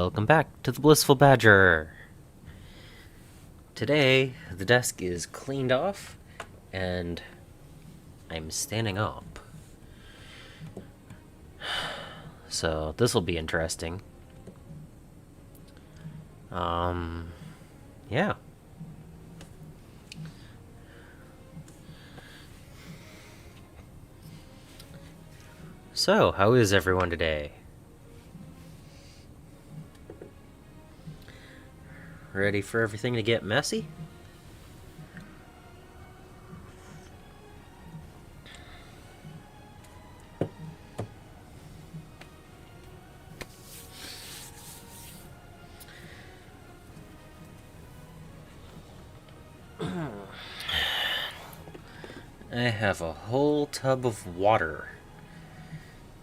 Welcome back to the Blissful Badger. Today, the desk is cleaned off, and I'm standing up. So, this will be interesting. Yeah. So, how is everyone today? Ready for everything to get messy? I have a whole tub of water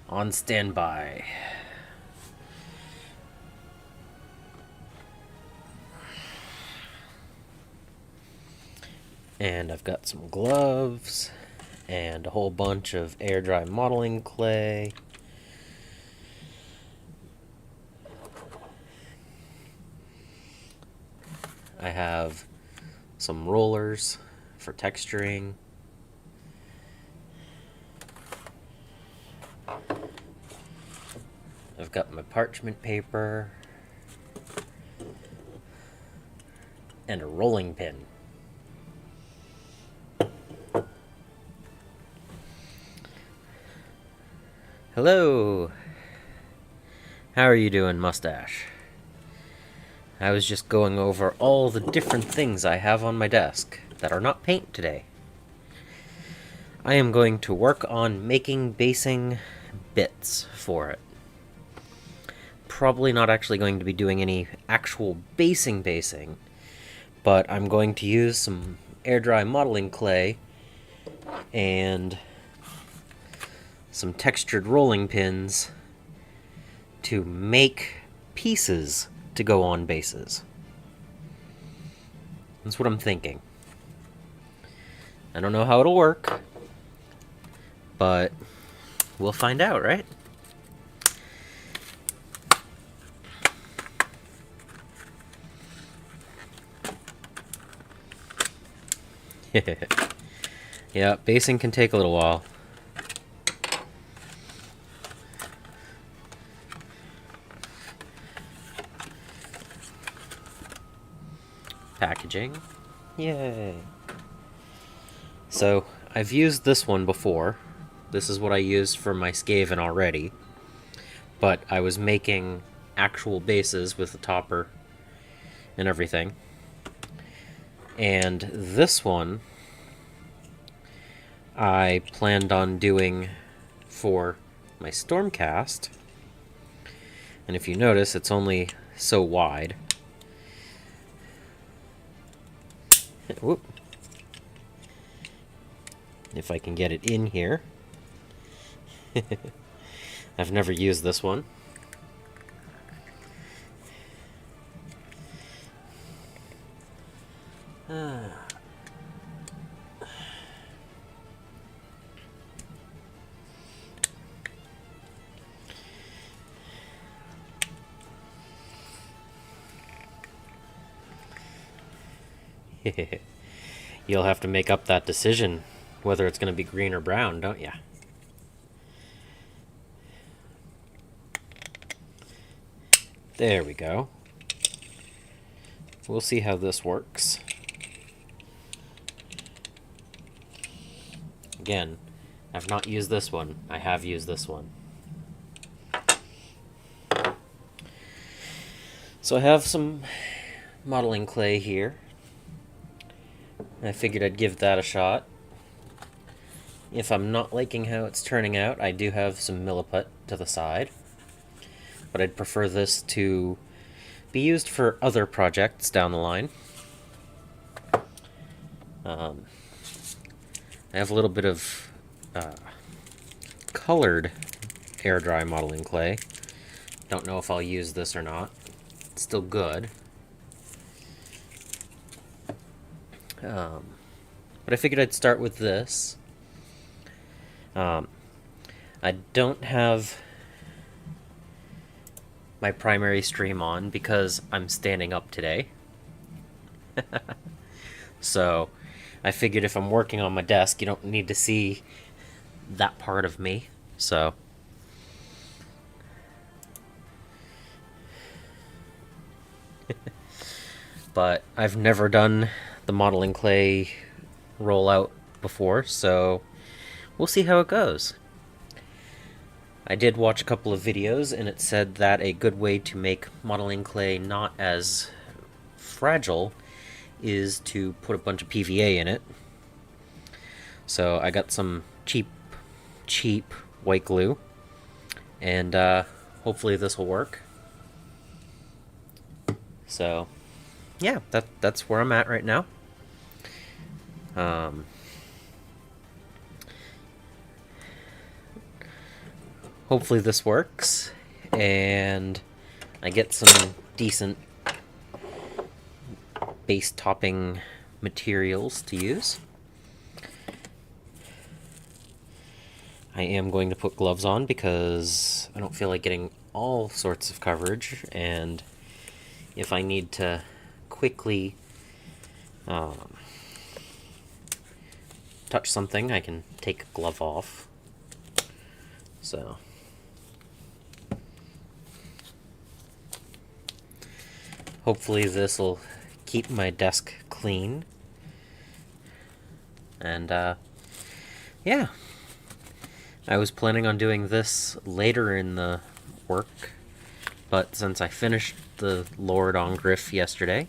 on standby. And I've got some gloves and a whole bunch of air dry modeling clay. I have some rollers for texturing. I've got my parchment paper and a rolling pin. Hello! How are you doing, Mustache? I was just going over all the different things I have on my desk that are not paint today. I am going to work on making basing bits for it. Probably not actually going to be doing any actual basing, but I'm going to use some air dry modeling clay and some textured rolling pins to make pieces to go on bases. That's what I'm thinking. I don't know how it'll work, but we'll find out, right? Yeah, basing can take a little while. Packaging. Yay. So, I've used this one before. This is what I used for my Skaven already. But I was making actual bases with the topper and everything. And this one I planned on doing for my Stormcast. And if you notice, it's only so wide. Whoop. If I can get it in here. I've never used this one. You'll have to make up that decision whether it's going to be green or brown, don't ya? There we go. We'll see how this works. Again, I've not used this one. I have used this one. So I have some modeling clay here. I figured I'd give that a shot. If I'm not liking how it's turning out, I do have some milliput to the side. But I'd prefer this to be used for other projects down the line. I have a little bit of colored air dry modeling clay. Don't know if I'll use this or not. It's still good. But I figured I'd start with this. I don't have my primary stream on because I'm standing up today. So I figured if I'm working on my desk, you don't need to see that part of me. So but I've never done the modeling clay rollout before, so we'll see how it goes. I did watch a couple of videos, and it said that a good way to make modeling clay not as fragile is to put a bunch of PVA in it. So I got some cheap white glue, and hopefully this will work. So yeah, that's where I'm at right now. Hopefully this works, and I get some decent base topping materials to use. I am going to put gloves on because I don't feel like getting all sorts of coverage, and if I need to quickly touch something, I can take a glove off. So hopefully this will keep my desk clean. And yeah, I was planning on doing this later in the work, but since I finished the Lord on Griff yesterday,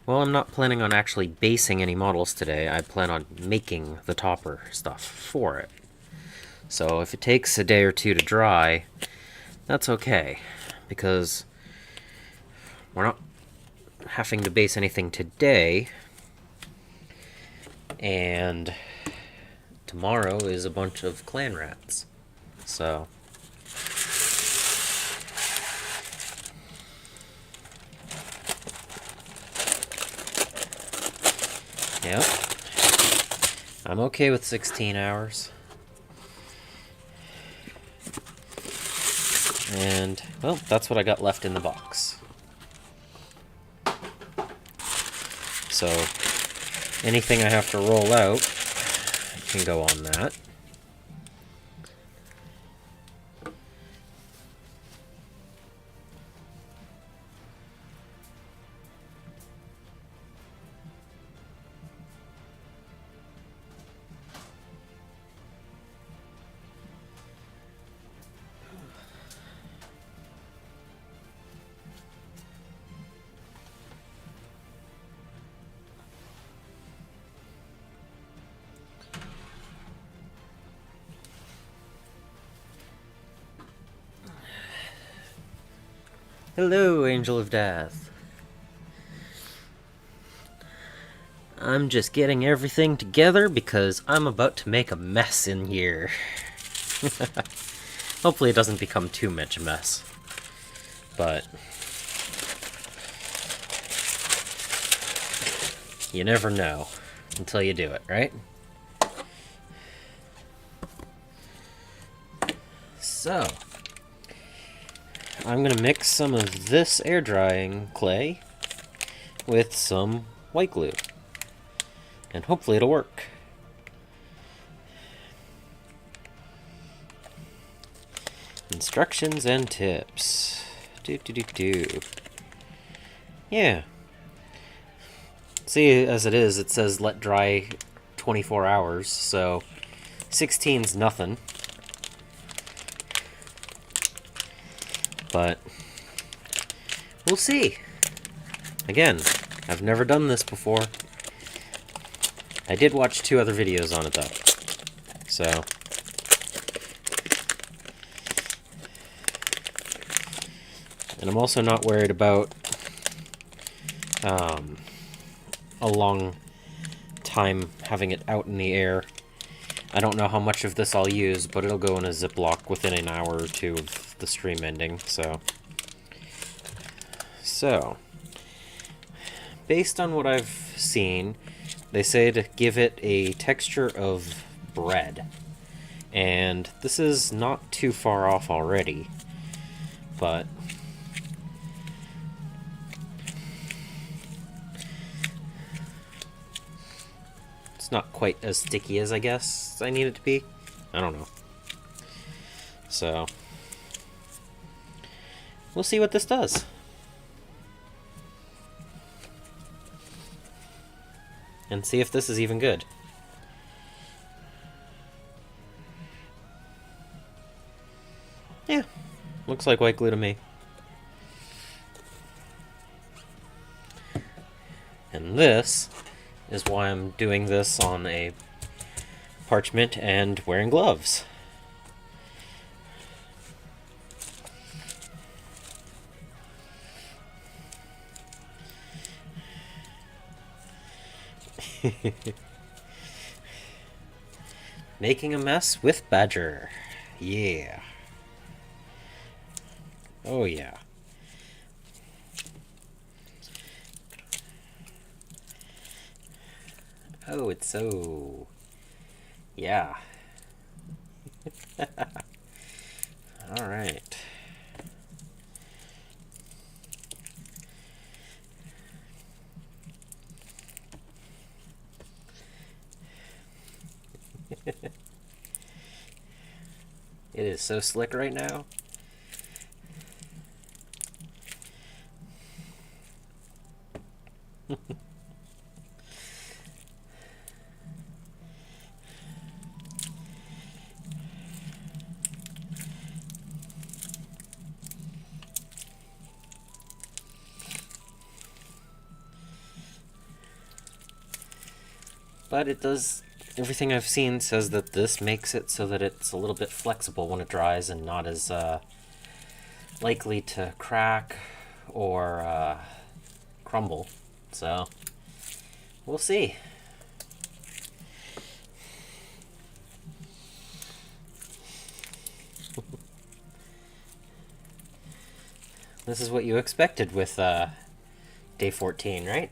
well, I'm not planning on actually basing any models today. I plan on making the topper stuff for it. So if it takes a day or two to dry, that's okay, because we're not having to base anything today, and tomorrow is a bunch of clan rats. So yeah, I'm okay with 16 hours. And, well, that's what I got left in the box. So, anything I have to roll out can go on that. Hello, Angel of Death. I'm just getting everything together because I'm about to make a mess in here. Hopefully it doesn't become too much a mess. But you never know until you do it, right? So I'm gonna mix some of this air drying clay with some white glue, and hopefully it'll work. Instructions and tips. Yeah. See, as it is, it says let dry 24 hours, so 16's nothing. But we'll see. Again, I've never done this before. I did watch 2 other videos on it though. So and I'm also not worried about a long time having it out in the air. I don't know how much of this I'll use, but it'll go in a Ziploc within an hour or 2 of the stream ending, so based on what I've seen, they say to give it a texture of bread, and this is not too far off already. but it's not quite as sticky as I guess I need it to be. I don't know. So, we'll see what this does. And see if this is even good. Yeah, looks like white glue to me. And this is why I'm doing this on a parchment and wearing gloves. Making a mess with Badger. Yeah. Oh yeah. Oh, it's so... Yeah. Alright. It is so slick right now. But it does, everything I've seen says that this makes it so that it's a little bit flexible when it dries and not as likely to crack or crumble. So, we'll see. This is what you expected with day 14, right?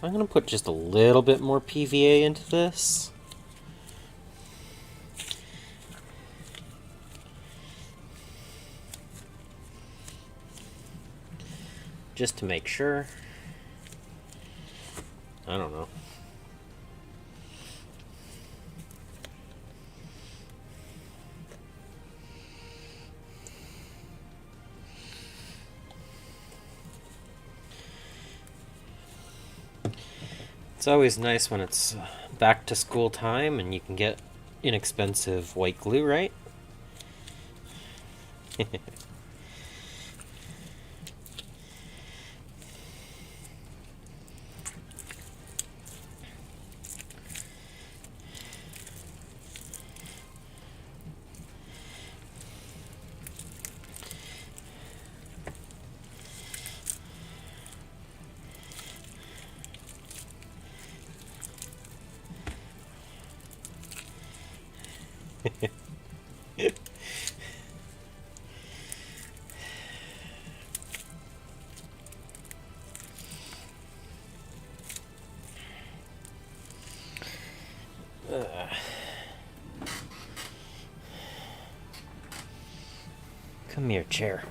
I'm going to put just a little bit more PVA into this. Just to make sure. I don't know. It's always nice when it's back to school time and you can get inexpensive white glue, right? Come here, chair.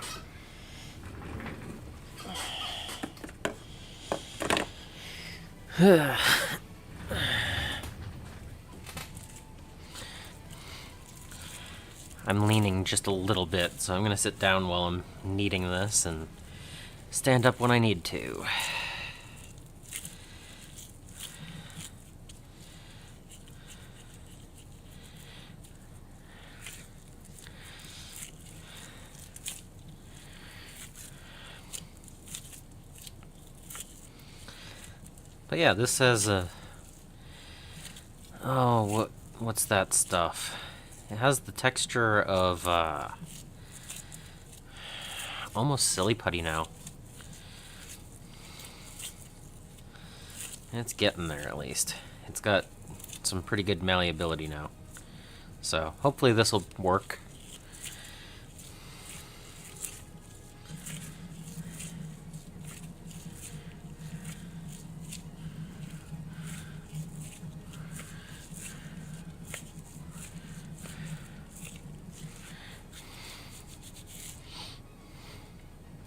I'm leaning just a little bit, so I'm going to sit down while I'm kneading this and stand up when I need to. But yeah, this has a... Oh, what's that stuff? It has the texture of, almost silly putty now. It's getting there, at least. It's got some pretty good malleability now. So, hopefully this will work.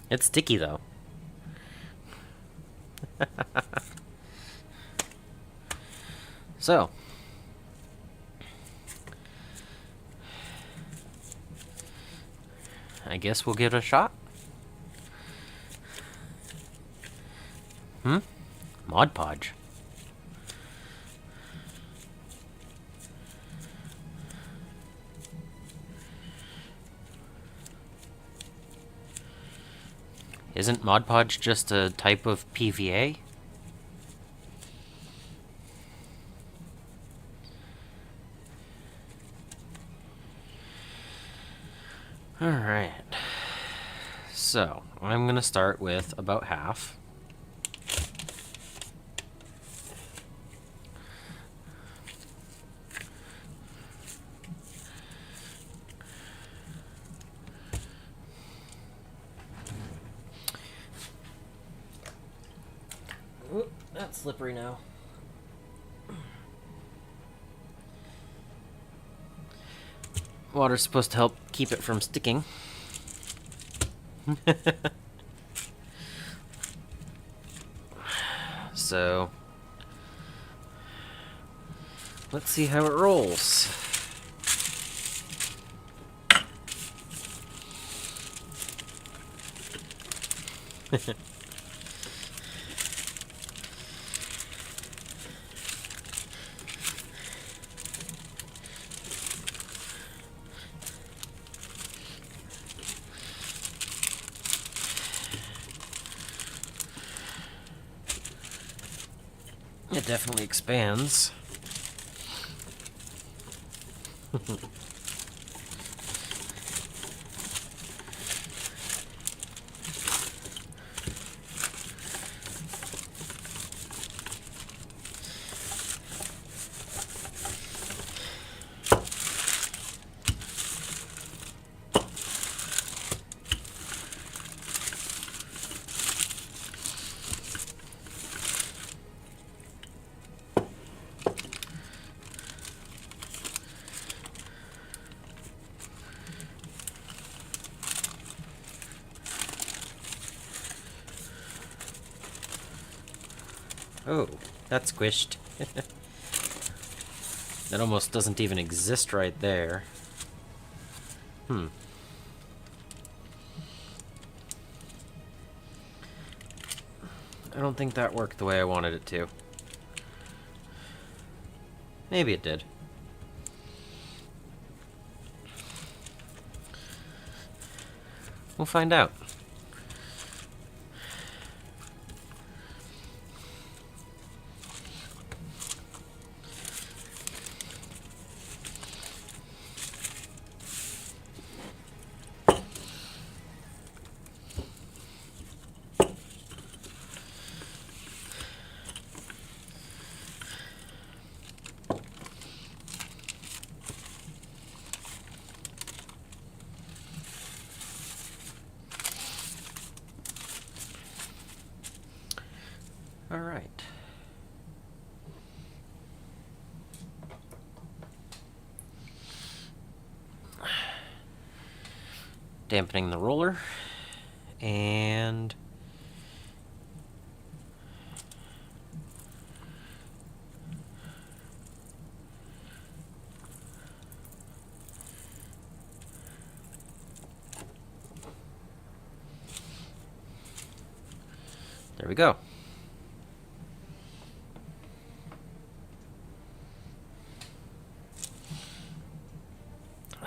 It's sticky, though. So, I guess we'll give it a shot. Mod Podge. Isn't Mod Podge just a type of PVA? Alright. So, I'm gonna start with about half. Oop, that's slippery now. Water's supposed to help keep it from sticking. So, let's see how it rolls. It definitely expands. Oh, that's squished. That almost doesn't even exist right there. I don't think that worked the way I wanted it to. Maybe it did. We'll find out. All right. Dampening the roller, and there we go.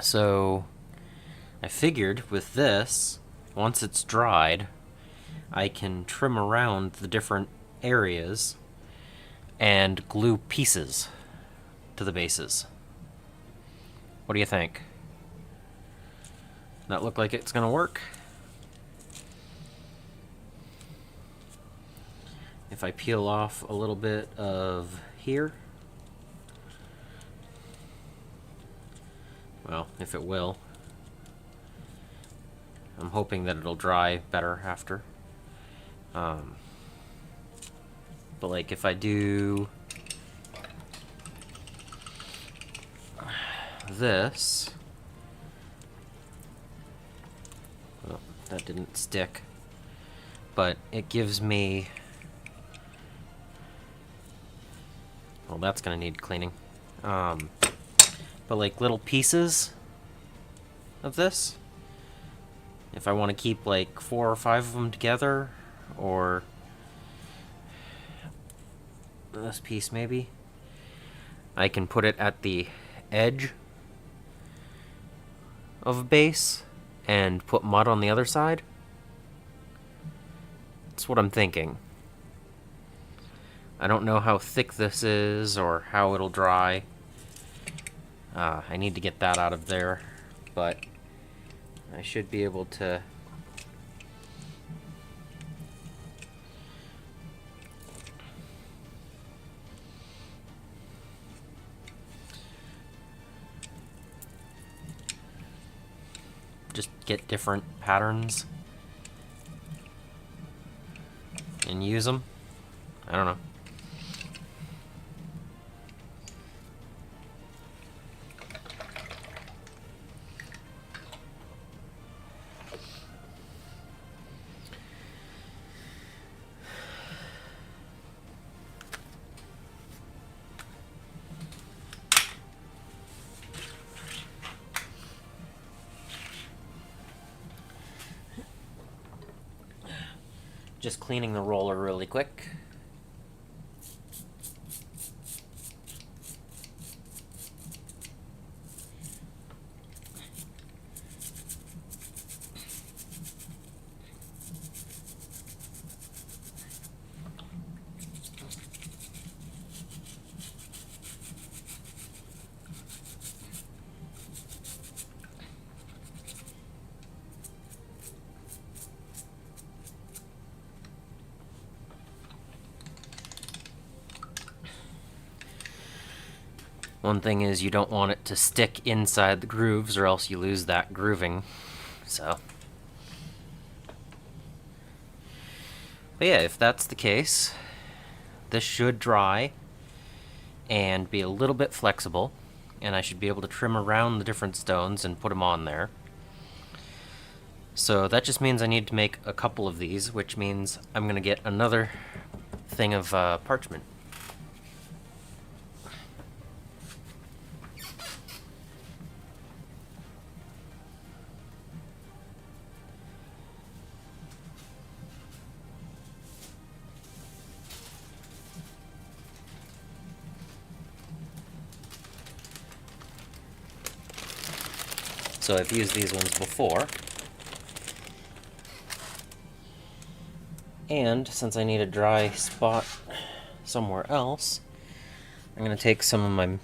So I figured with this, once it's dried, I can trim around the different areas and glue pieces to the bases. What do you think? That look like it's gonna work? If I peel off a little bit of here, well, if it will. I'm hoping that it'll dry better after. But like if I do this, well, that didn't stick, but it gives me, well, that's gonna need cleaning. But like little pieces of this, if I want to keep like 4 or 5 of them together, or this piece maybe, I can put it at the edge of a base and put mud on the other side. That's what I'm thinking. I don't know how thick this is or how it'll dry. I need to get that out of there, but I should be able to just get different patterns and use them. I don't know. Just cleaning the roller really quick. One thing is you don't want it to stick inside the grooves or else you lose that grooving. So, but yeah, if that's the case, this should dry and be a little bit flexible, and I should be able to trim around the different stones and put them on there. So that just means I need to make a couple of these, which means I'm going to get another thing of parchment. So I've used these ones before. And since I need a dry spot somewhere else, I'm going to take some of my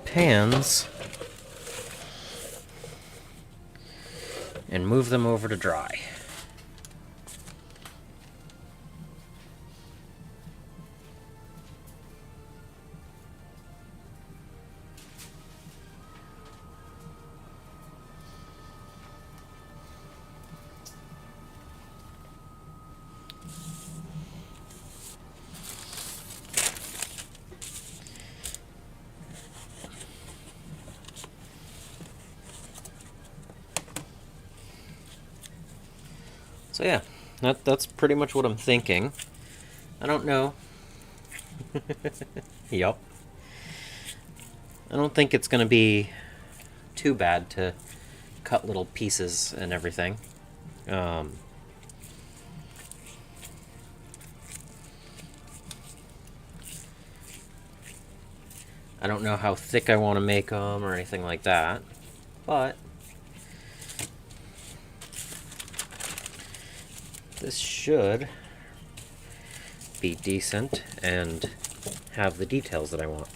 pans and move them over to dry. So yeah, that's pretty much what I'm thinking. I don't know. Yup. I don't think it's going to be too bad to cut little pieces and everything. I don't know how thick I want to make them or anything like that, but this should be decent and have the details that I want.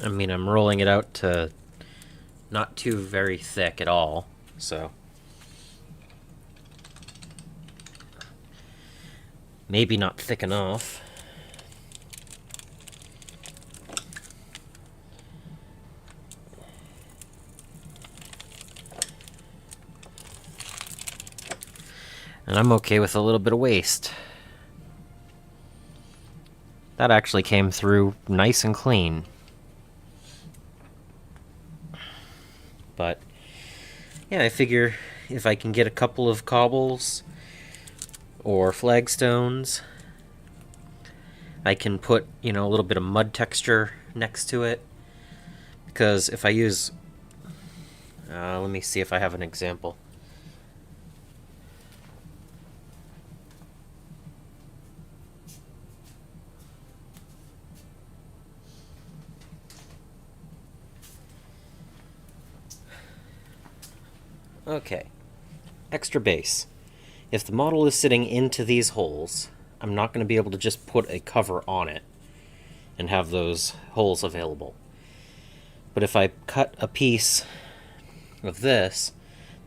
I mean, I'm rolling it out to not too very thick at all, so maybe not thick enough. And I'm okay with a little bit of waste. That actually came through nice and clean. But yeah, I figure if I can get a couple of cobbles or flagstones, I can put, a little bit of mud texture next to it. Because if I use... let me see if I have an example. Okay, extra base. If the model is sitting into these holes, I'm not going to be able to just put a cover on it and have those holes available. But if I cut a piece of this,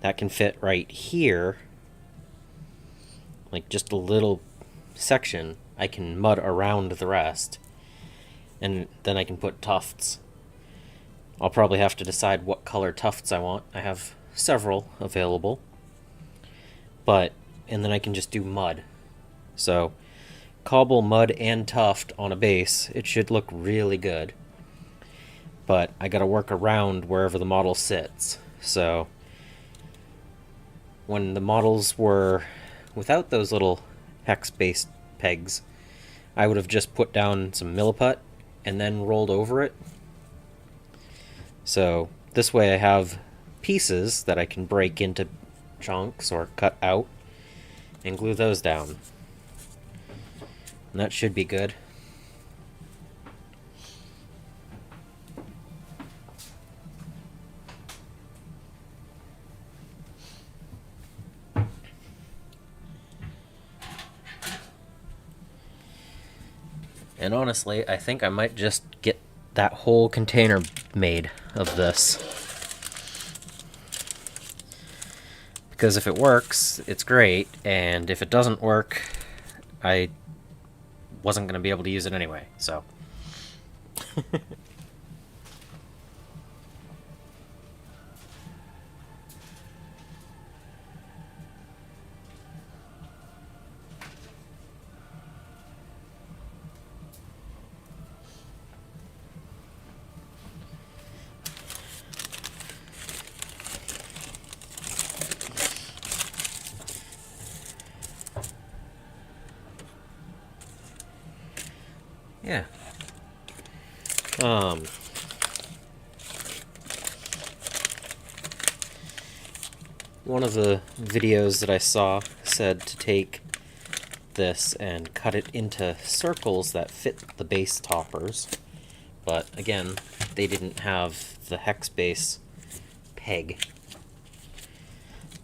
that can fit right here, like just a little section, I can mud around the rest, and then I can put tufts. I'll probably have to decide what color tufts I want. I have several available, and then I can just do mud. So cobble, mud, and tuft on a base, it should look really good. But I gotta work around wherever the model sits. So when the models were without those little hex-based pegs, I would have just put down some milliput and then rolled over it. So this way I have pieces that I can break into chunks or cut out and glue those down. And that should be good. And honestly, I think I might just get that whole container made of this. Because if it works, it's great, and if it doesn't work, I wasn't going to be able to use it anyway, so. Yeah. One of the videos that I saw said to take this and cut it into circles that fit the base toppers. But again, they didn't have the hex base peg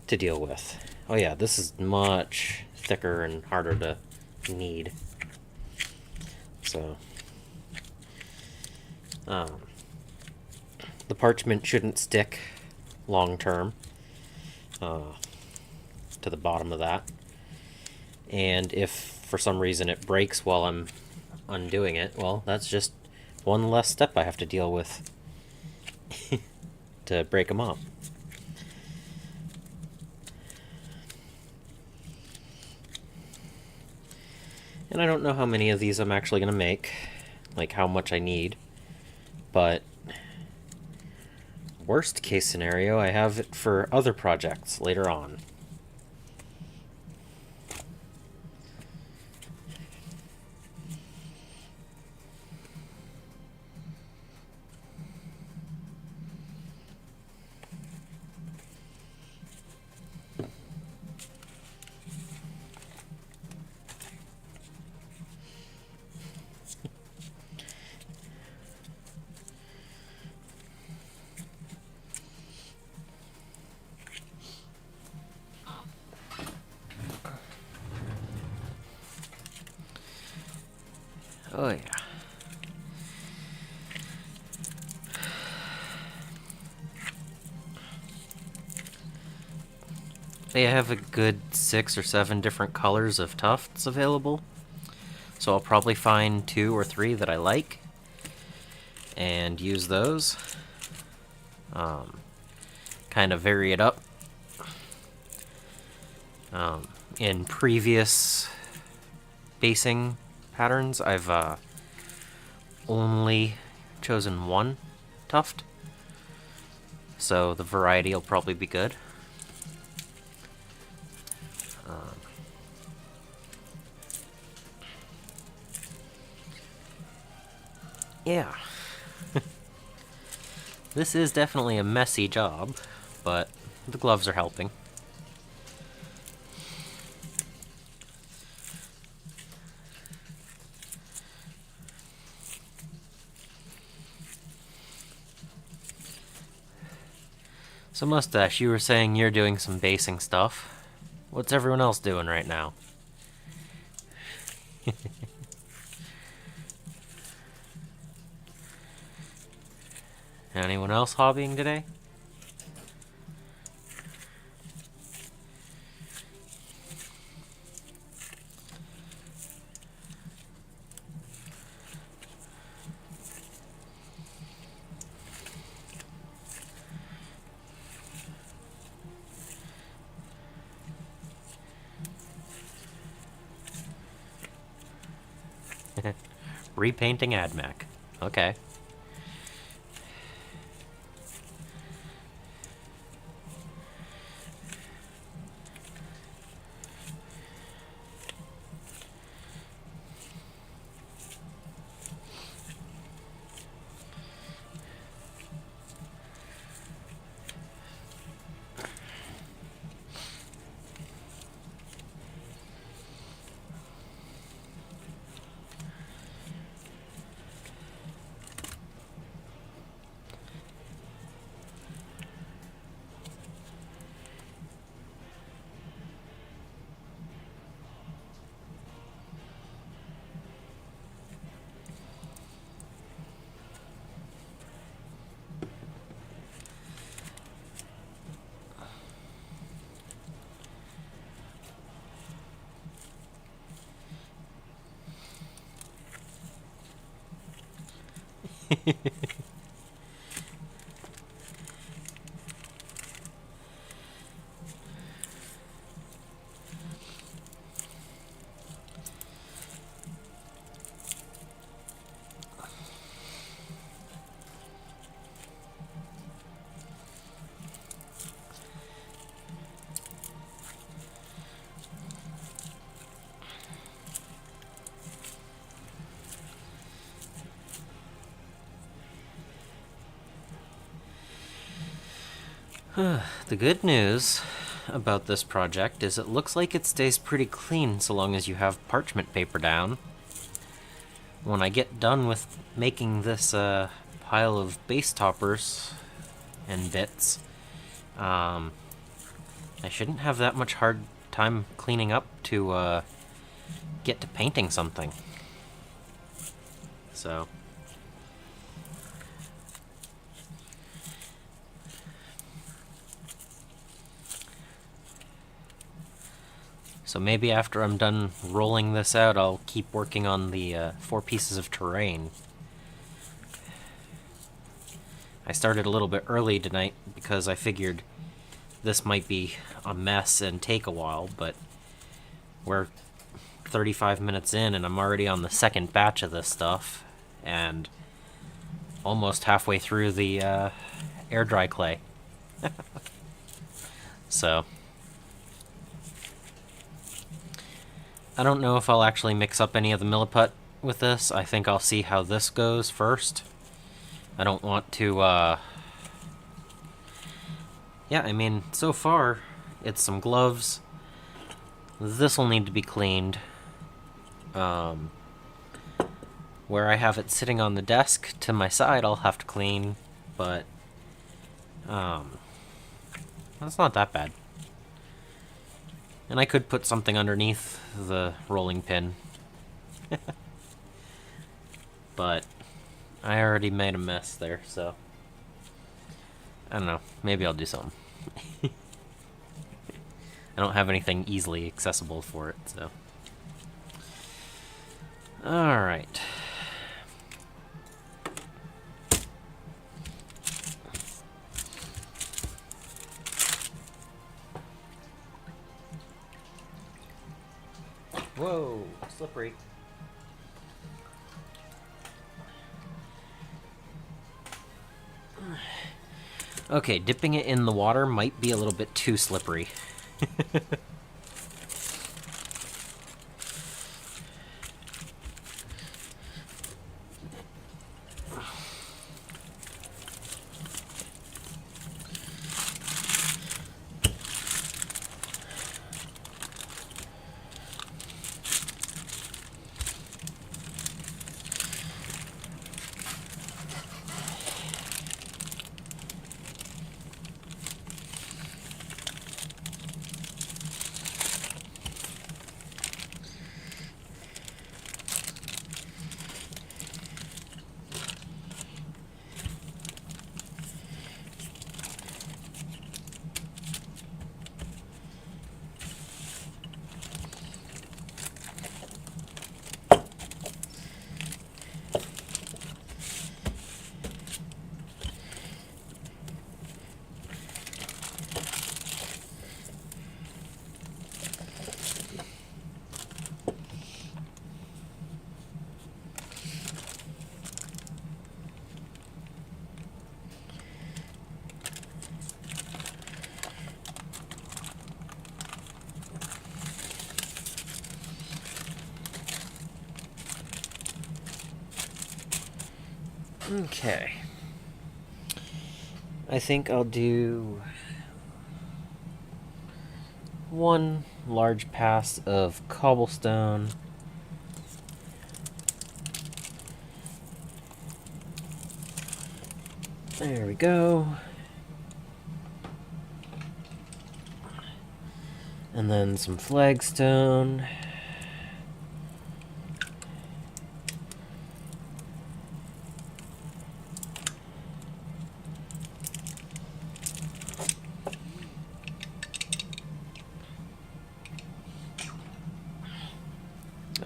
to deal with. Oh yeah, this is much thicker and harder to knead. So, the parchment shouldn't stick long term to the bottom of that. And if for some reason it breaks while I'm undoing it, well, that's just one less step I have to deal with to break them up. And I don't know how many of these I'm actually going to make, like how much I need, but worst case scenario, I have it for other projects later on. Oh yeah. They have a good 6 or 7 different colors of tufts available, so I'll probably find 2 or 3 that I like and use those. Kind of vary it up. In previous basing patterns, I've only chosen 1 tuft, so the variety will probably be good. Yeah. This is definitely a messy job, but the gloves are helping. So Mustache, you were saying you're doing some basing stuff. What's everyone else doing right now? Anyone else hobbying today? Repainting AdMech. Okay. The good news about this project is it looks like it stays pretty clean so long as you have parchment paper down. When I get done with making this pile of base toppers and bits, I shouldn't have that much hard time cleaning up to get to painting something. So maybe after I'm done rolling this out, I'll keep working on the 4 pieces of terrain. I started a little bit early tonight because I figured this might be a mess and take a while, but we're 35 minutes in, and I'm already on the second batch of this stuff, and almost halfway through the air dry clay. So I don't know if I'll actually mix up any of the milliput with this. I think I'll see how this goes first. I don't want to, yeah, I mean, so far, it's some gloves. This will need to be cleaned. Where I have it sitting on the desk to my side, I'll have to clean, but, that's not that bad. And I could put something underneath the rolling pin. But I already made a mess there, so I don't know. Maybe I'll do something. I don't have anything easily accessible for it, so. Alright. Whoa, slippery. Okay, dipping it in the water might be a little bit too slippery. Okay. I think I'll do one large pass of cobblestone. There we go. And then some flagstone.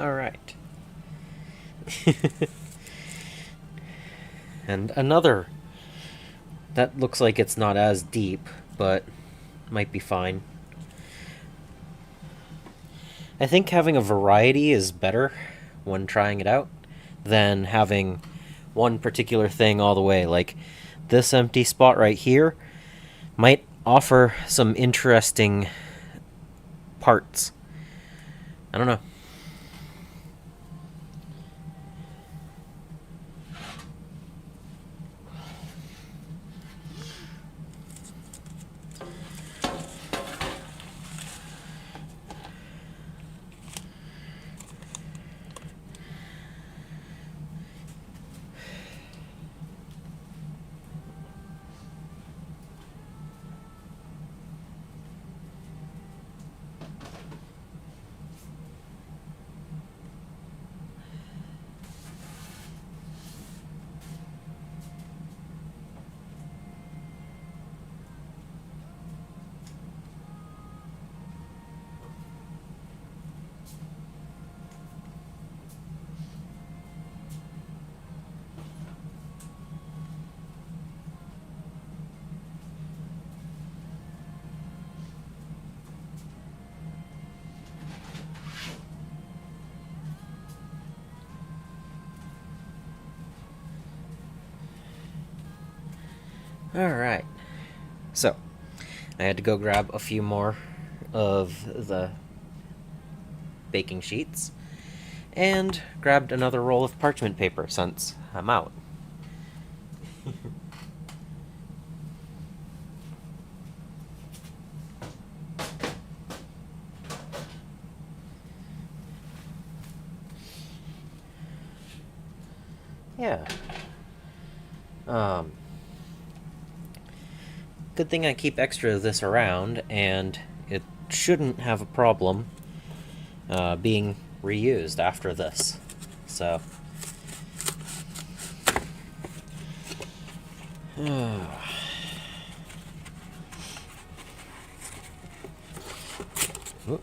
All right. And another. That looks like it's not as deep, but might be fine. I think having a variety is better when trying it out than having one particular thing all the way. Like this empty spot right here might offer some interesting parts. I don't know. Alright. So, I had to go grab a few more of the baking sheets, and grabbed another roll of parchment paper since I'm out. Yeah. Good thing I keep extra of this around, and it shouldn't have a problem being reused after this. So. Oop.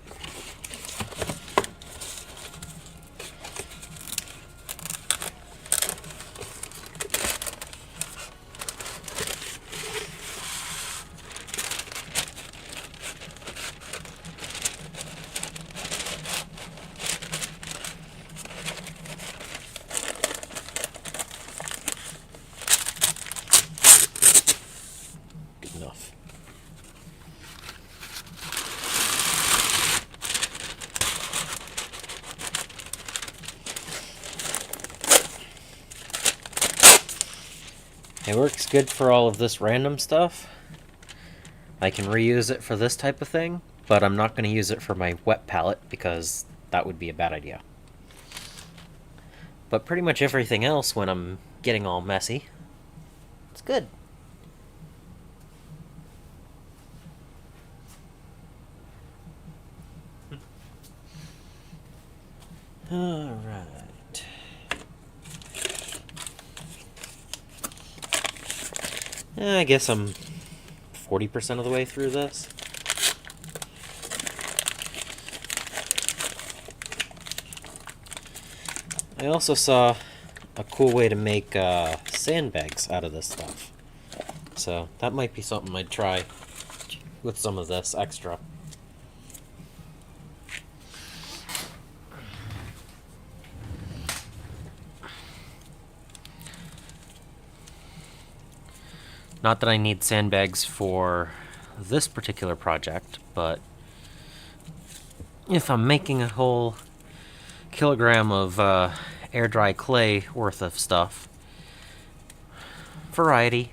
Enough. It works good for all of this random stuff. I can reuse it for this type of thing, but I'm not going to use it for my wet palette because that would be a bad idea. But pretty much everything else, when I'm getting all messy, it's good. Alright. I guess I'm 40% of the way through this. I also saw a cool way to make sandbags out of this stuff. So that might be something I'd try with some of this extra. Not that I need sandbags for this particular project, but if I'm making a whole kilogram of air dry clay worth of stuff, variety.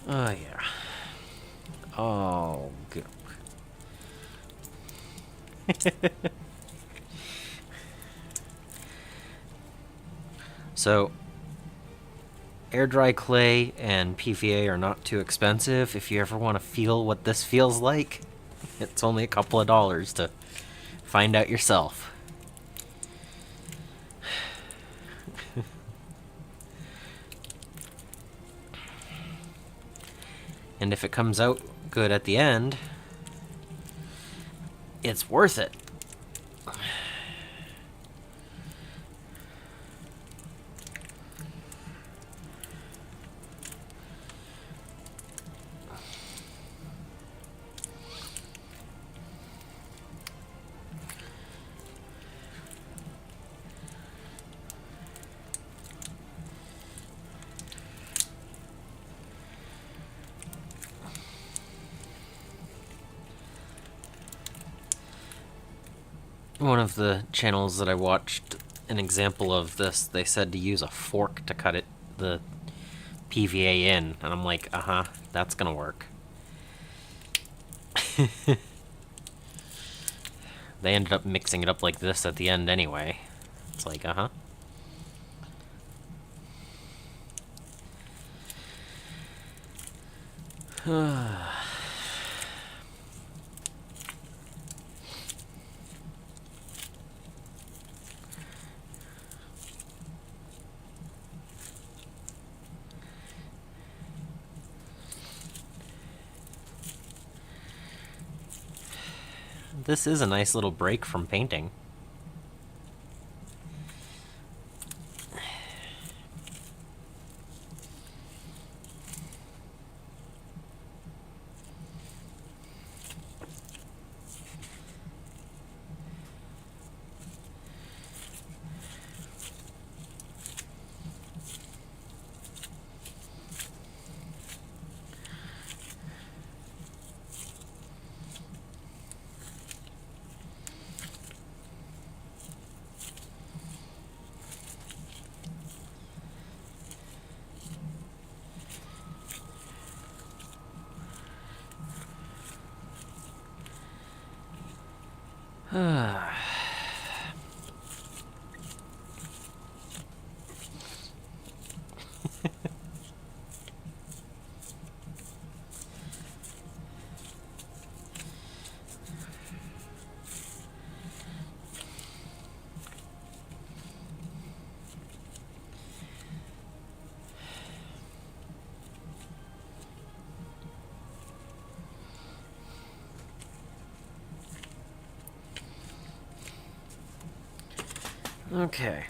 Oh, yeah. Oh, good. So, air dry clay and PVA are not too expensive. If you ever want to feel what this feels like, it's only a couple of dollars to find out yourself. And if it comes out good at the end, it's worth it. One of the channels that I watched an example of this, they said to use a fork to cut the PVA in, and I'm like, that's gonna work. They ended up mixing it up like this at the end anyway. It's like, This is a nice little break from painting. Okay.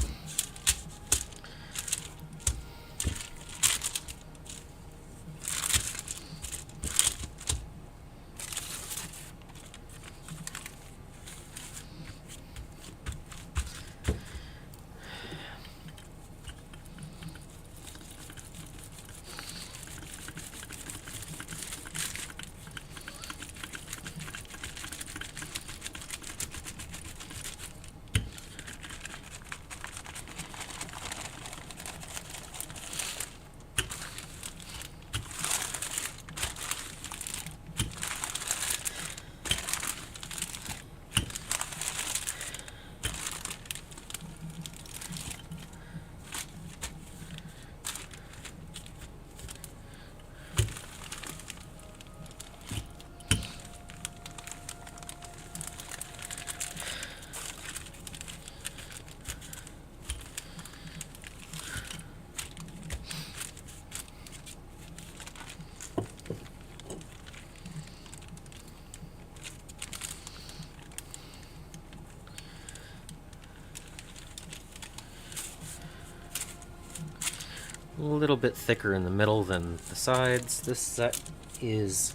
A little bit thicker in the middle than the sides. This set is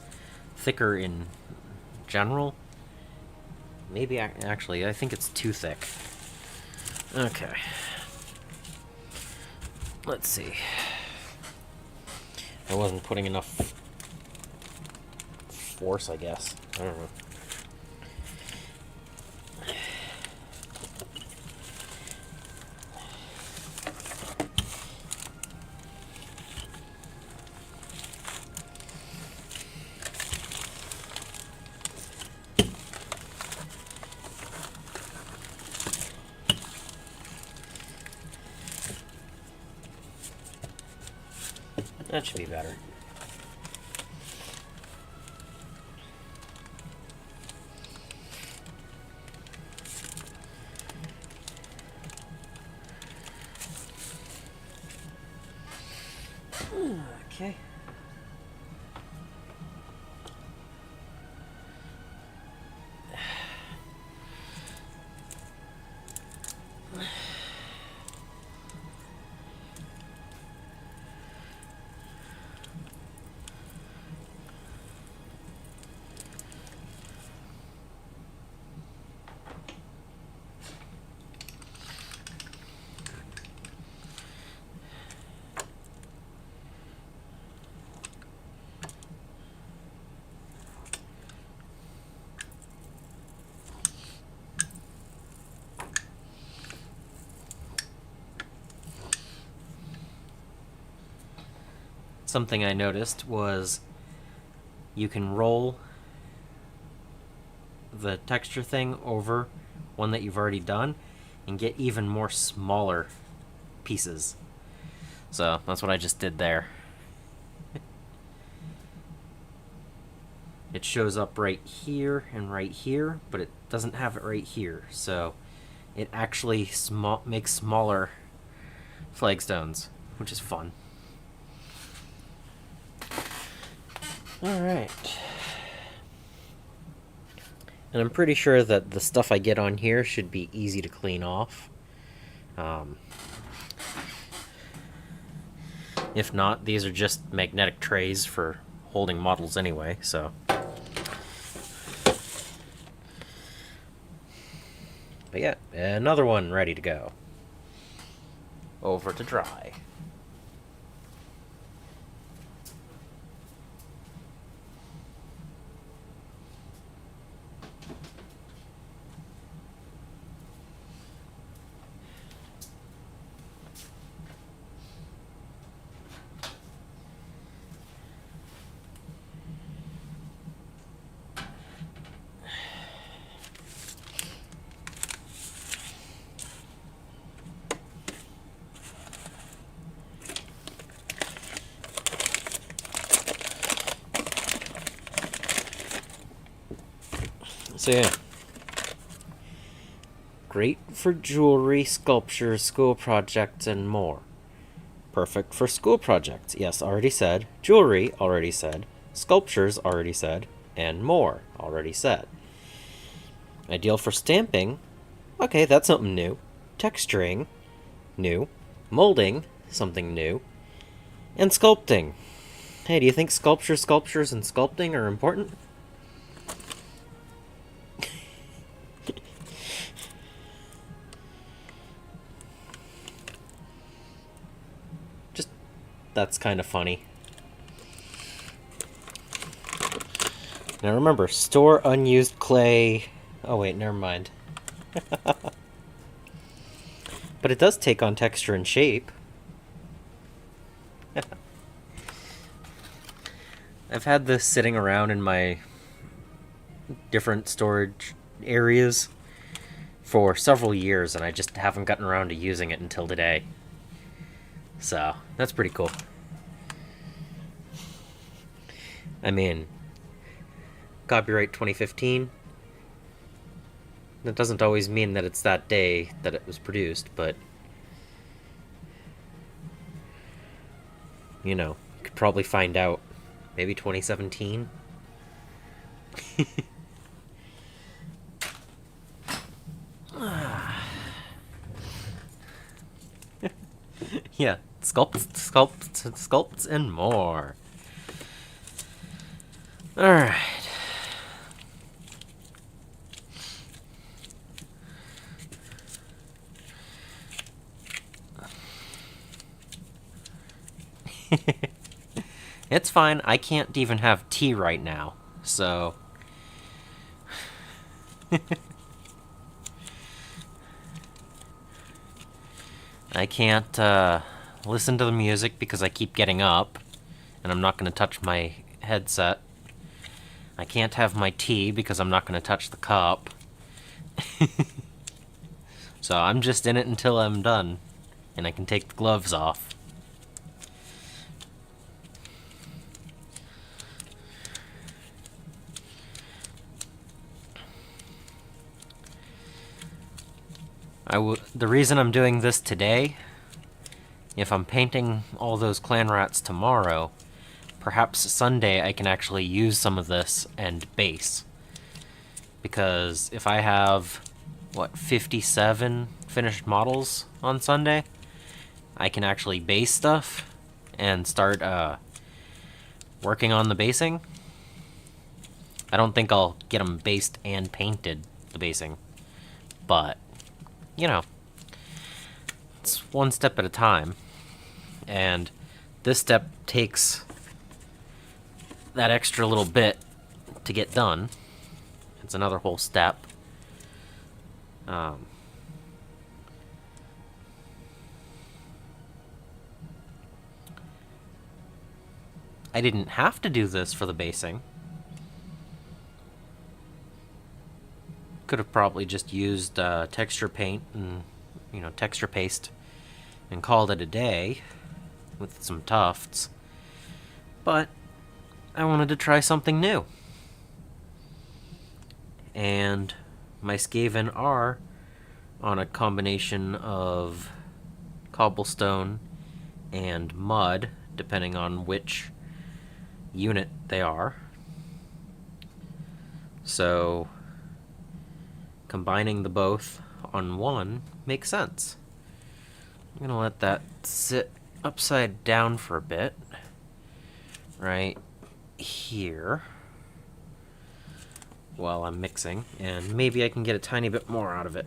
thicker in general. Maybe actually, I think it's too thick. Okay. Let's see. I wasn't putting enough force, I guess. I don't know. That should be better. Okay. Something I noticed was you can roll the texture thing over one that you've already done and get even more smaller pieces. So that's what I just did there. it shows up right here and right here, but it doesn't have it right here. So it actually makes smaller flagstones, which is fun. Alright. And I'm pretty sure that the stuff I get on here should be easy to clean off. If not, these are just magnetic trays for holding models anyway, so. But yeah, another one ready to go. Over to dry. So yeah, great for jewelry, sculptures, school projects, and more. Perfect for school projects, yes, already said. Jewelry, already said. Sculptures, already said. And more, already said. Ideal for stamping, okay, that's something new. Texturing, new. Molding, something new. And sculpting. Hey, do you think sculptures, and sculpting are important? That's kind of funny. Now remember, store unused clay. Oh wait, never mind. But it does take on texture and shape. I've had this sitting around in my different storage areas for several years, and I just haven't gotten around to using it until today. So, that's pretty cool. I mean, copyright 2015. That doesn't always mean that it's that day that it was produced, but you know, you could probably find out. Maybe 2017? Yeah, sculpts, and more. Alright. It's fine, I can't even have tea right now, so... I can't listen to the music because I keep getting up, and I'm not going to touch my headset. I can't have my tea because I'm not going to touch the cup. So I'm just in it until I'm done, and I can take the gloves off. The reason I'm doing this today, if I'm painting all those clan rats tomorrow, perhaps Sunday I can actually use some of this and base. Because if I have, 57 finished models on Sunday, I can actually base stuff and start working on the basing. I don't think I'll get them based and painted, the basing, but you know, it's one step at a time, and this step takes that extra little bit to get done. It's another whole step. I didn't have to do this for the basing. Could have probably just used texture paint and, texture paste and called it a day with some tufts. But I wanted to try something new. and my Skaven are on a combination of cobblestone and mud, depending on which unit they are. So combining the both on one makes sense. I'm gonna let that sit upside down for a bit, right here, while I'm mixing, and maybe I can get a tiny bit more out of it,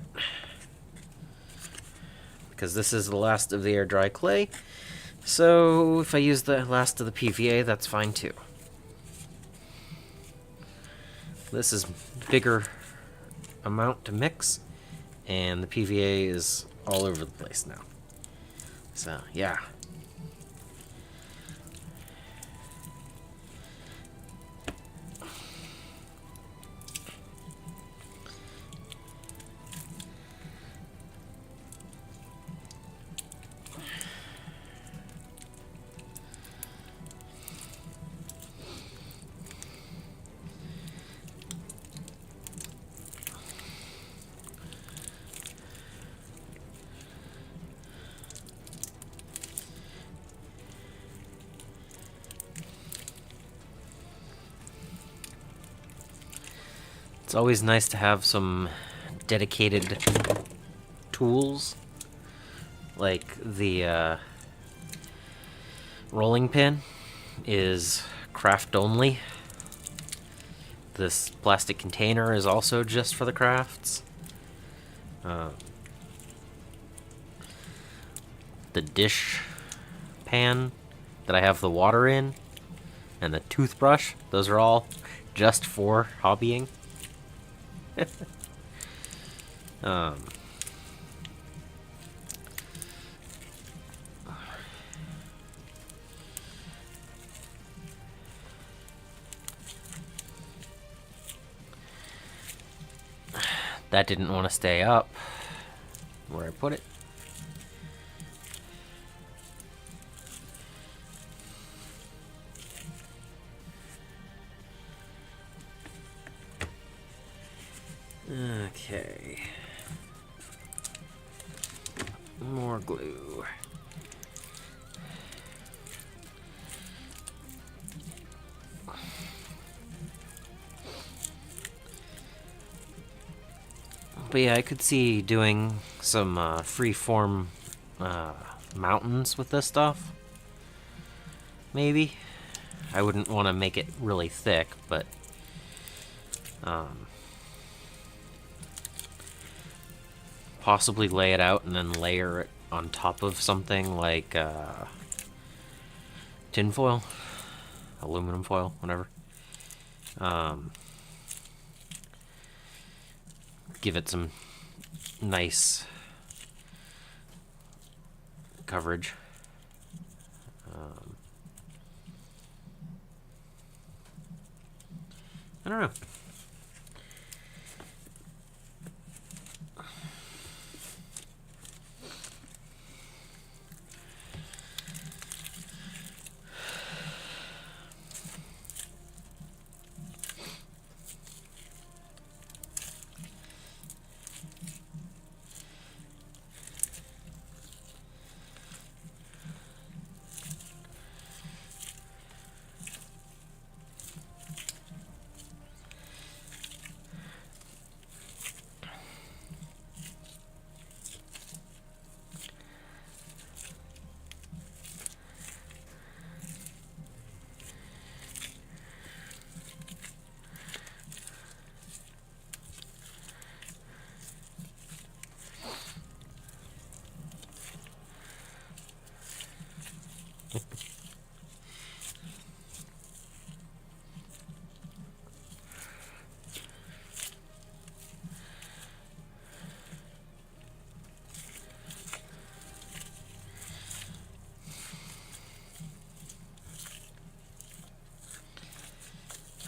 because this is the last of the air dry clay. So if I use the last of the PVA, that's fine too. This is bigger amount to mix, and the PVA is all over the place now. So yeah. It's always nice to have some dedicated tools, like the rolling pin is craft only. This plastic container is also just for the crafts. The dish pan that I have the water in, and the toothbrush, those are all just for hobbying. That didn't want to stay up where I put it. Okay. More glue. But yeah, I could see doing some free-form mountains with this stuff. Maybe. I wouldn't want to make it really thick, but possibly lay it out and then layer it on top of something like tin foil, aluminum foil, whatever. Give it some nice coverage. I don't know.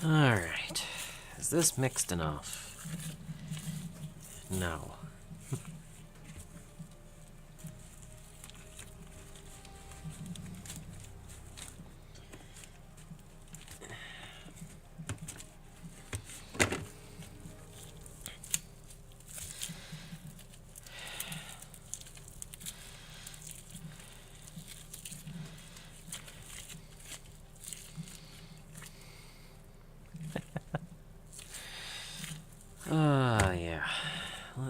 Alright. Is this mixed enough? No.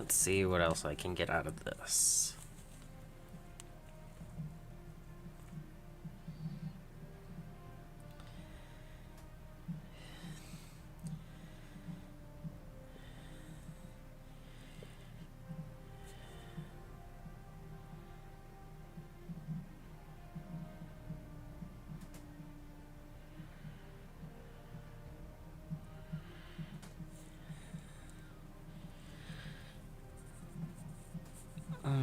Let's see what else I can get out of this.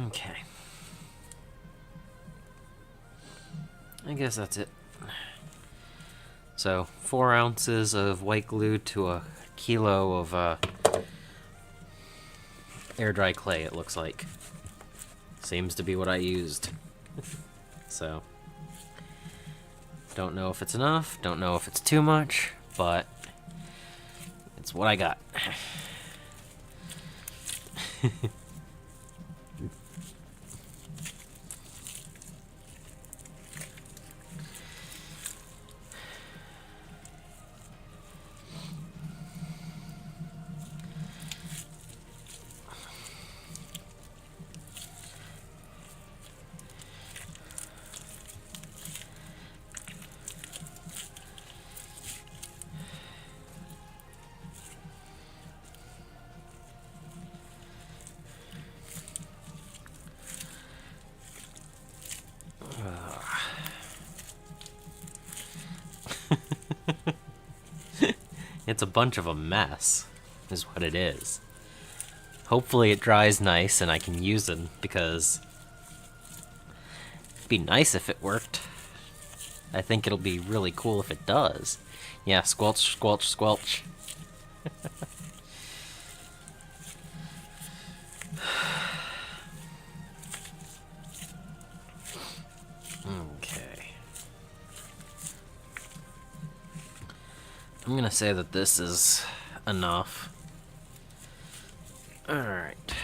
Okay. I guess that's it. So, 4 ounces of white glue to a kilo of air dry clay, it looks like. Seems to be what I used. So, don't know if it's enough, don't know if it's too much, but it's what I got. It's a bunch of a mess, is what it is. Hopefully it dries nice and I can use it, because it'd be nice if it worked. I think it'll be really cool if it does. Yeah, squelch, squelch, squelch. Okay. I'm gonna say that this is enough. Alright.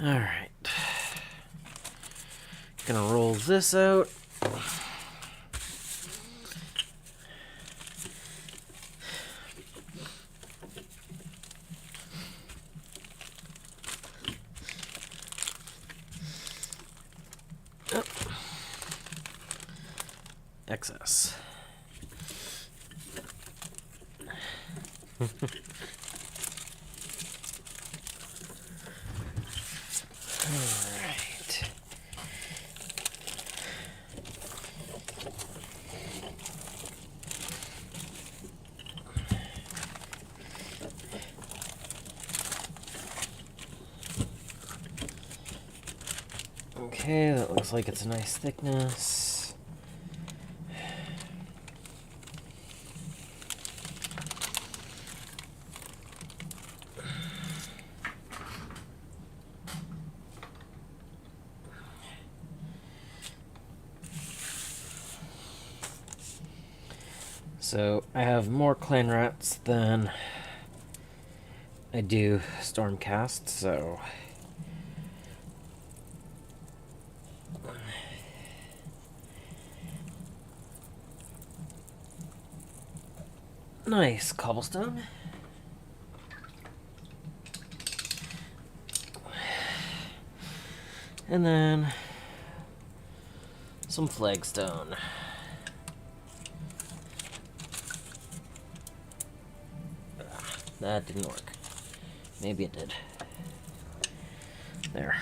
Alright. Gonna roll this out. Oh. Excess. Alright. Okay, that looks like it's a nice thickness. So, I have more clan rats than I do Stormcast, so nice cobblestone. And then some flagstone. That didn't work. Maybe it did. There.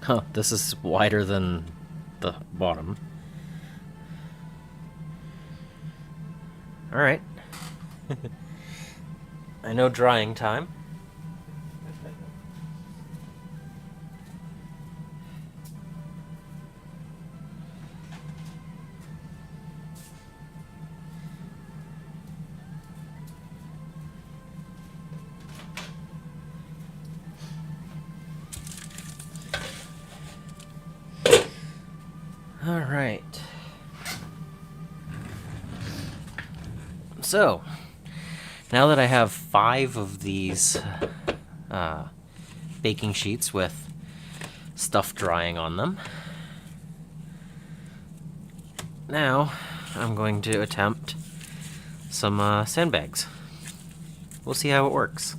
Huh, this is wider than the bottom. Alright. I know drying time. Alright. So, now that I have 5 of these baking sheets with stuff drying on them, now I'm going to attempt some sandbags. We'll see how it works.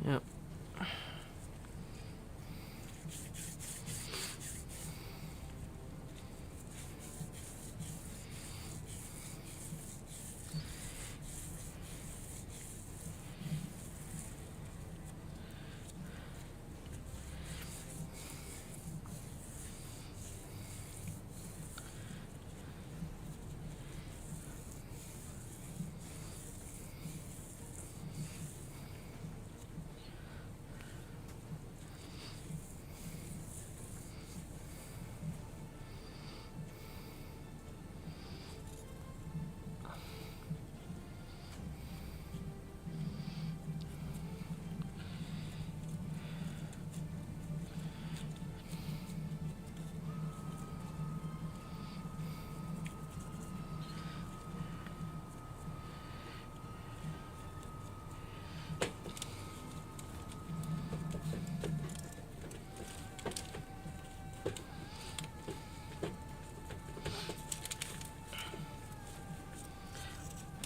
Yep.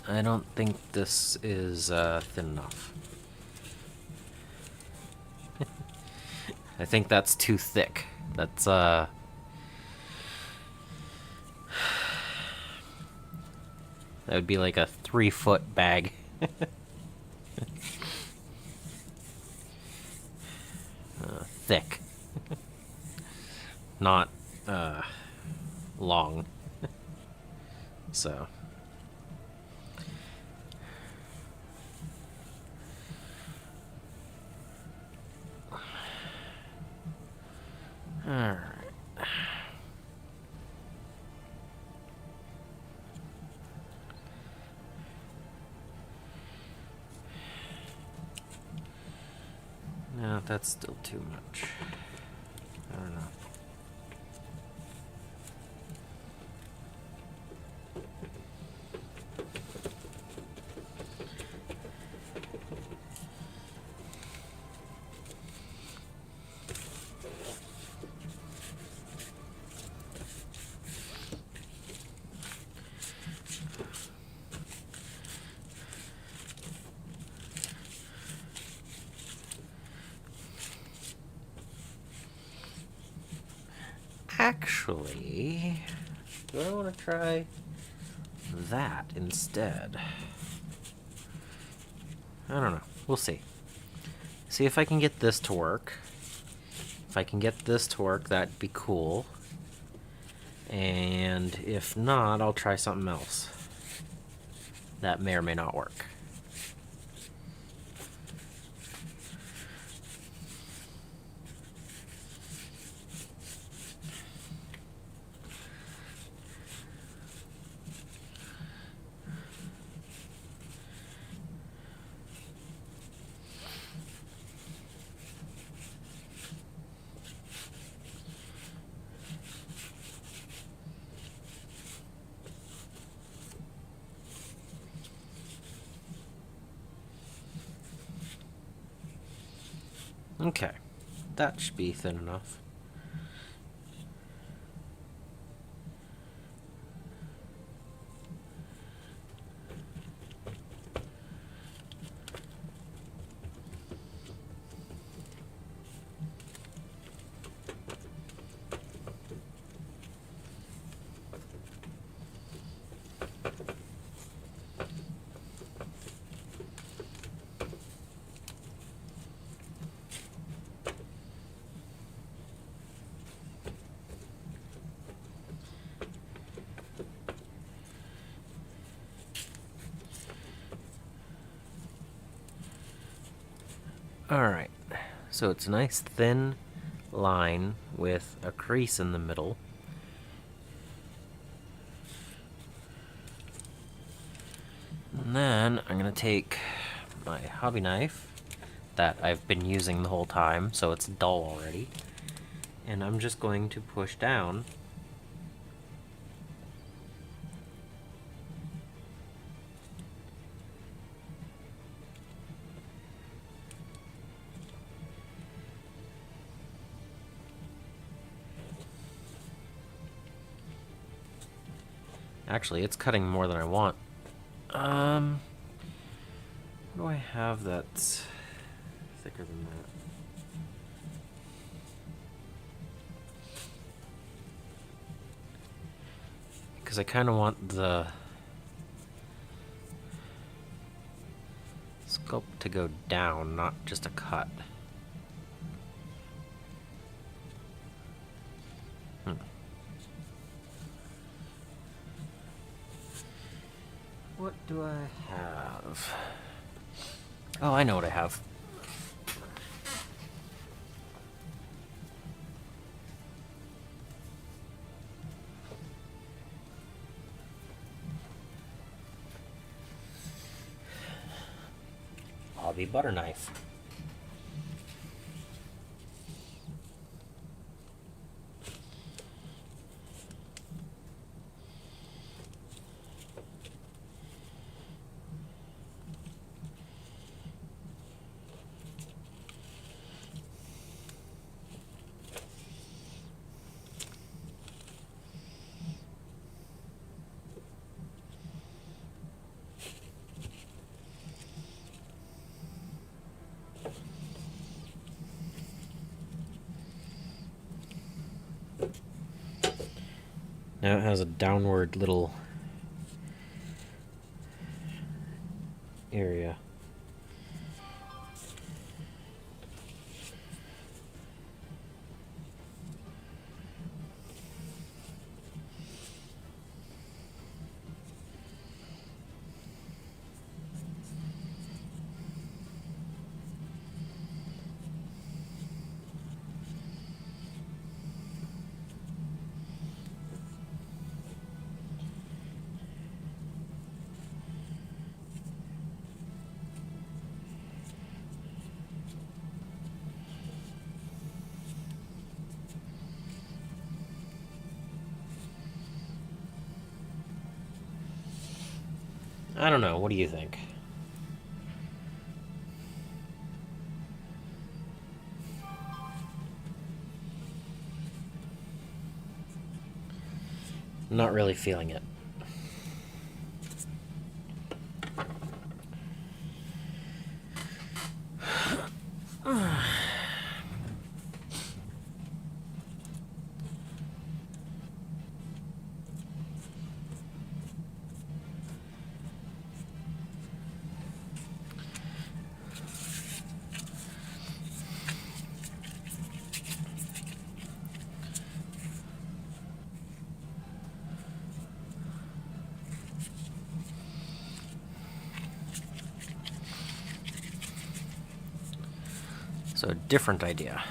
I don't think this is thin enough. I think that's too thick. That's that would be like a 3-foot bag. Thick. Not long. So alright. No, that's still too much. I don't know. Actually, do I want to try that instead? I don't know. We'll see. See if I can get this to work. If I can get this to work, that'd be cool. And if not, I'll try something else. That may or may not work. Okay, that should be thin enough. Alright, so it's a nice thin line with a crease in the middle. And then I'm going to take my hobby knife that I've been using the whole time, so it's dull already, and I'm just going to push down Actually, it's cutting more than I want. What do I have that's thicker than that? Because I kind of want the sculpt to go down, not just a cut. What do I have? Oh, I know what I have. Hobby butter knife. Now it has a downward little area. I don't know, what do you think? Not really feeling it. So, a different idea.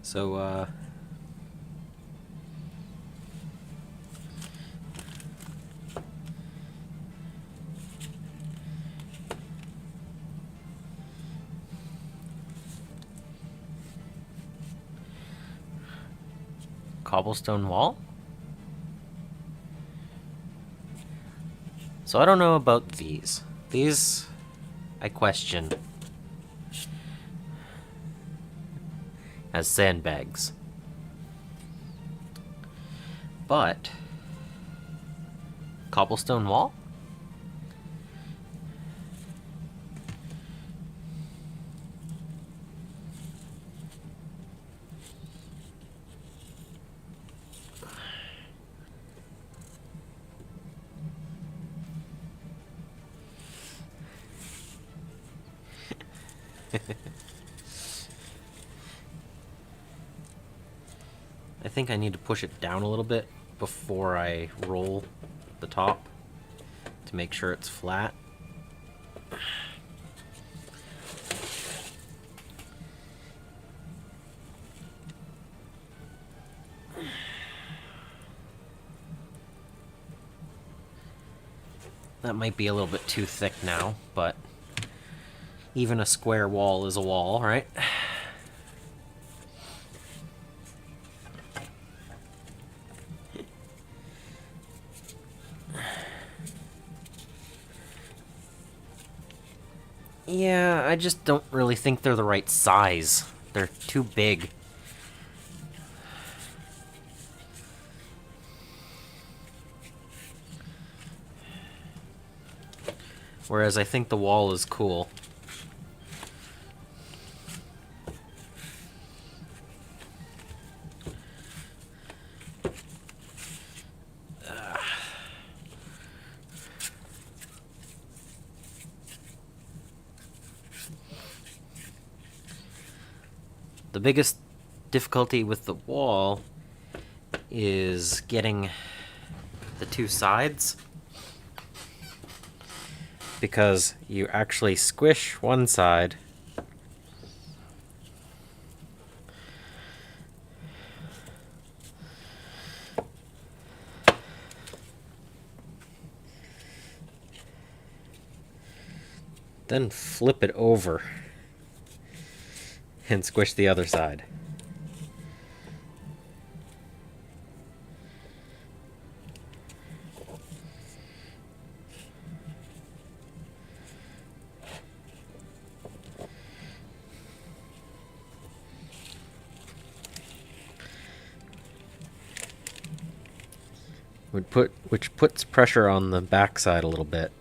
So, cobblestone wall? So I don't know about these. These, I question. As sandbags. But, cobblestone wall? I think I need to push it down a little bit before I roll the top to make sure it's flat. That might be a little bit too thick now, but even a square wall is a wall, right? Yeah, I just don't really think they're the right size. They're too big. Whereas I think the wall is cool. The biggest difficulty with the wall is getting the two sides, because you actually squish one side then flip it over and squish the other side. Which puts pressure on the backside a little bit.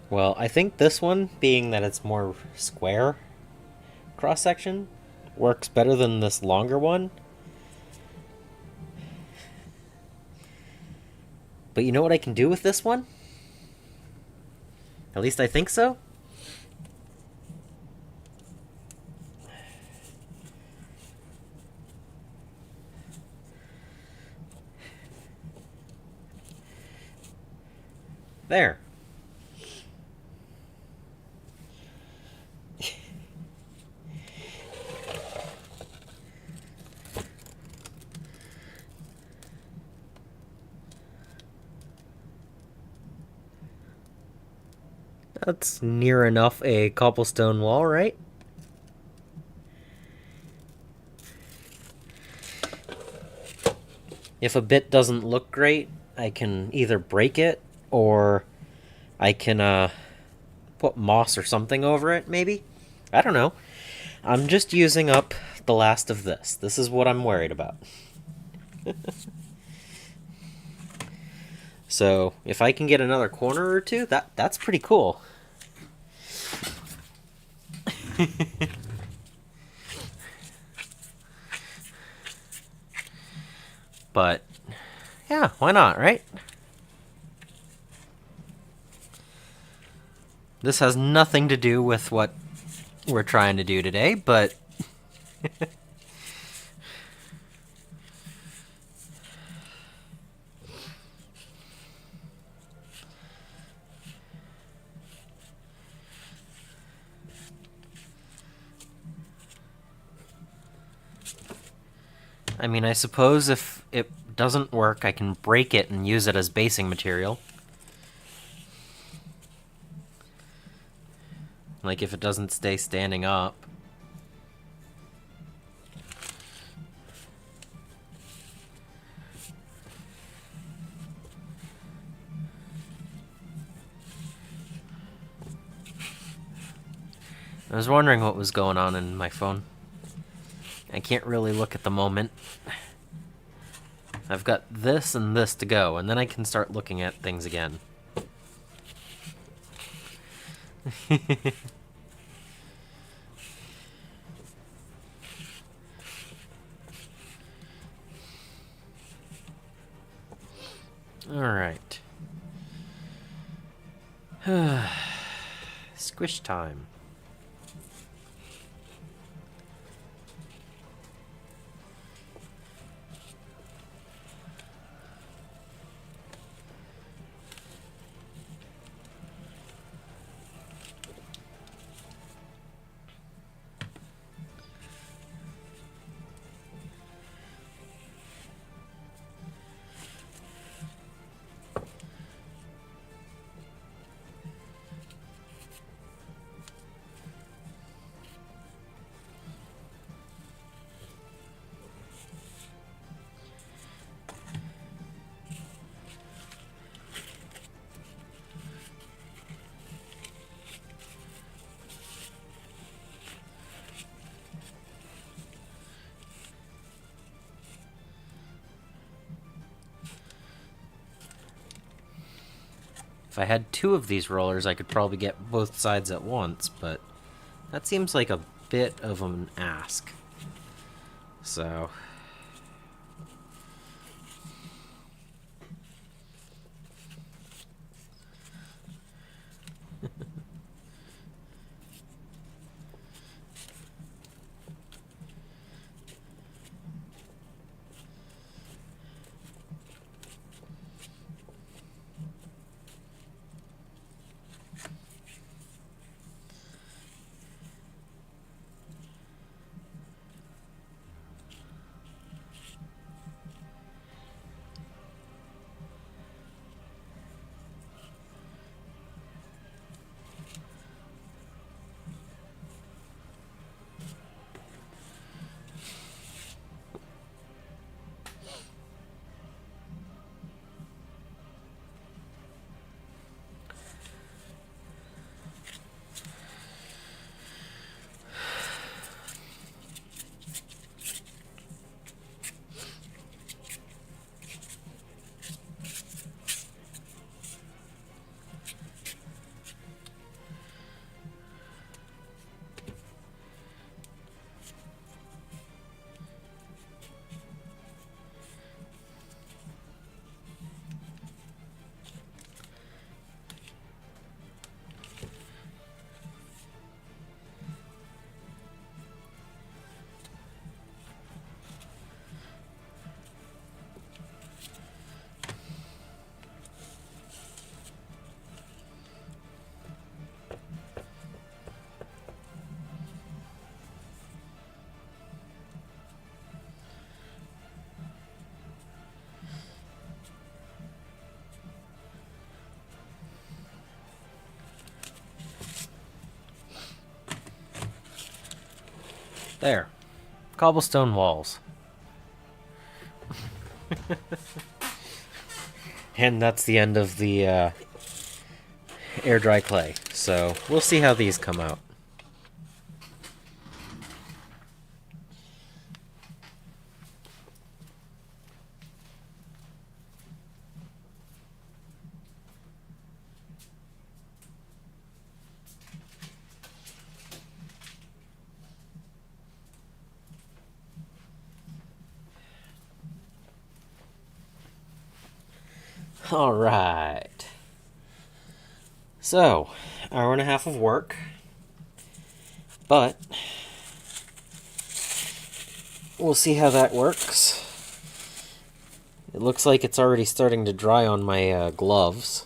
Well, I think this one, being that it's more square cross-section, works better than this longer one. But you know what I can do with this one? At least I think so. There. That's near enough a cobblestone wall, right? If a bit doesn't look great, I can either break it or I can put moss or something over it, maybe? I don't know. I'm just using up the last of this. This is what I'm worried about. So, if I can get another corner or two, that's pretty cool. But, yeah, why not, right? This has nothing to do with what we're trying to do today, but... I mean, I suppose if it doesn't work, I can break it and use it as basing material. Like if it doesn't stay standing up. I was wondering what was going on in my phone. I can't really look at the moment. I've got this and this to go, and then I can start looking at things again. Alright. Squish time. If I had two of these rollers, I could probably get both sides at once, but that seems like a bit of an ask. So... There. Cobblestone walls. And that's the end of the air dry clay. So we'll see how these come out. Alright. So, hour and a half of work. But we'll see how that works. It looks like it's already starting to dry on my gloves.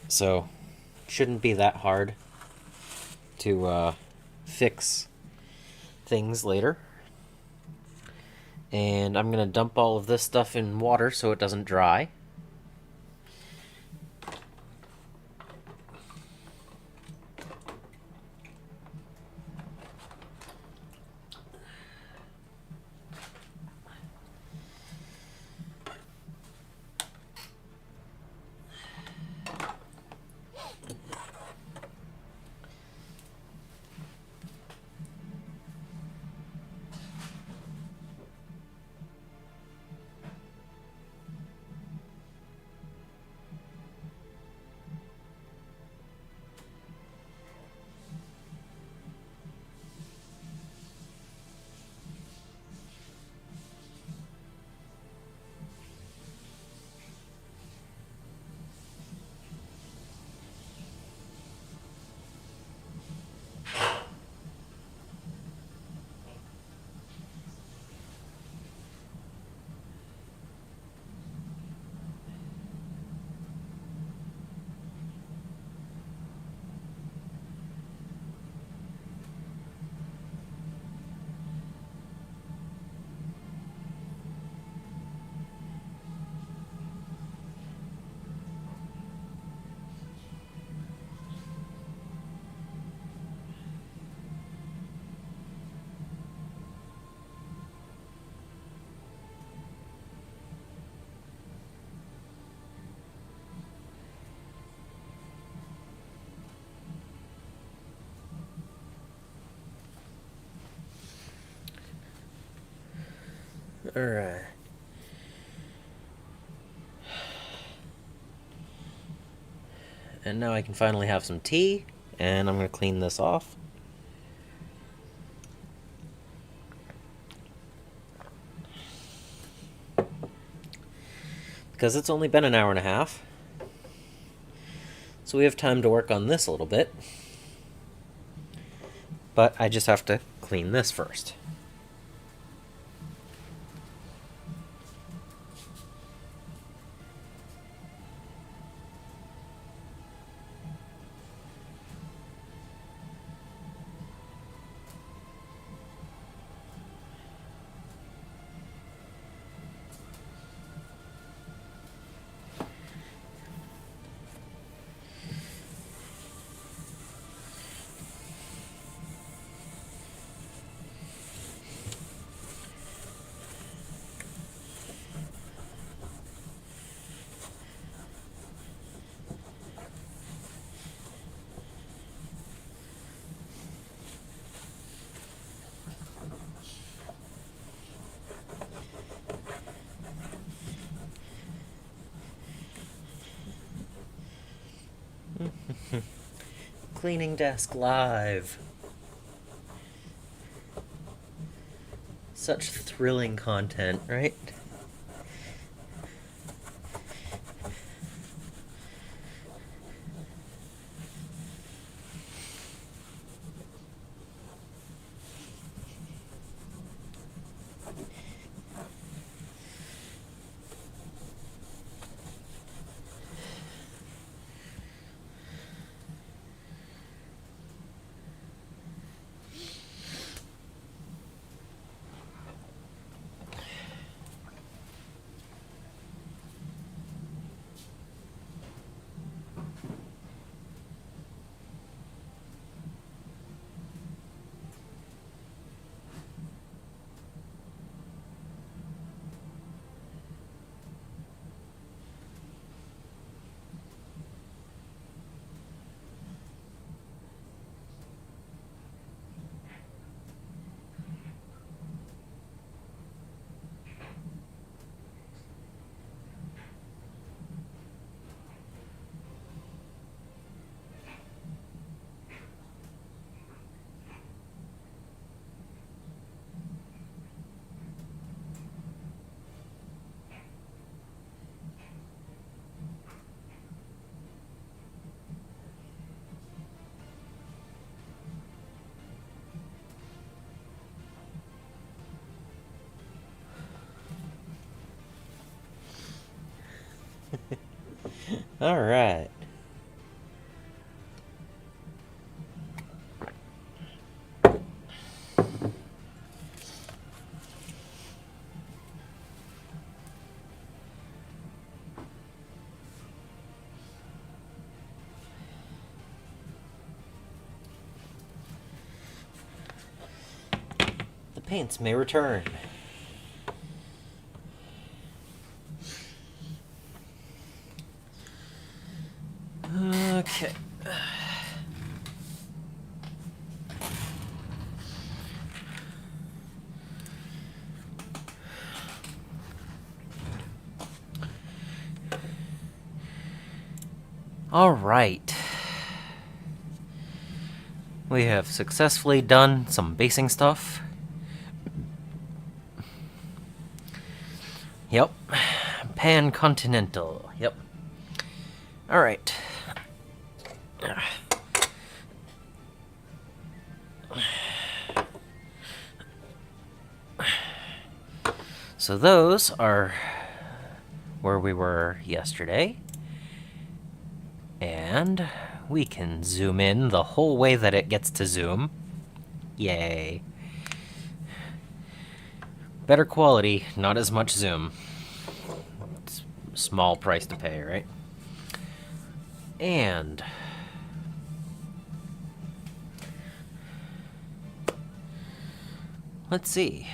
So, shouldn't be that hard to fix things later. And I'm going to dump all of this stuff in water so it doesn't dry. Alright. And now I can finally have some tea, and I'm going to clean this off. Because it's only been an hour and a half. So we have time to work on this a little bit. But I just have to clean this first. Cleaning desk live. Such thrilling content, right? Alright. The paints may return. Okay. All right. We have successfully done some basing stuff. Yep. Pan-continental. Yep. All right. So those are where we were yesterday. And we can zoom in the whole way that it gets to zoom. Yay. Better quality, not as much zoom. It's a small price to pay, right? And let's see.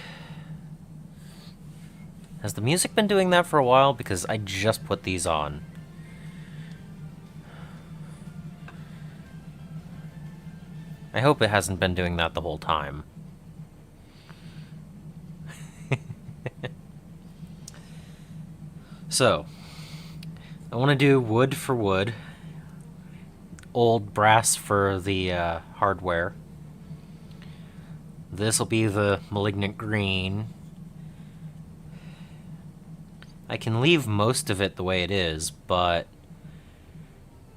Has the music been doing that for a while? Because I just put these on. I hope it hasn't been doing that the whole time. So, I want to do wood for wood. Old brass for the hardware. This will be the malignant green. I can leave most of it the way it is, but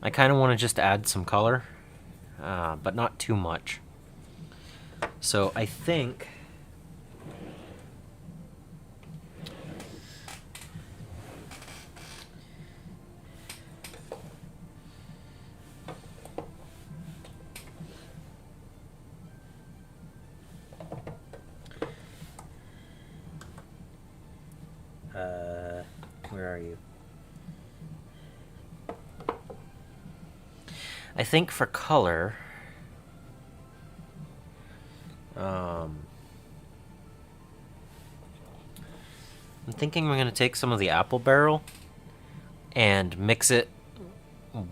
I kind of want to just add some color, but not too much. So I think where are you? I think for color, I'm thinking we're going to take some of the apple barrel and mix it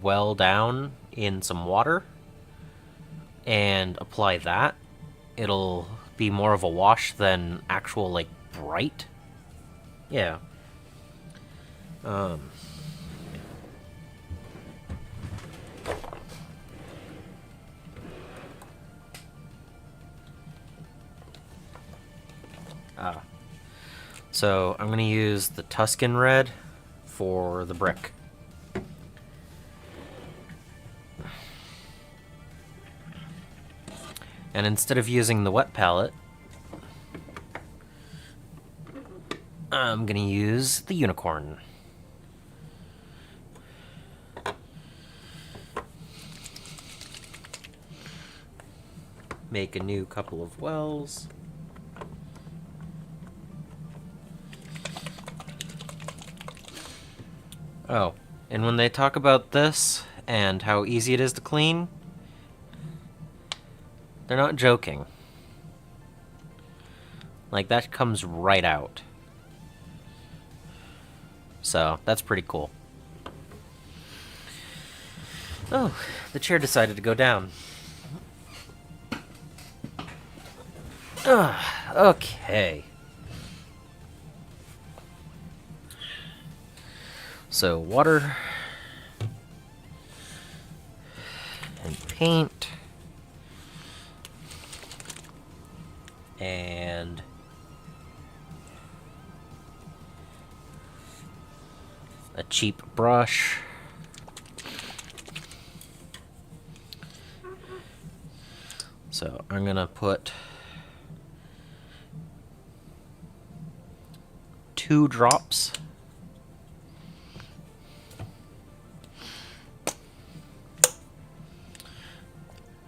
well down in some water and apply that. It'll be more of a wash than actual, like, bright. Yeah. So I'm going to use the Tuscan red for the brick. And instead of using the wet palette, I'm going to use the unicorn. Make a new couple of wells. Oh, and when they talk about this and how easy it is to clean, they're not joking. Like, that comes right out. So, that's pretty cool. Oh, the chair decided to go down. Okay. So, water and paint and a cheap brush. So I'm gonna put 2 drops.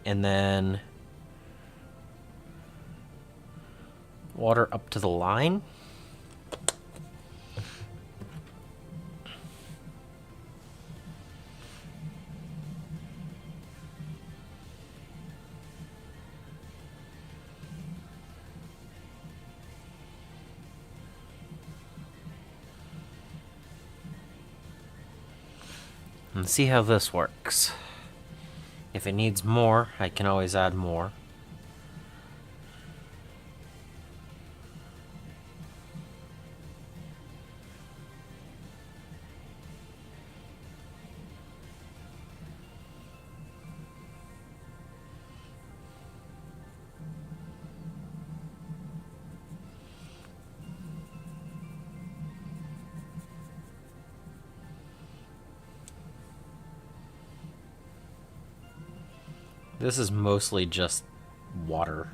and then water up to the line. And see how this works. If it needs more, I can always add more. This is mostly just water.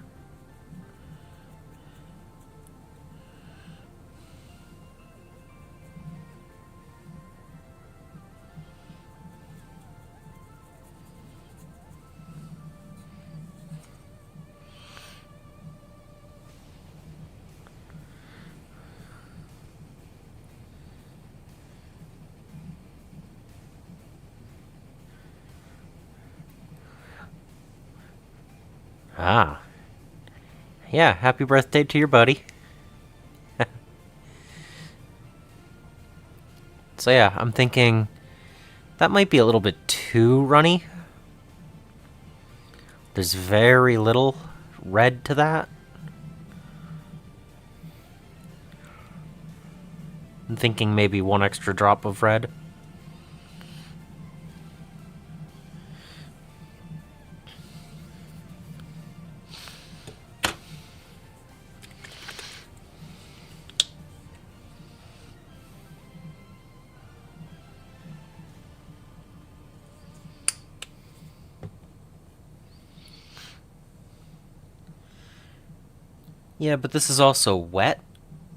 Ah. Yeah, happy birthday to your buddy. So yeah, I'm thinking that might be a little bit too runny. There's very little red to that. I'm thinking maybe one extra drop of red. Yeah, but this is also wet,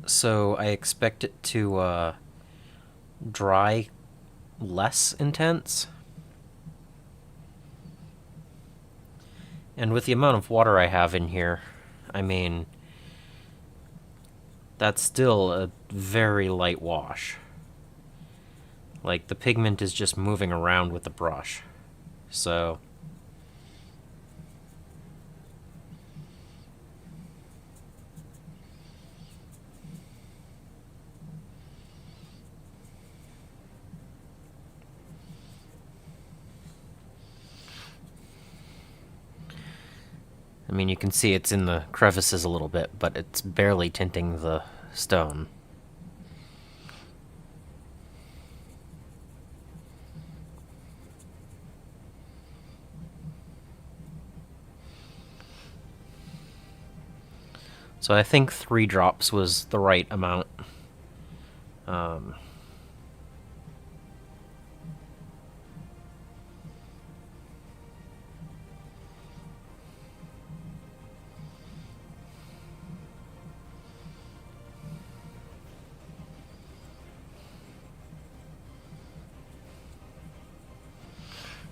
so I expect it to dry less intense. And with the amount of water I have in here, I mean, that's still a very light wash. Like, the pigment is just moving around with the brush. So I mean, you can see it's in the crevices a little bit, but it's barely tinting the stone. So I think 3 drops was the right amount.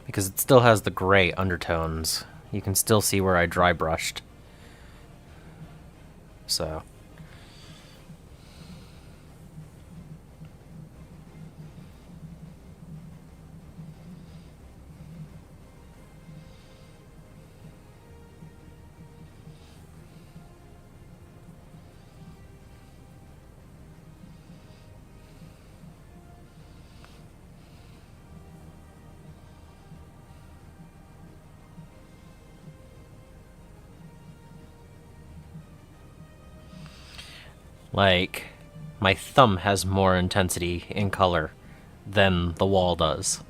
Because it still has the gray undertones. You can still see where I dry brushed. So like, my thumb has more intensity in color than the wall does.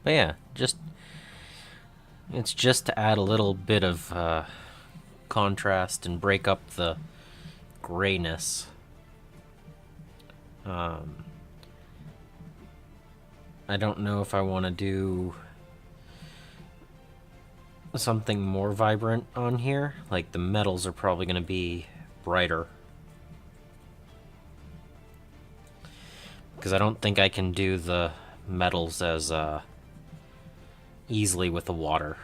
But yeah, it's just to add a little bit of contrast and break up the grayness. I don't know if I want to do something more vibrant on here. Like the metals are probably going to be brighter. Because I don't think I can do the metals as easily with the water.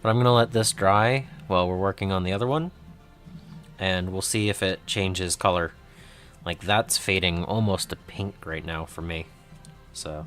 But I'm going to let this dry while we're working on the other one. And we'll see if it changes color. Like, that's fading almost to pink right now for me. So...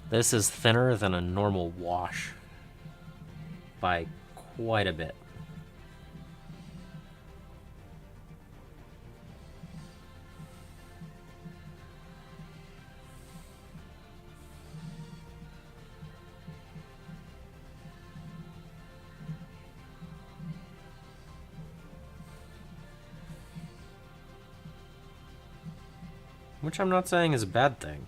This is thinner than a normal wash by quite a bit. Which I'm not saying is a bad thing.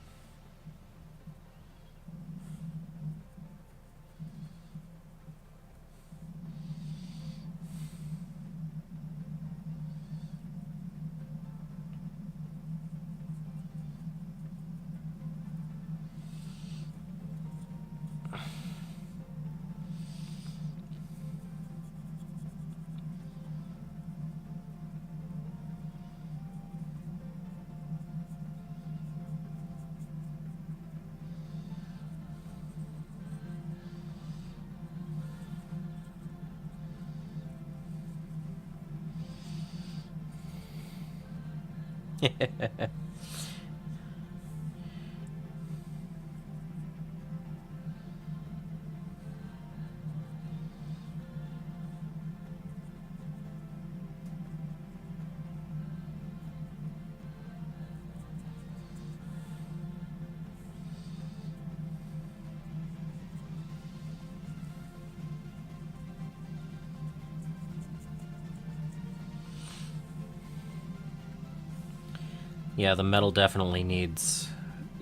Yeah, the metal definitely needs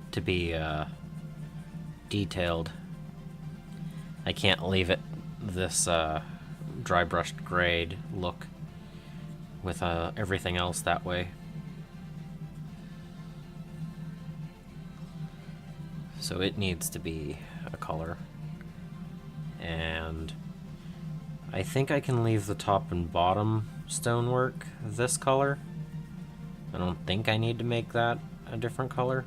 to be detailed. I can't leave it this dry brushed grade look with everything else that way. So it needs to be a color. And I think I can leave the top and bottom stonework this color. I don't think I need to make that a different color.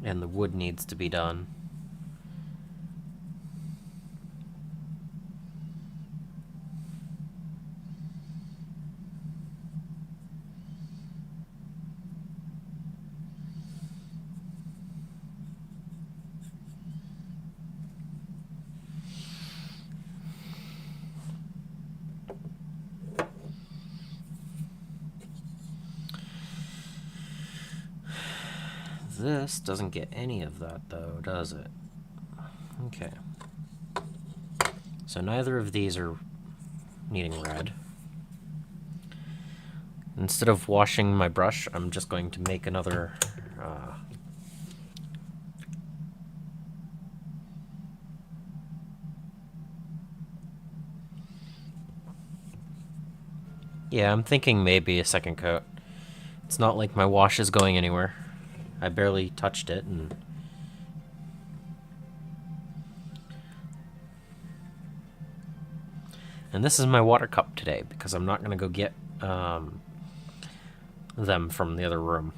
And the wood needs to be done. This doesn't get any of that, though, does it? Okay. So neither of these are needing red. Instead of washing my brush, I'm just going to make another... Yeah, I'm thinking maybe a second coat. It's not like my wash is going anywhere. I barely touched it, and this is my water cup today, because I'm not going to go get them from the other room.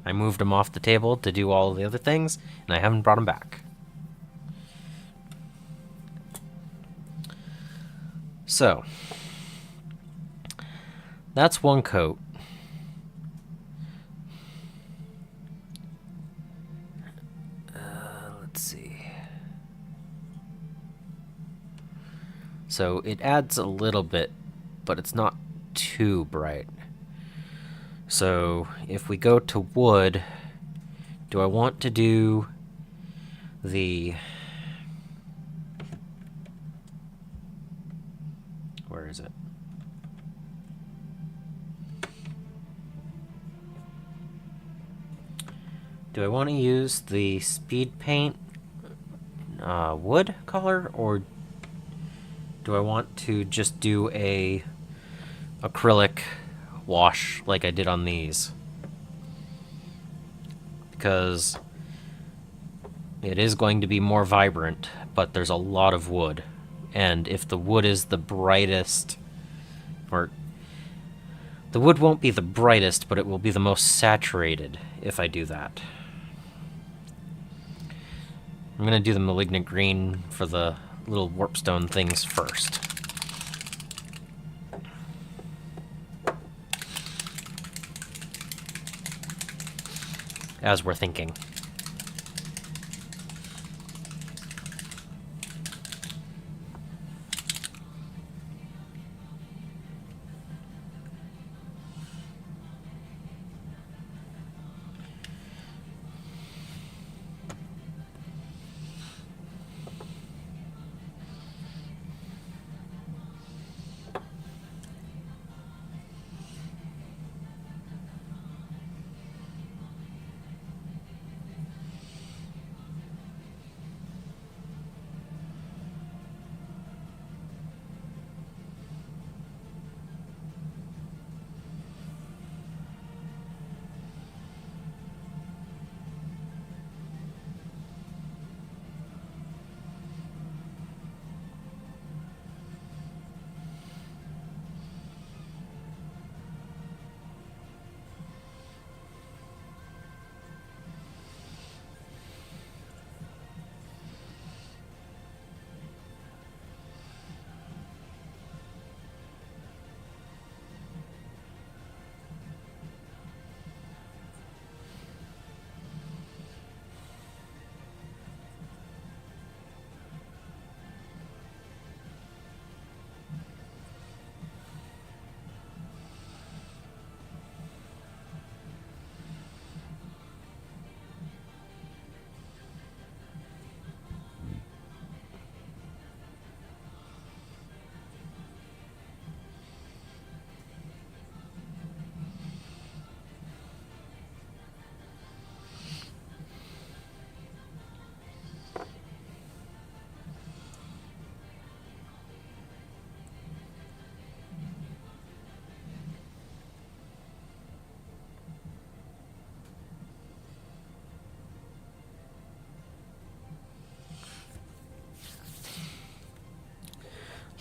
I moved them off the table to do all the other things, and I haven't brought them back. So, that's one coat. Let's see. So it adds a little bit, but it's not too bright. So if we go to wood, do I want to do the... Where is it? Do I want to use the speed paint wood color, or do I want to just do a acrylic wash like I did on these? Because it is going to be more vibrant, but there's a lot of wood. And if the wood is the brightest, or the wood won't be the brightest, but it will be the most saturated if I do that. I'm going to do the malignant green for the little warpstone things first. As we're thinking.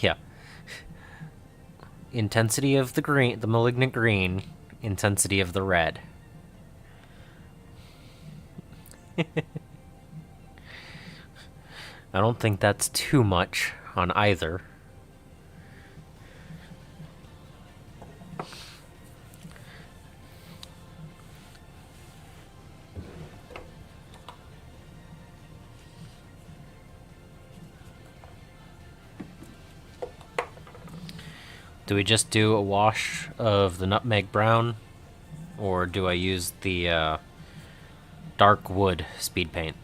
Yeah. Intensity of the green, the malignant green, intensity of the red. I don't think that's too much on either. Do we just do a wash of the nutmeg brown? Or do I use the dark wood speed paint?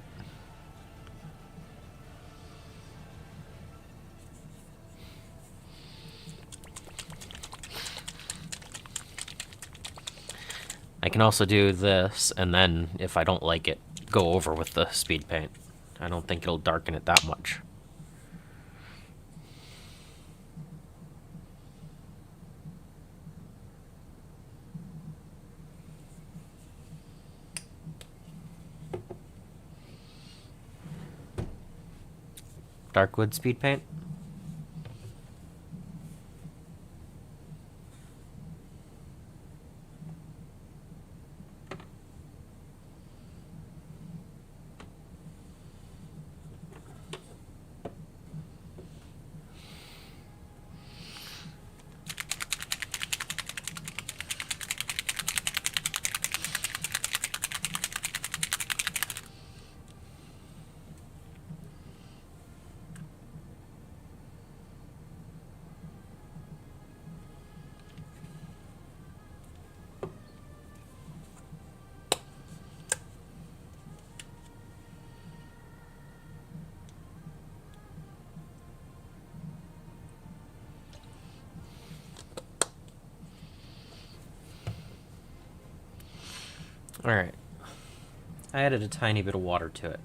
I can also do this, and then, if I don't like it, go over with the speed paint. I don't think it'll darken it that much. Dark wood speed paint? Alright. I added a tiny bit of water to it.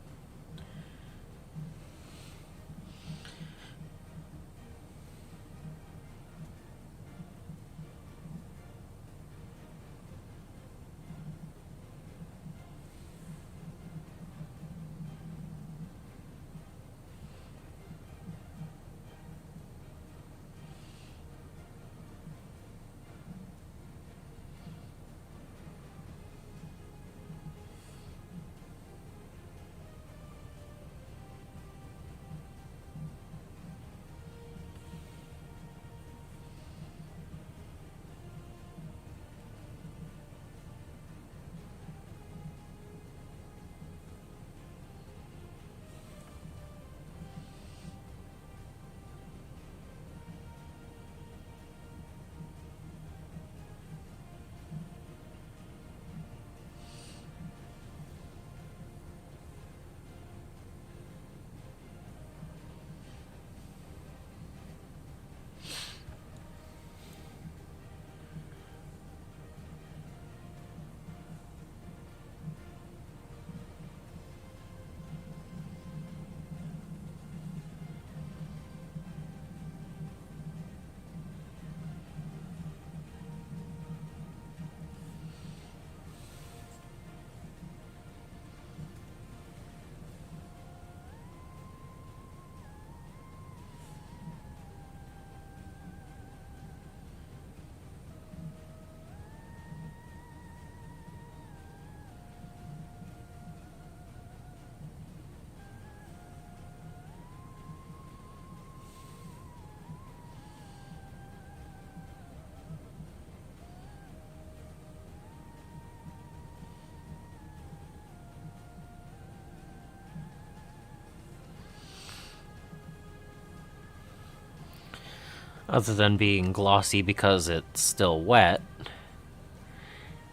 Other than being glossy because it's still wet,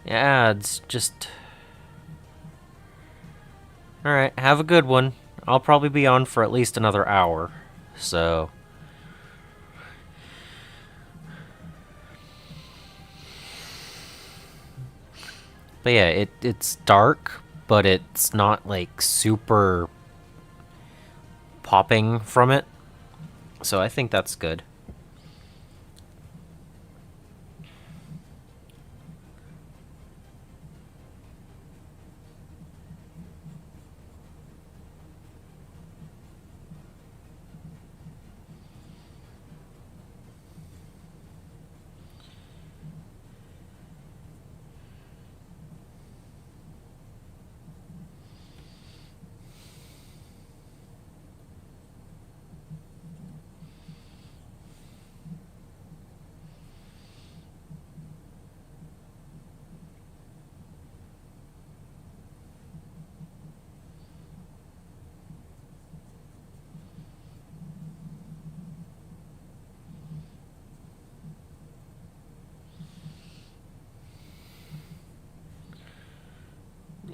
yeah, it's just... Alright, have a good one. I'll probably be on for at least another hour, so... But yeah, it's dark, but it's not, like, super popping from it, so I think that's good.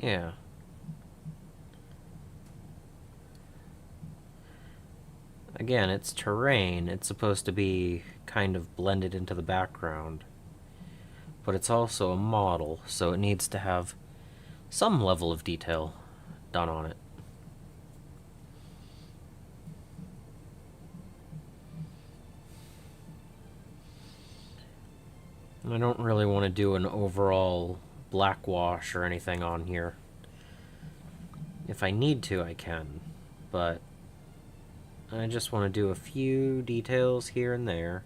Yeah. Again, it's terrain. It's supposed to be kind of blended into the background. But it's also a model, so it needs to have some level of detail done on it. I don't really want to do an overall black wash or anything on here. If I need to, I can, but I just want to do a few details here and there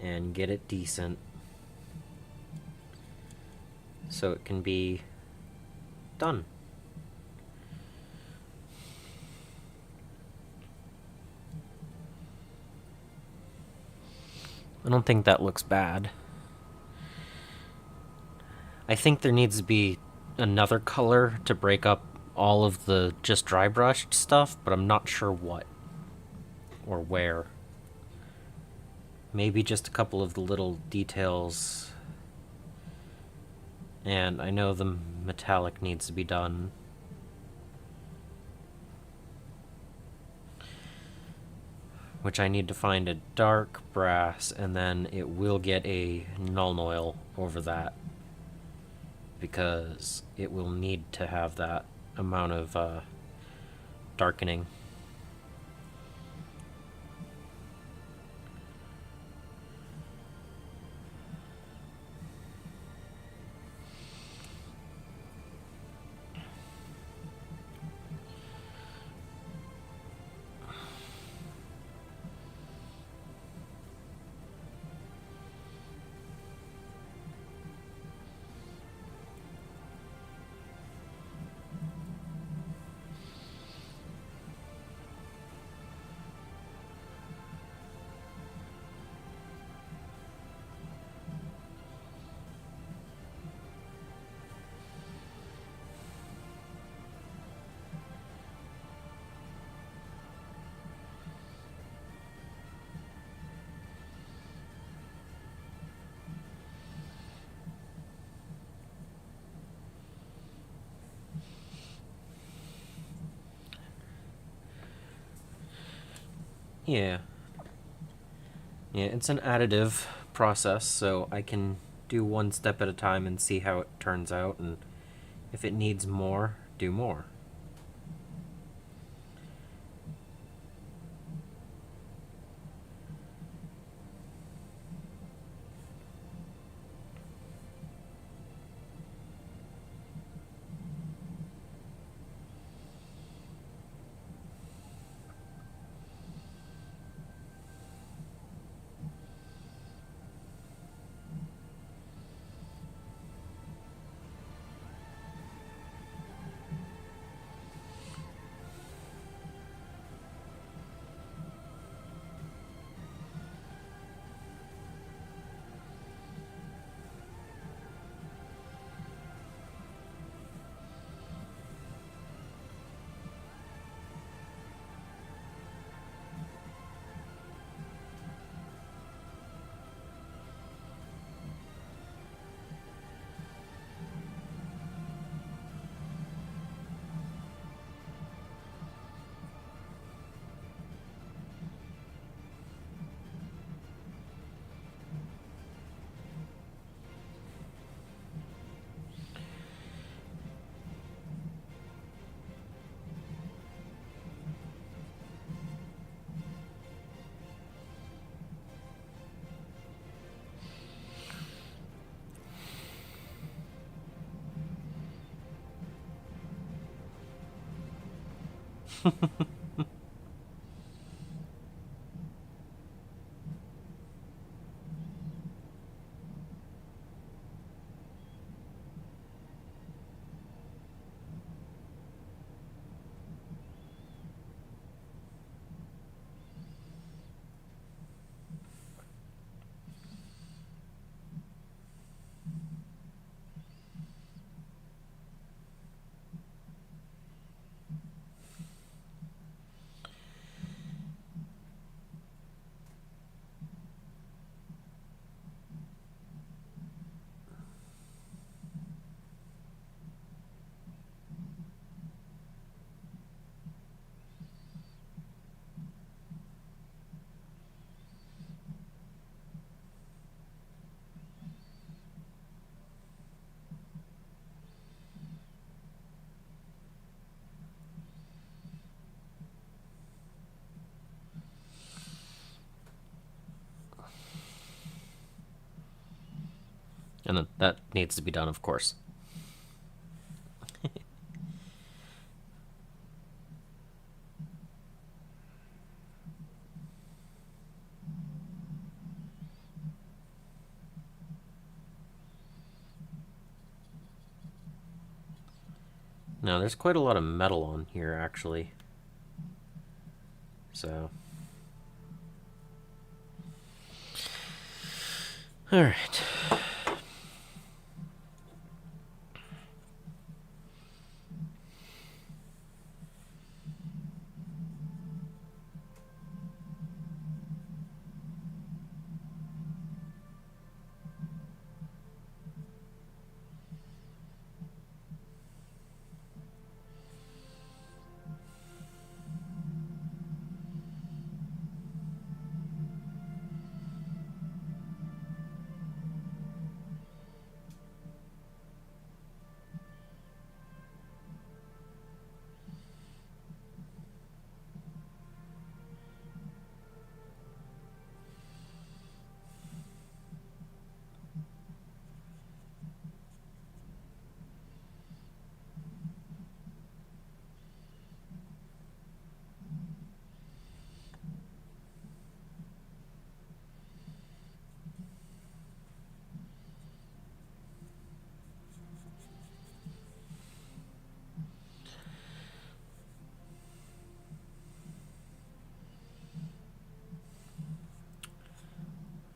and get it decent so it can be done. I don't think that looks bad. I think there needs to be another color to break up all of the just dry brushed stuff, but I'm not sure what or where. Maybe just a couple of the little details. And I know the metallic needs to be done. Which I need to find a dark brass, and then it will get a Nuln Oil over that. Because it will need to have that amount of darkening. Yeah. Yeah, it's an additive process, so I can do one step at a time and see how it turns out, and if it needs more, do more. And then that needs to be done, of course. Now, there's quite a lot of metal on here, actually. So... Alright.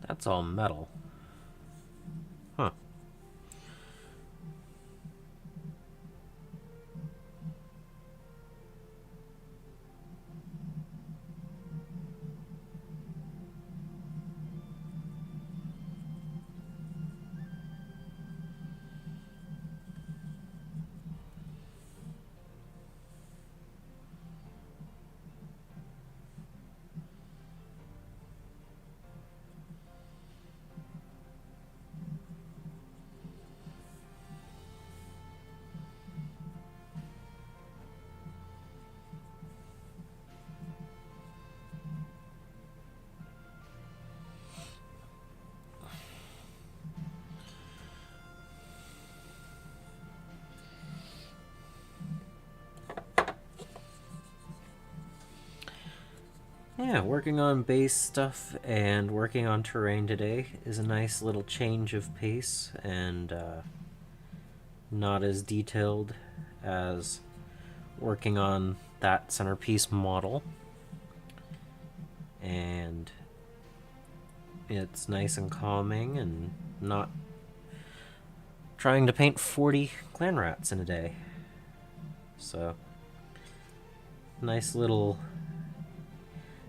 That's all metal. Huh. Yeah, working on base stuff and working on terrain today is a nice little change of pace and not as detailed as working on that centerpiece model. And it's nice and calming and not trying to paint 40 clan rats in a day. So, nice little...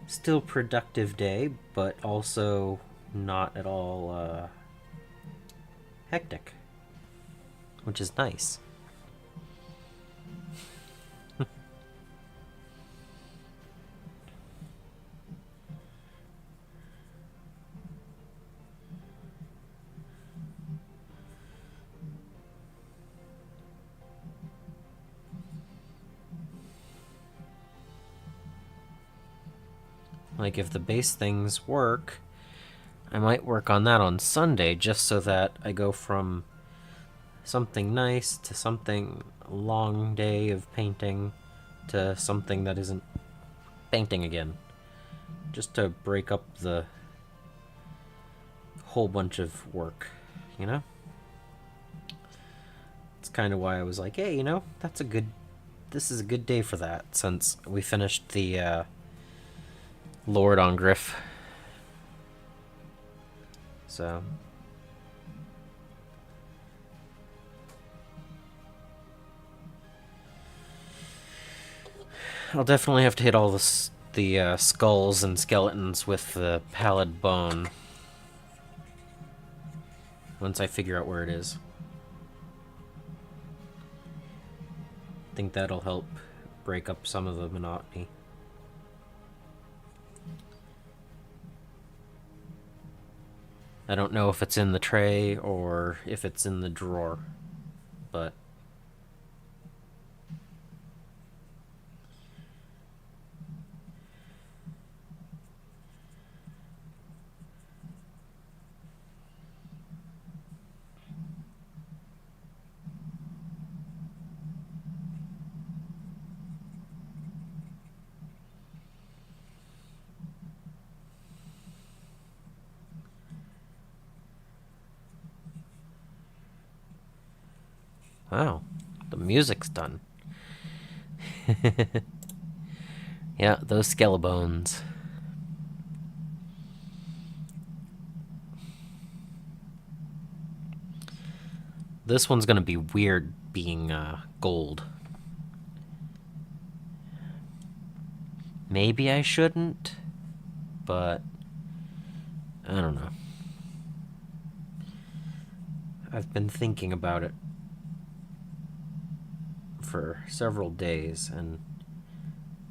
still productive day, but also not at all hectic, which is nice. Like, if the base things work, I might work on that on Sunday, just so that I go from something nice to something long day of painting to something that isn't painting again. Just to break up the whole bunch of work, you know? It's kind of why I was like, hey, you know, this is a good day for that, since we finished the Lord on Griff. So... I'll definitely have to hit all the skulls and skeletons with the pallid bone once I figure out where it is. I think that'll help break up some of the monotony. I don't know if it's in the tray or if it's in the drawer, but... Wow, the music's done. Yeah, those skelebones. This one's gonna be weird being gold. Maybe I shouldn't, but I don't know. I've been thinking about it for several days, and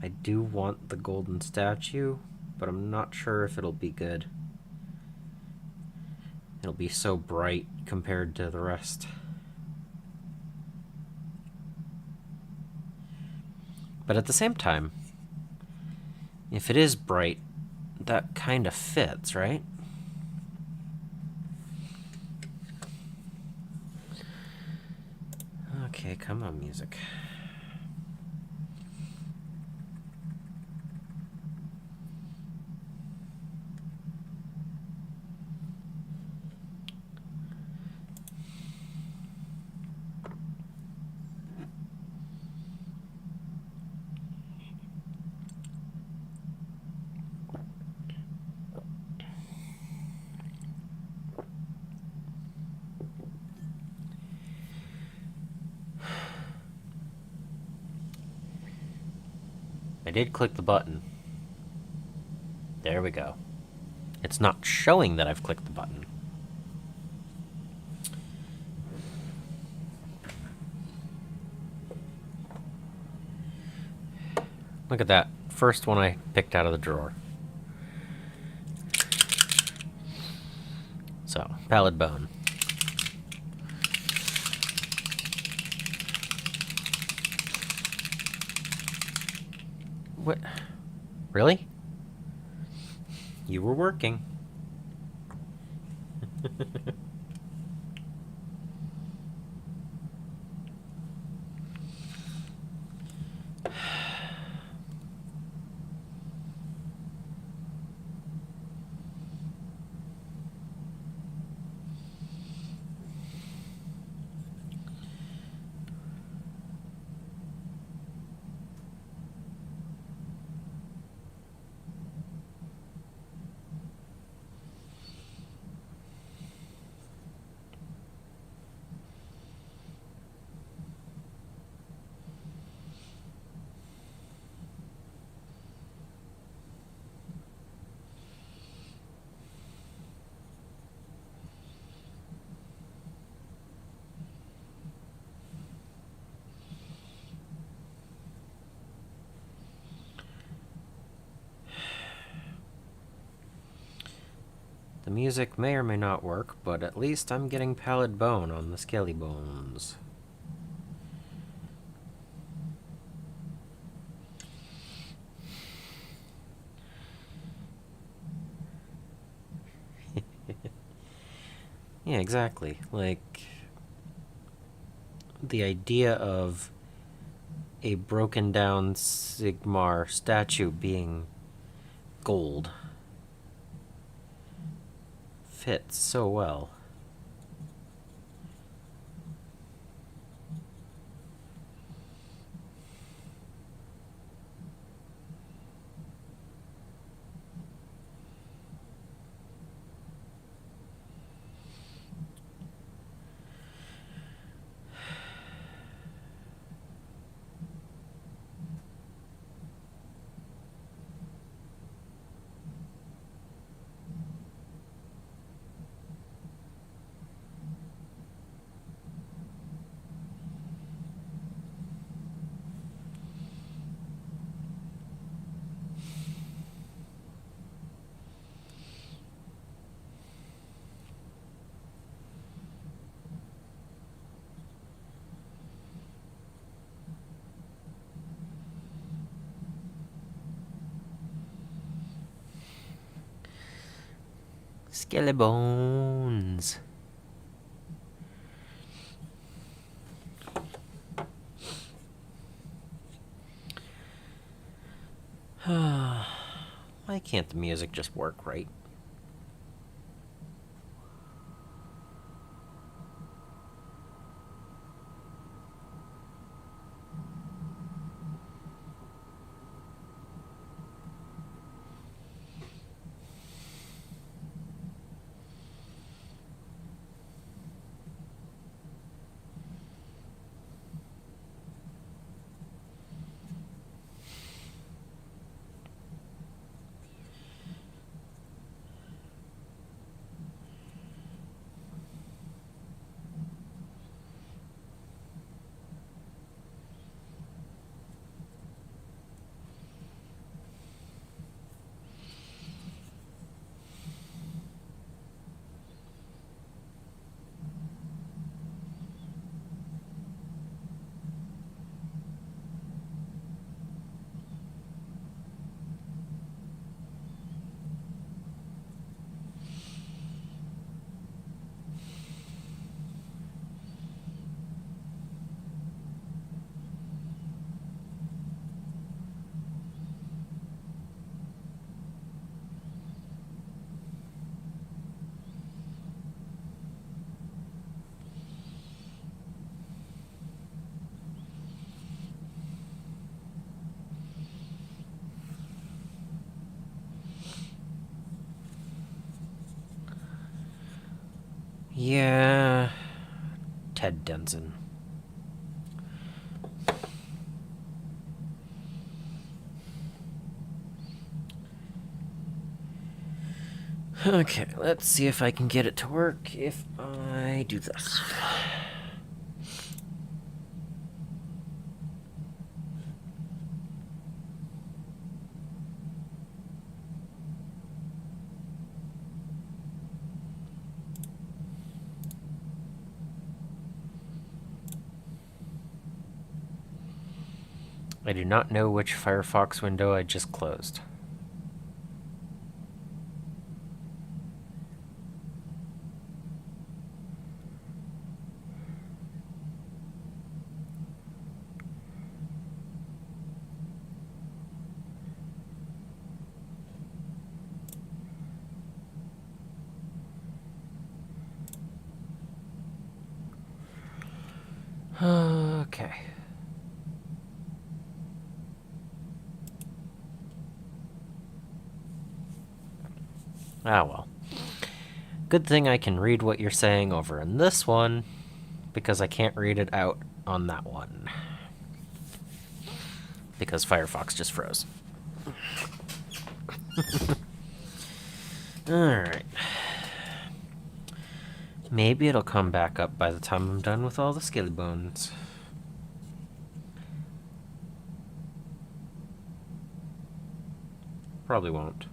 I do want the golden statue, but I'm not sure if it'll be good. It'll be so bright compared to the rest. But at the same time, if it is bright, that kind of fits, right? Okay, come on, music. I did click the button. There we go. It's not showing that I've clicked the button. Look at that. First one I picked out of the drawer. So, pallid bone. What? Really? You were working. The music may or may not work, but at least I'm getting pallid bone on the skelly bones. Yeah, exactly. Like, the idea of a broken down Sigmar statue being gold fits so well. Skelebones. Why can't the music just work right? Yeah. Ted Denson. Okay, let's see if I can get it to work if I do this. I do not know which Firefox window I just closed. Okay. Ah, well. Good thing I can read what you're saying over in this one, because I can't read it out on that one. Because Firefox just froze. Alright. Maybe it'll come back up by the time I'm done with all the skelly bones. Probably won't.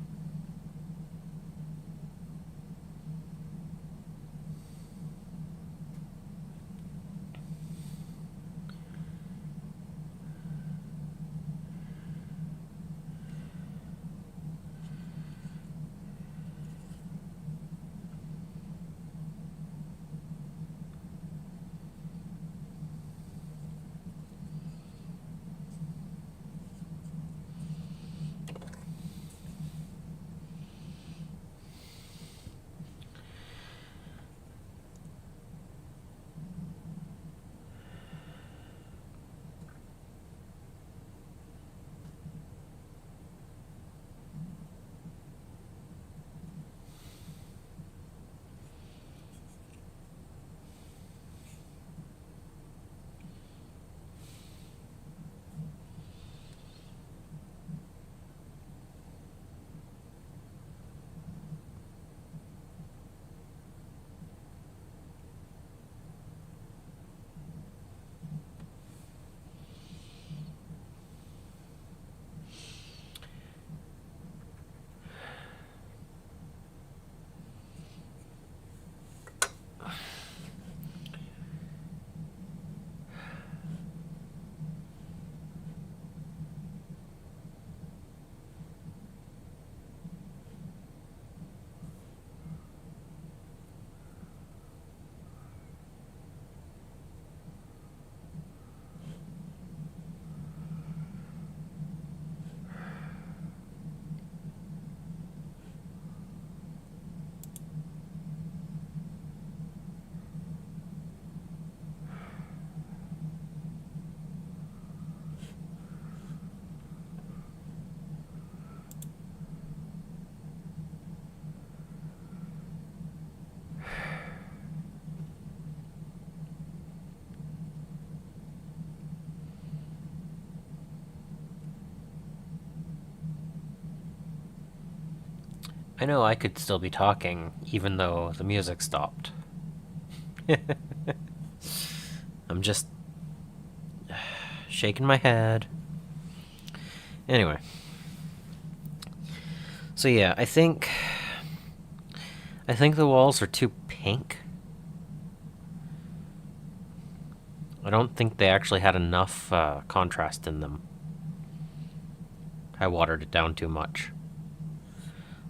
I know I could still be talking, even though the music stopped. I'm just shaking my head. Anyway. So yeah, I think the walls are too pink. I don't think they actually had enough contrast in them. I watered it down too much.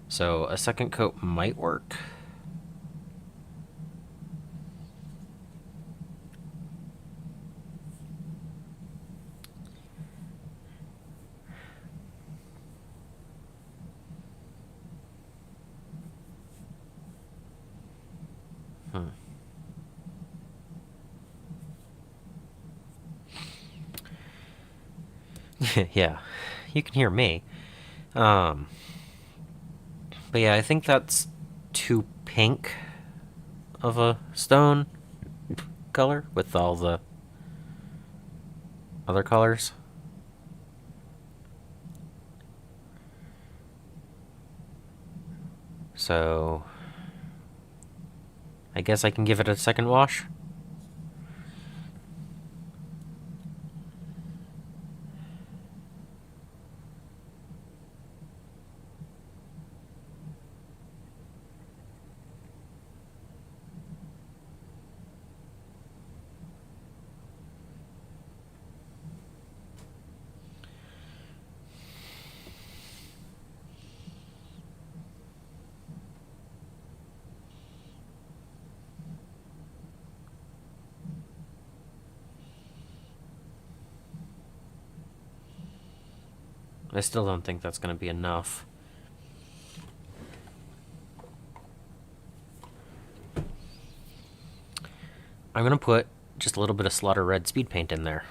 So a second coat might work. Yeah, you can hear me. But yeah, I think that's too pink. of a stone color with all the other colors. So I guess I can give it a second wash. I still don't think that's going to be enough. I'm going to put just a little bit of Slaughter Red speed paint in there.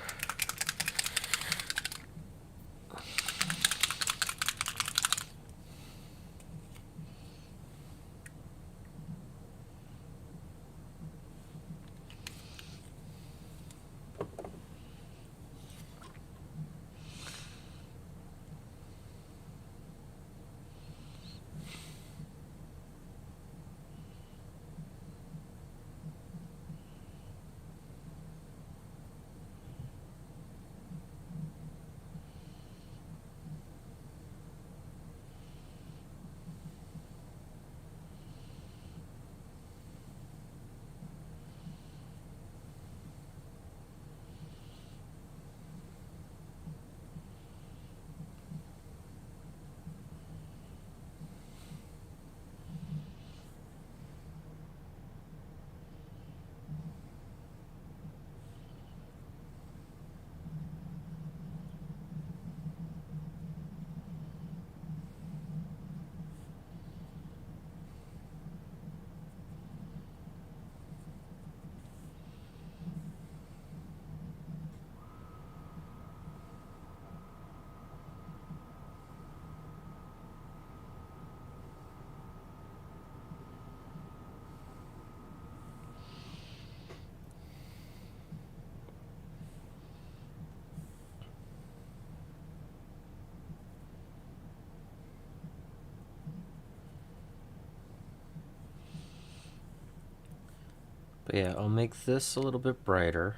But yeah, I'll make this a little bit brighter,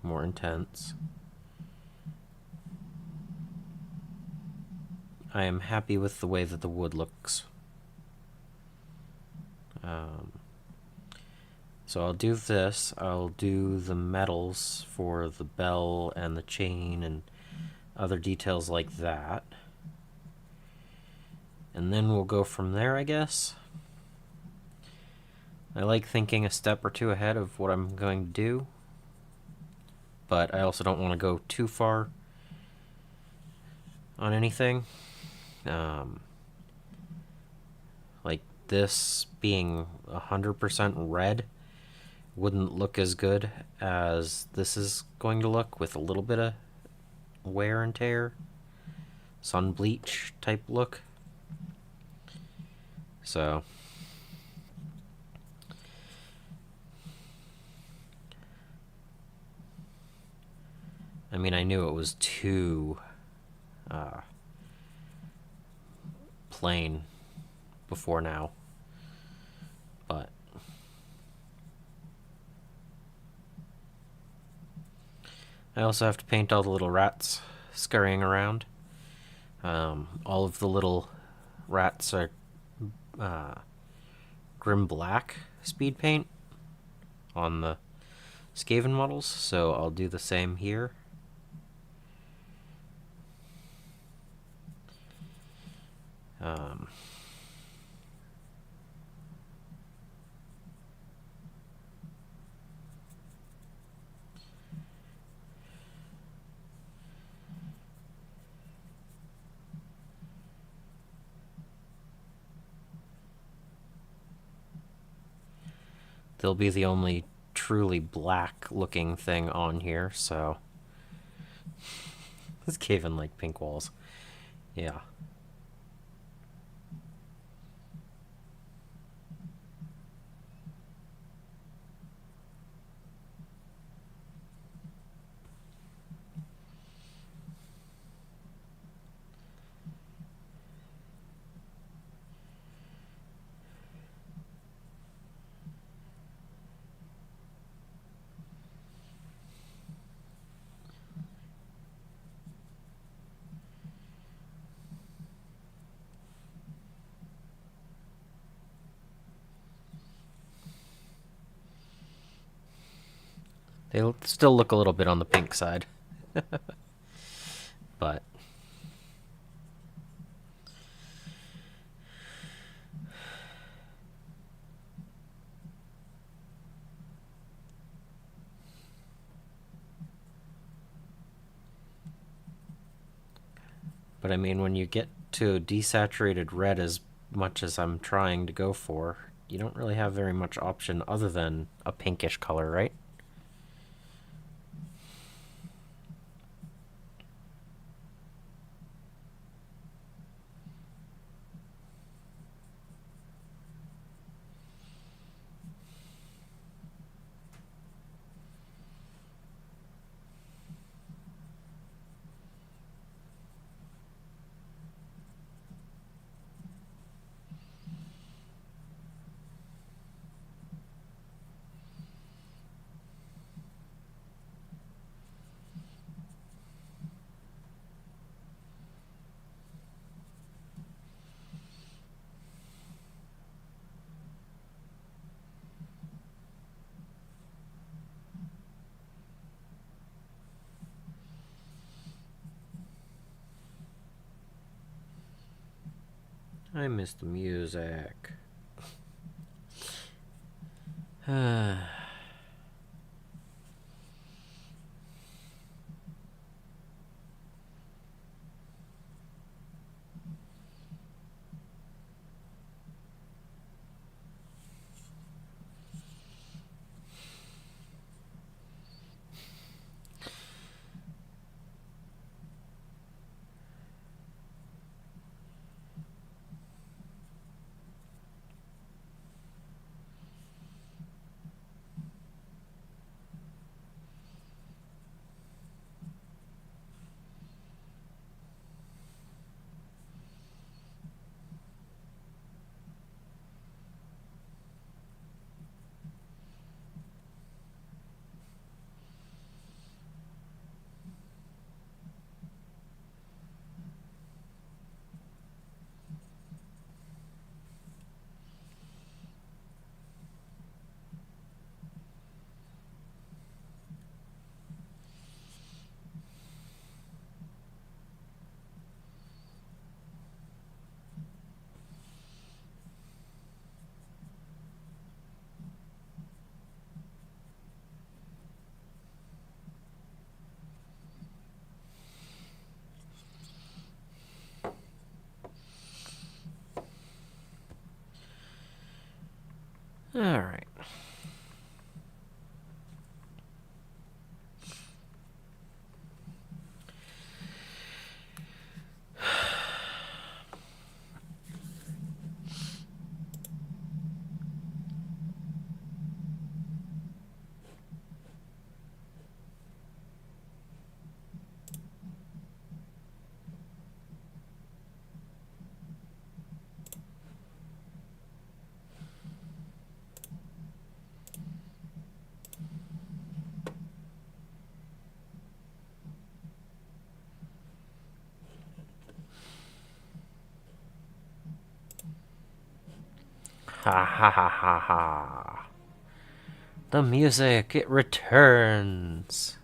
more intense. I am happy with the way that the wood looks. So I'll do this. I'll do the metals for the bell and the chain and other details like that. And then we'll go from there, I guess. I like thinking a step or two ahead of what I'm going to do, but I also don't want to go too far on anything. Like this being 100% red wouldn't look as good as this is going to look with a little bit of wear and tear, sun bleach type look. So I mean, I knew it was too plain before now, but I also have to paint all the little rats scurrying around. All of the little rats are Grim Black speed paint on the Skaven models, so I'll do the same here. They'll be the only truly black looking thing on here, so this Skaven like pink walls. Yeah. They still look a little bit on the pink side. But I mean, when you get to desaturated red as much as I'm trying to go for, you don't really have very much option other than a pinkish color, right? I miss the music. All right. Ha ha ha ha ha. The music, it returns.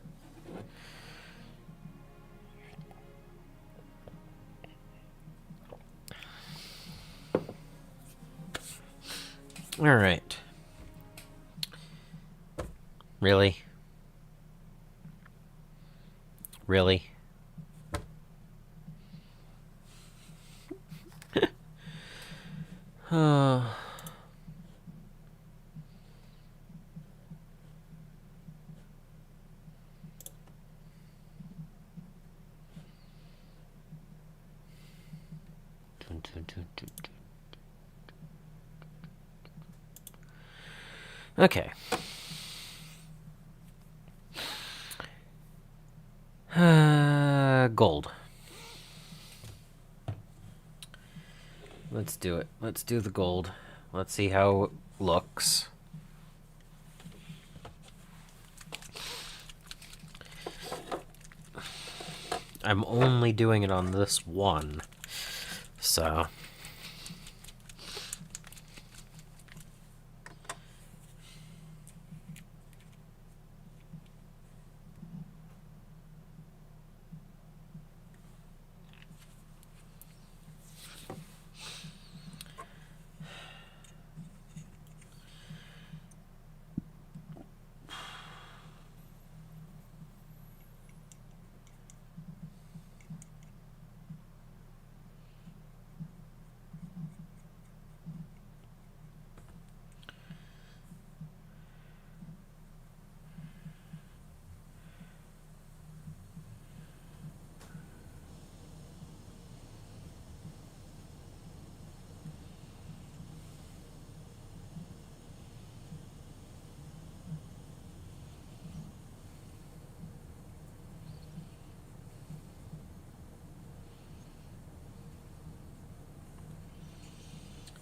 All right. Really? Really? Okay. Gold. Let's do it. Let's do the gold. Let's see how it looks. I'm only doing it on this one, so...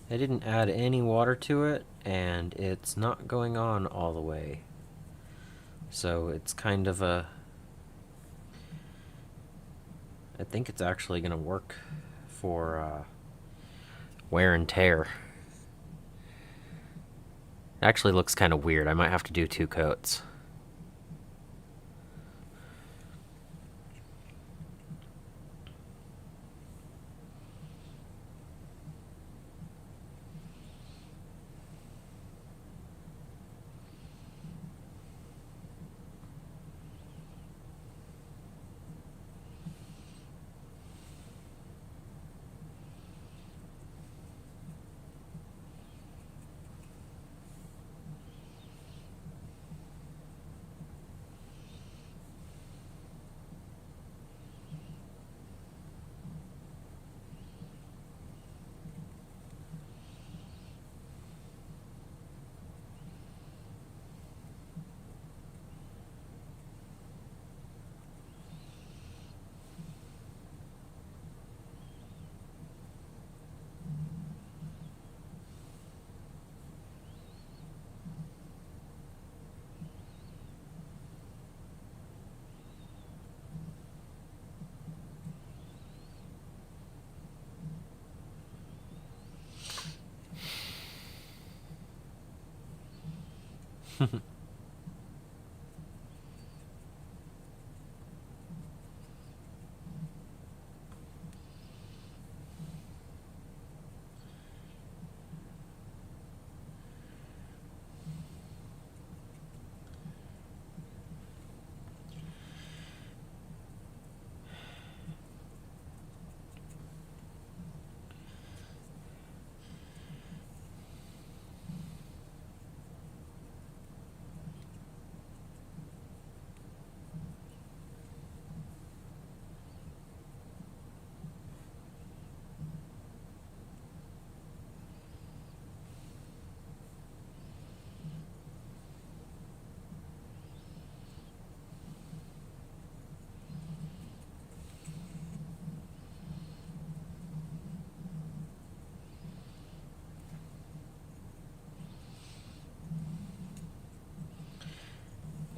I didn't add any water to it, and it's not going on all the way. So it's kind of a... I think it's actually going to work for wear and tear. It actually looks kind of weird. I might have to do 2 coats.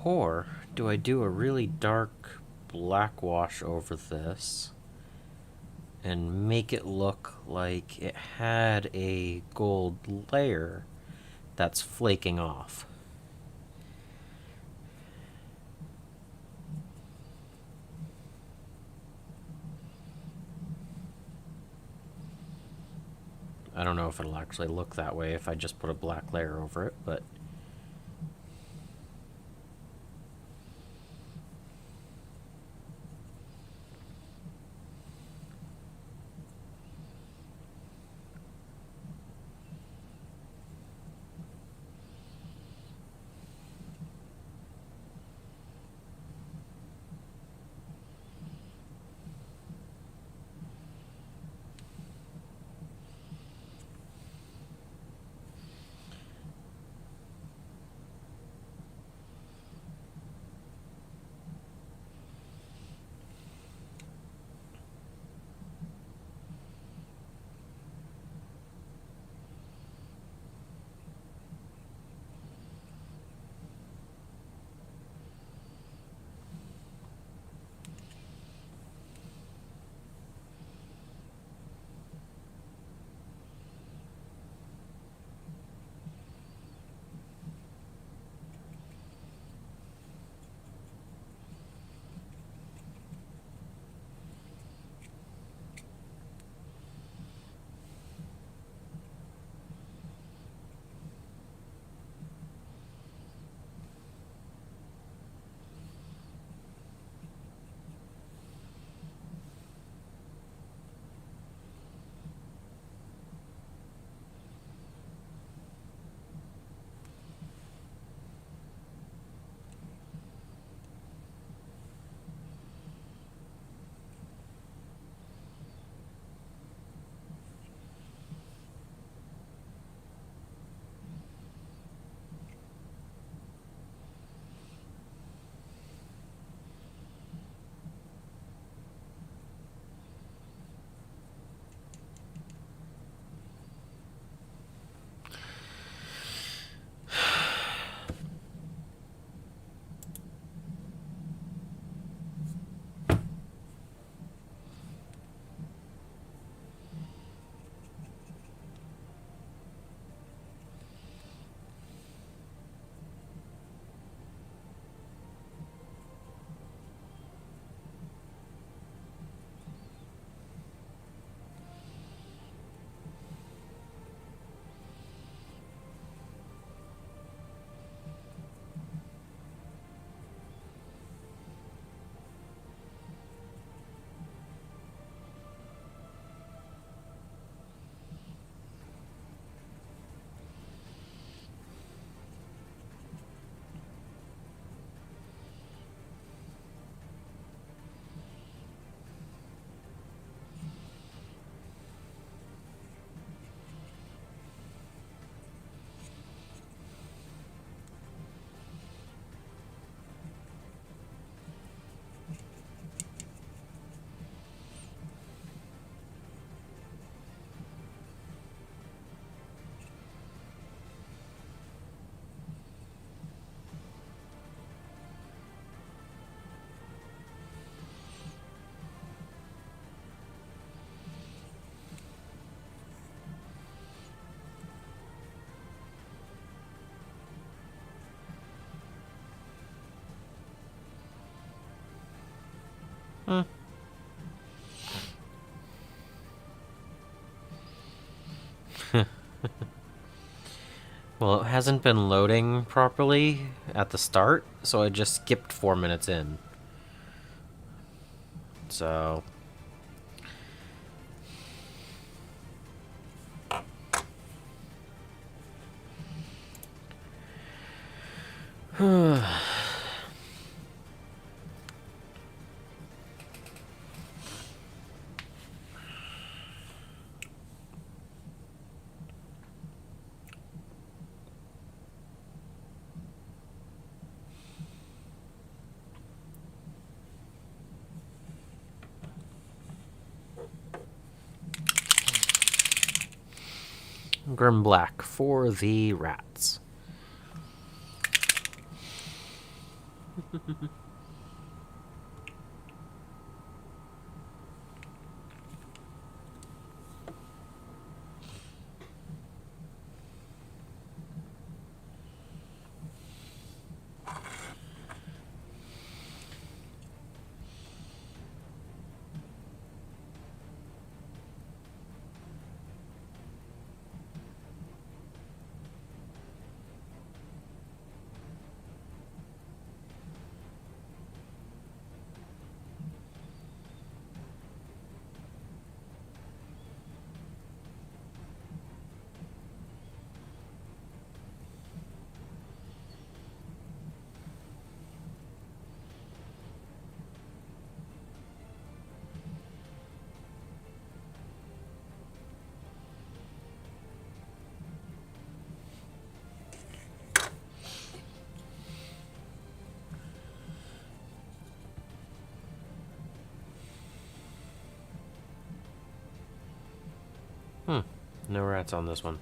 Or do I do a really dark black wash over this and make it look like it had a gold layer that's flaking off? I don't know if it'll actually look that way if I just put a black layer over it, but... Hmm. Well, it hasn't been loading properly at the start, so I just skipped 4 minutes in. So... Grim Black for the rats. No rats on this one.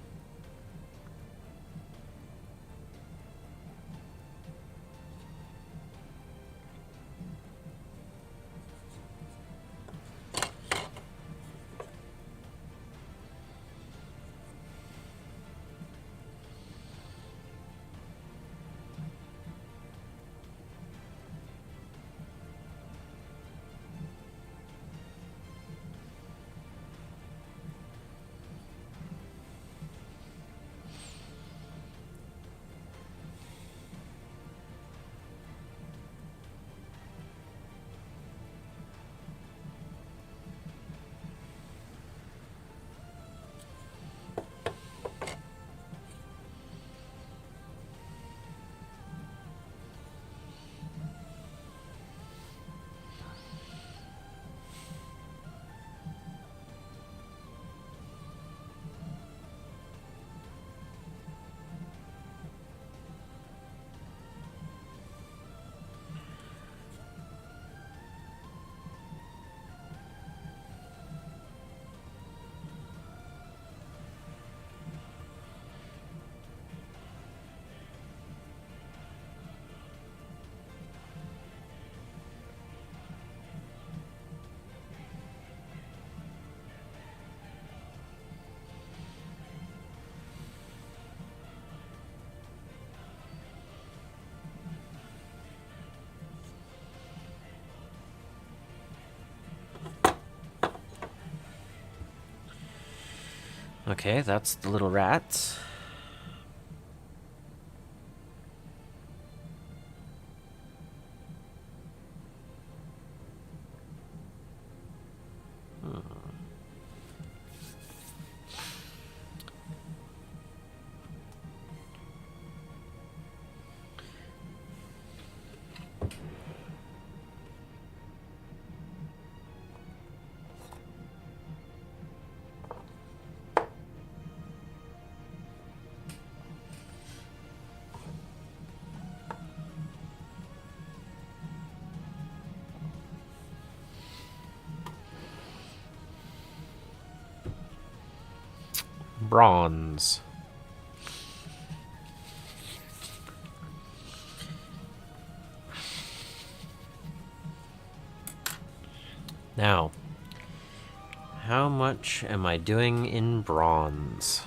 Okay, that's the little rats. Bronze. Now, how much am I doing in bronze?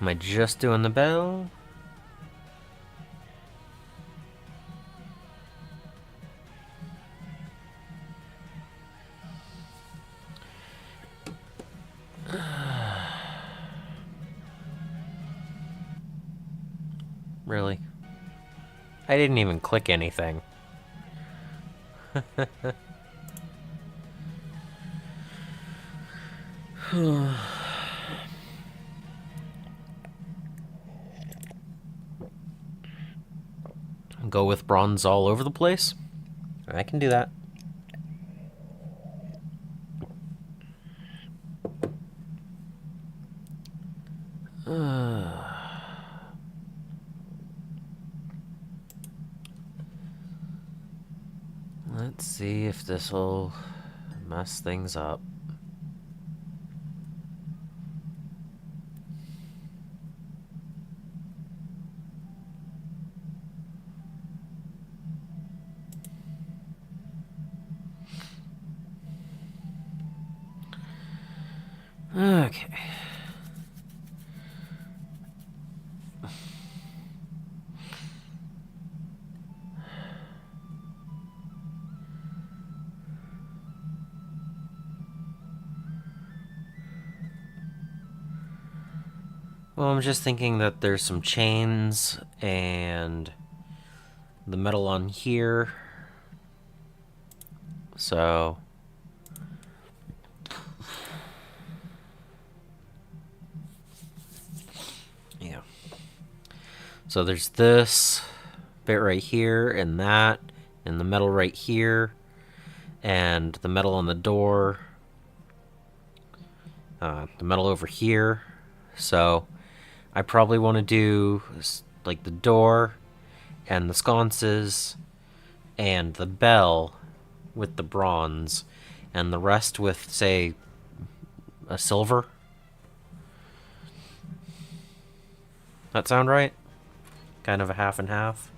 Am I just doing the bell? Really? I didn't even click anything. Go with bronze all over the place? I can do that. Let's see if this will mess things up. Okay. Well, I'm just thinking that there's some chains and the metal on here. So yeah. So there's this bit right here and that and the metal right here and the metal on the door. The metal over here. So I probably want to do like the door and the sconces and the bell with the bronze and the rest with, say, a silver. That sound right? Kind of a half and half.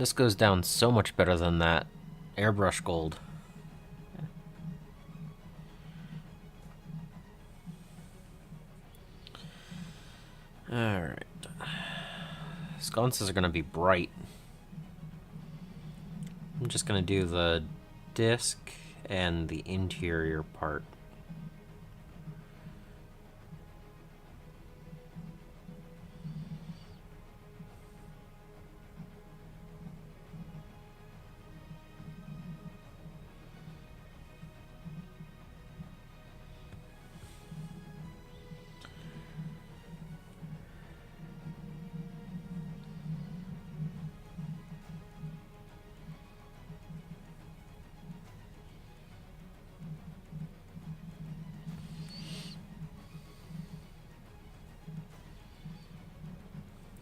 This goes down so much better than that airbrush gold. Alright. Sconces are going to be bright. I'm just going to do the disc and the interior part.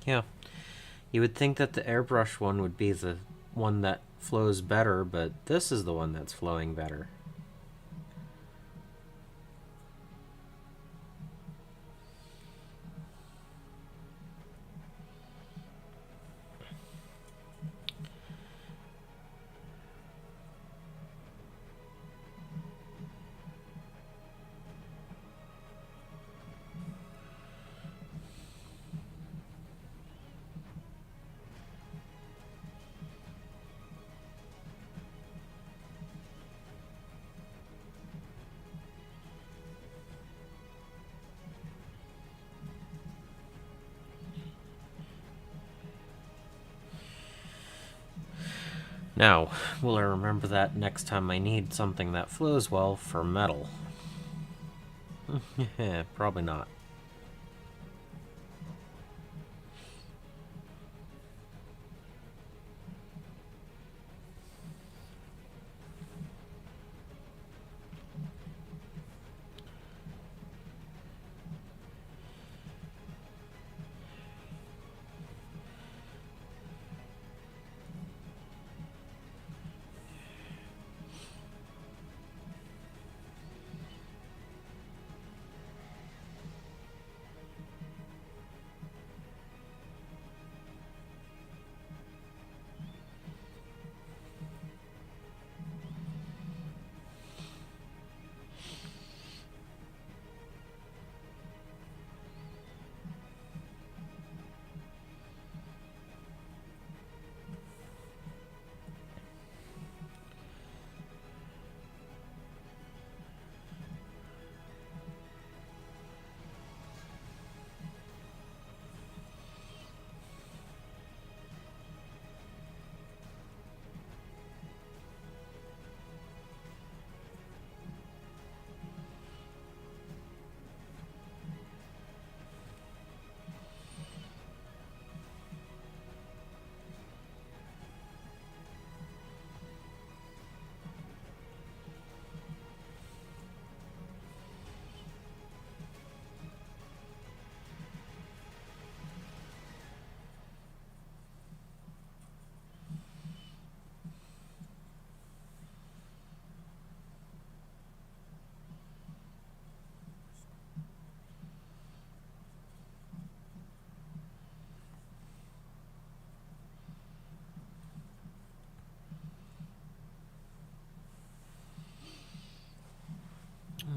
Yeah, you would think that the airbrush one would be the one that flows better, but this is the one that's flowing better. Now, will I remember that next time I need something that flows well for metal? Probably not.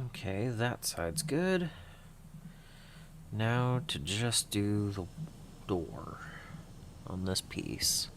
Okay, that side's good. Now to just do the door on this piece.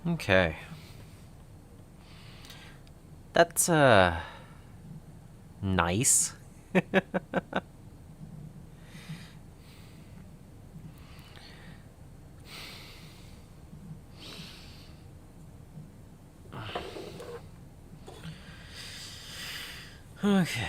Okay. That's, nice. Okay.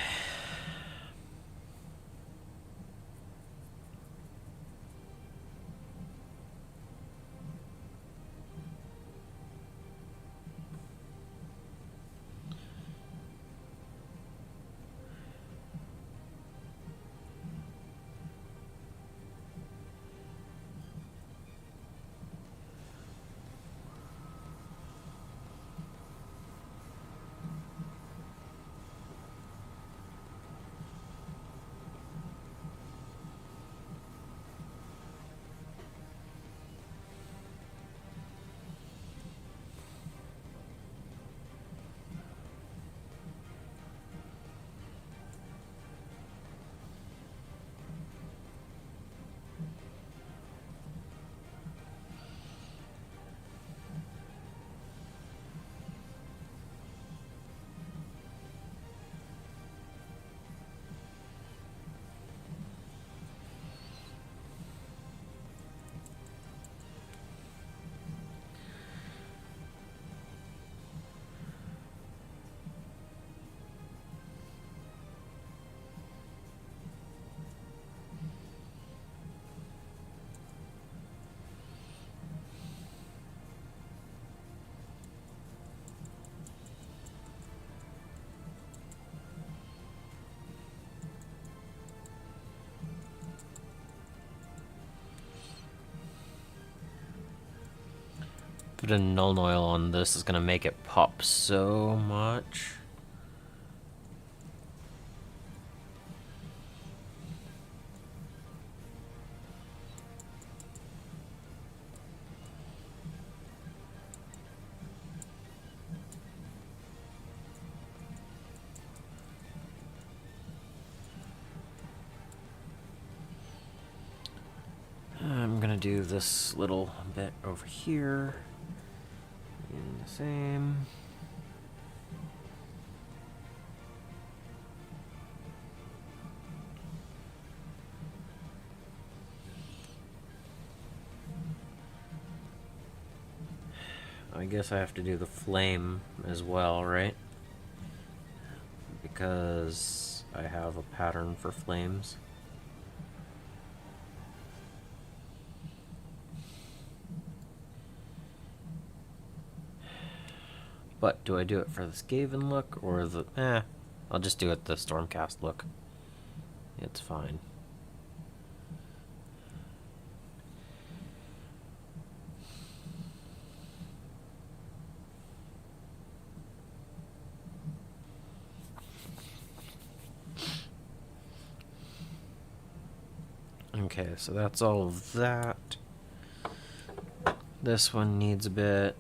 Bit of Null Oil on this is gonna make it pop so much. I'm gonna do this little bit over here. And the same. I guess I have to do the flame as well, right? Because I have a pattern for flames. But do I do it for the Skaven look or the... I'll just do it the Stormcast look. It's fine. Okay, so that's all of that. This one needs a bit.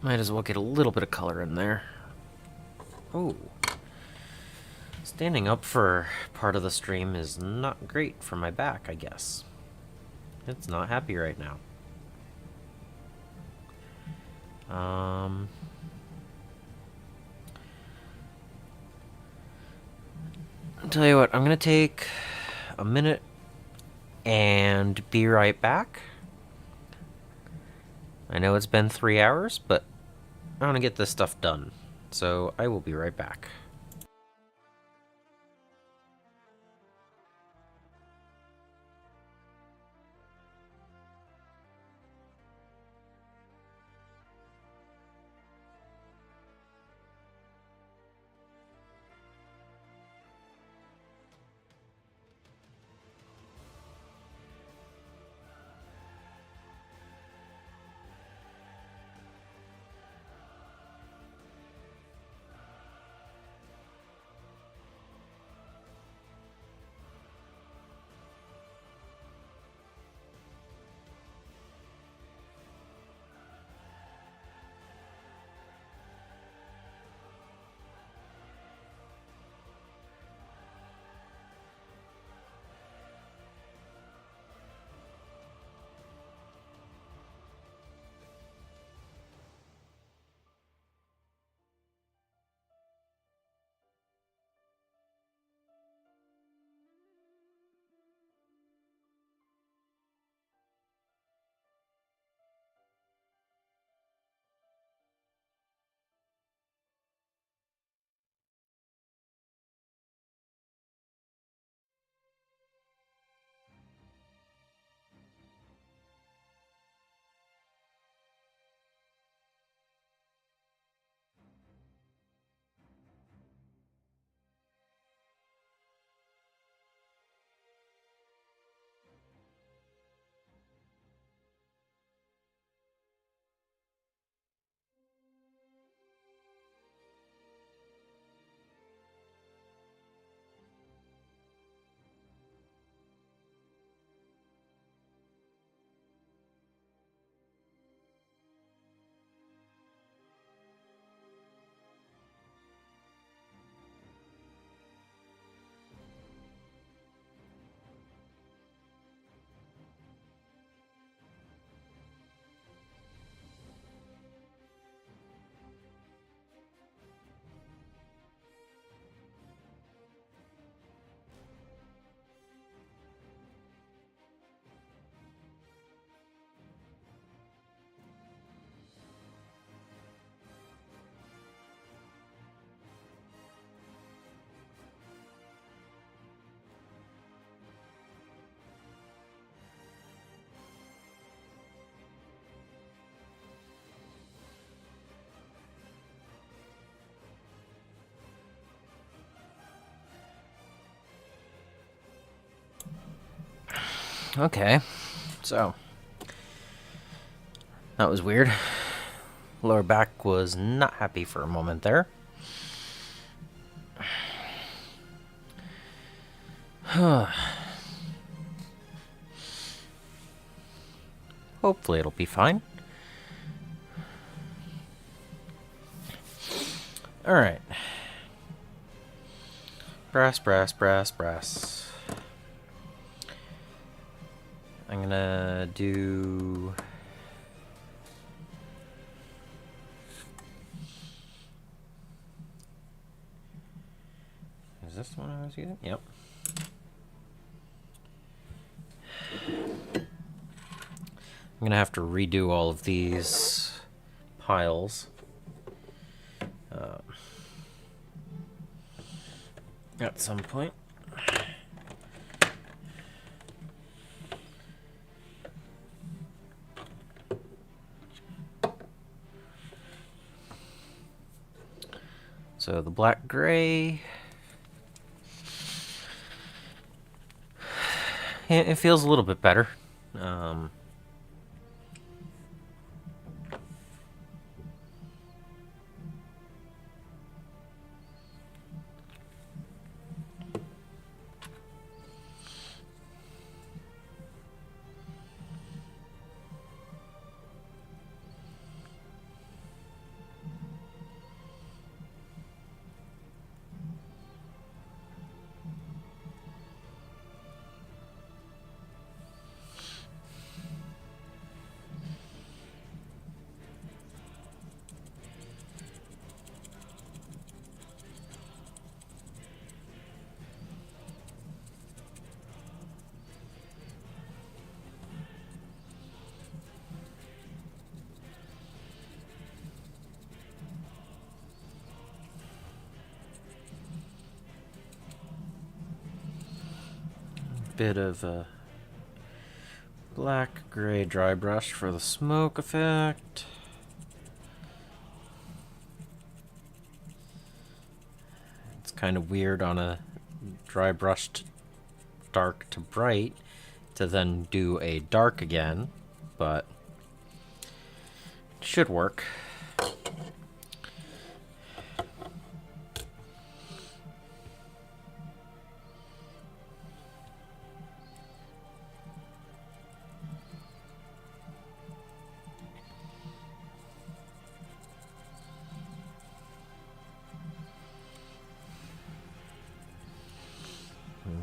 Might as well get a little bit of color in there. Oh. Standing up for part of the stream is not great for my back, I guess. It's not happy right now. I'll tell you what, I'm gonna take a minute and be right back. I know it's been 3 hours, but I want to get this stuff done. So I will be right back. Okay, so that was weird. Lower back was not happy for a moment there. Hopefully it'll be fine. Alright. Brass, brass, brass, brass. I'm gonna do... Is this the one I was using? Yep. I'm gonna have to redo all of these piles. At some point. So the black gray, it feels a little bit better. bit of a black gray dry brush for the smoke effect. It's kind of weird on a dry brushed dark to bright to then do a dark again, but it should work.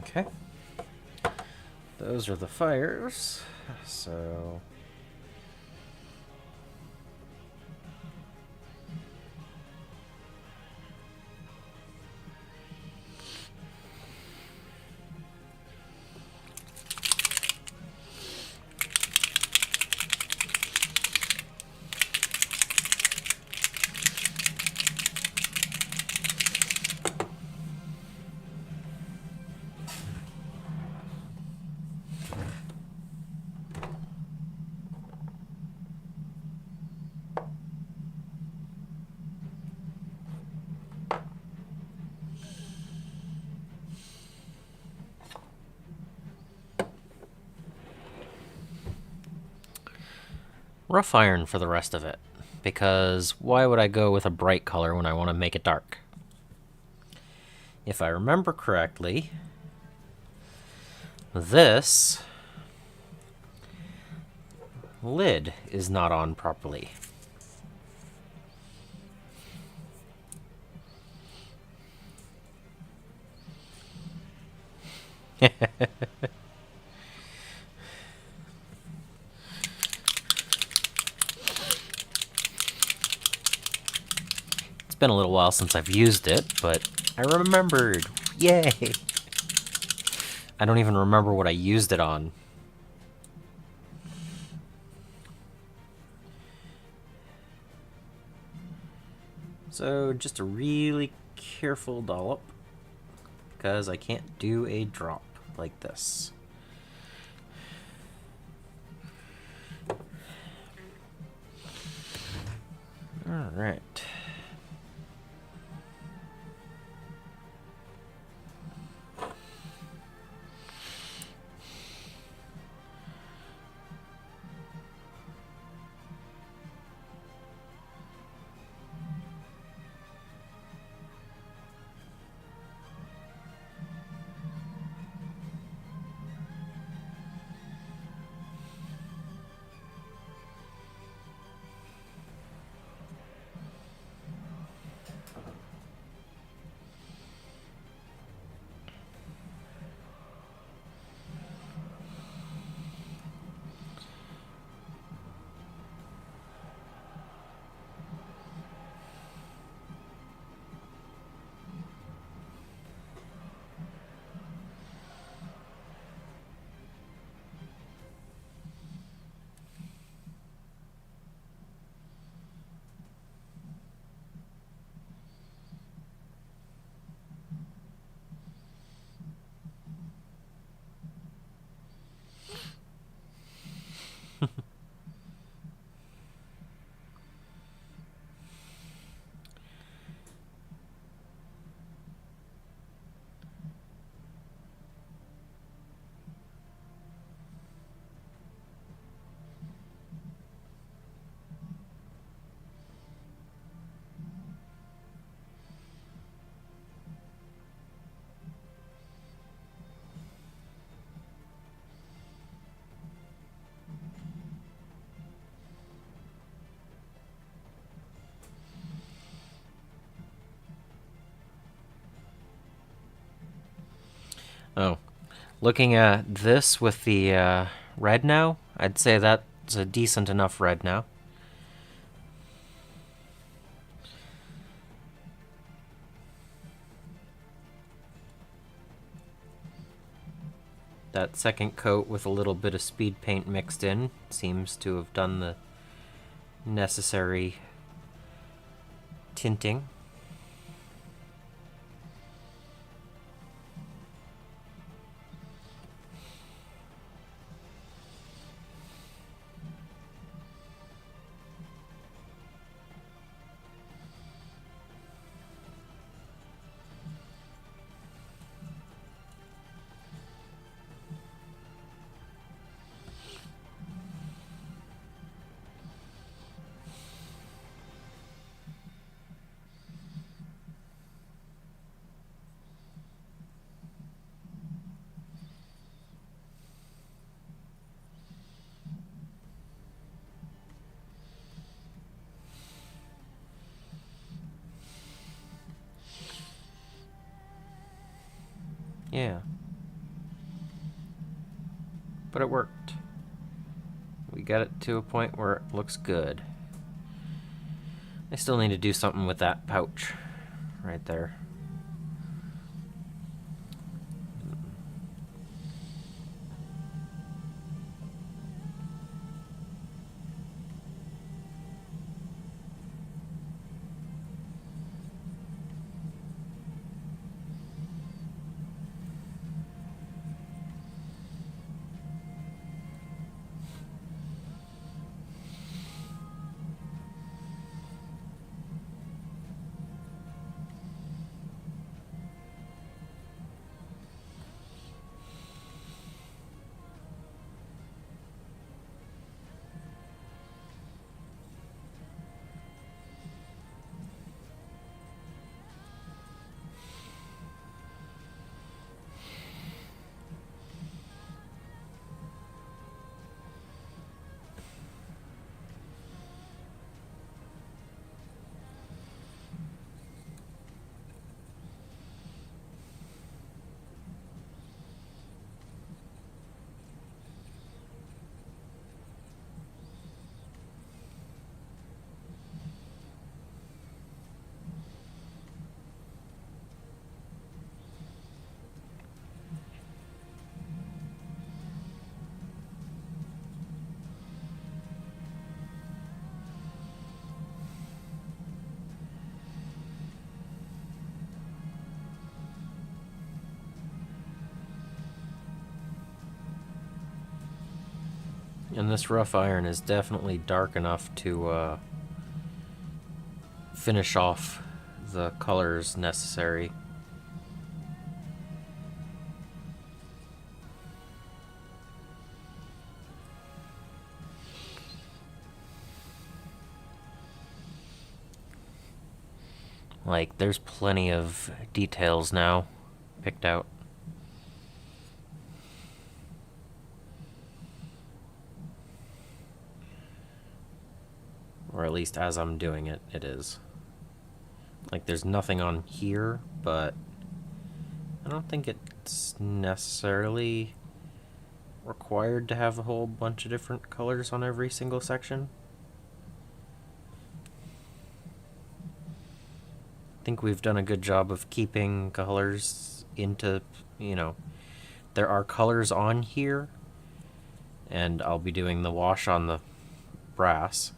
Okay. Those are the fires, so... rough iron for the rest of it, because why would I go with a bright color when I want to make it dark? If I remember correctly, this lid is not on properly. It's been a little while since I've used it, but I remembered. Yay! I don't even remember what I used it on. So just a really careful dollop, because I can't do a drop like this. All right. Oh, looking at this with the red now, I'd say that's a decent enough red now. That second coat with a little bit of speed paint mixed in seems to have done the necessary tinting. Yeah. But it worked. We got it to a point where it looks good. I still need to do something with that pouch right there. And this rough iron is definitely dark enough to finish off the colors necessary. Like, there's plenty of details now picked out. Or at least as I'm doing it, it is. Like, there's nothing on here, but I don't think it's necessarily required to have a whole bunch of different colors on every single section. I think we've done a good job of keeping colors into, there are colors on here, and I'll be doing the wash on the bronze,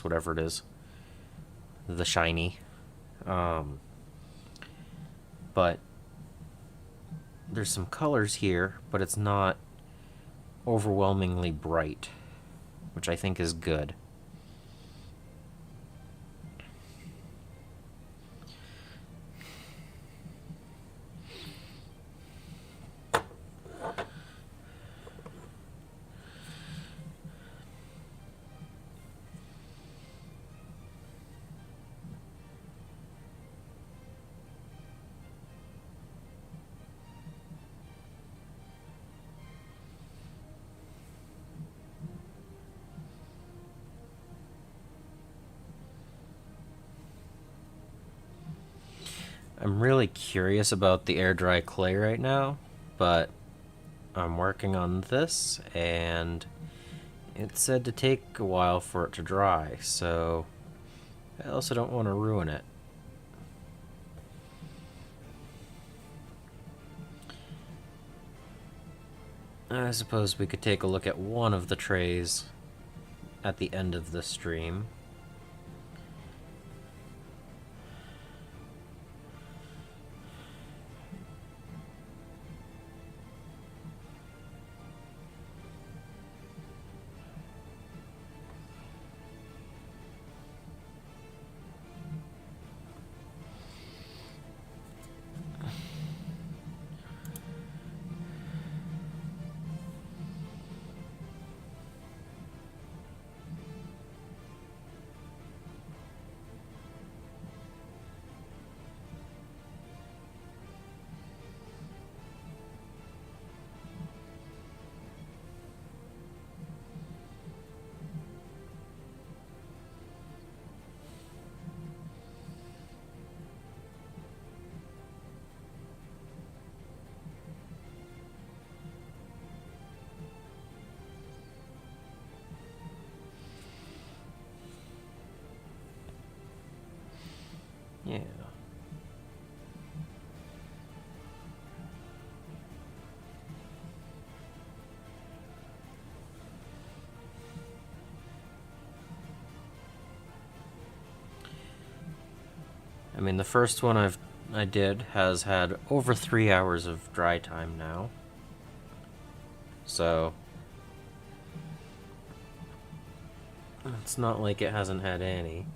whatever it is, the shiny. But there's some colors here, but it's not overwhelmingly bright, which I think is good. I'm really curious about the air dry clay right now, but I'm working on this, and it said to take a while for it to dry, so I also don't want to ruin it. I suppose we could take a look at one of the trays at the end of the stream. Yeah. I mean, the first one I did has had over 3 hours of dry time now. So it's not like it hasn't had any.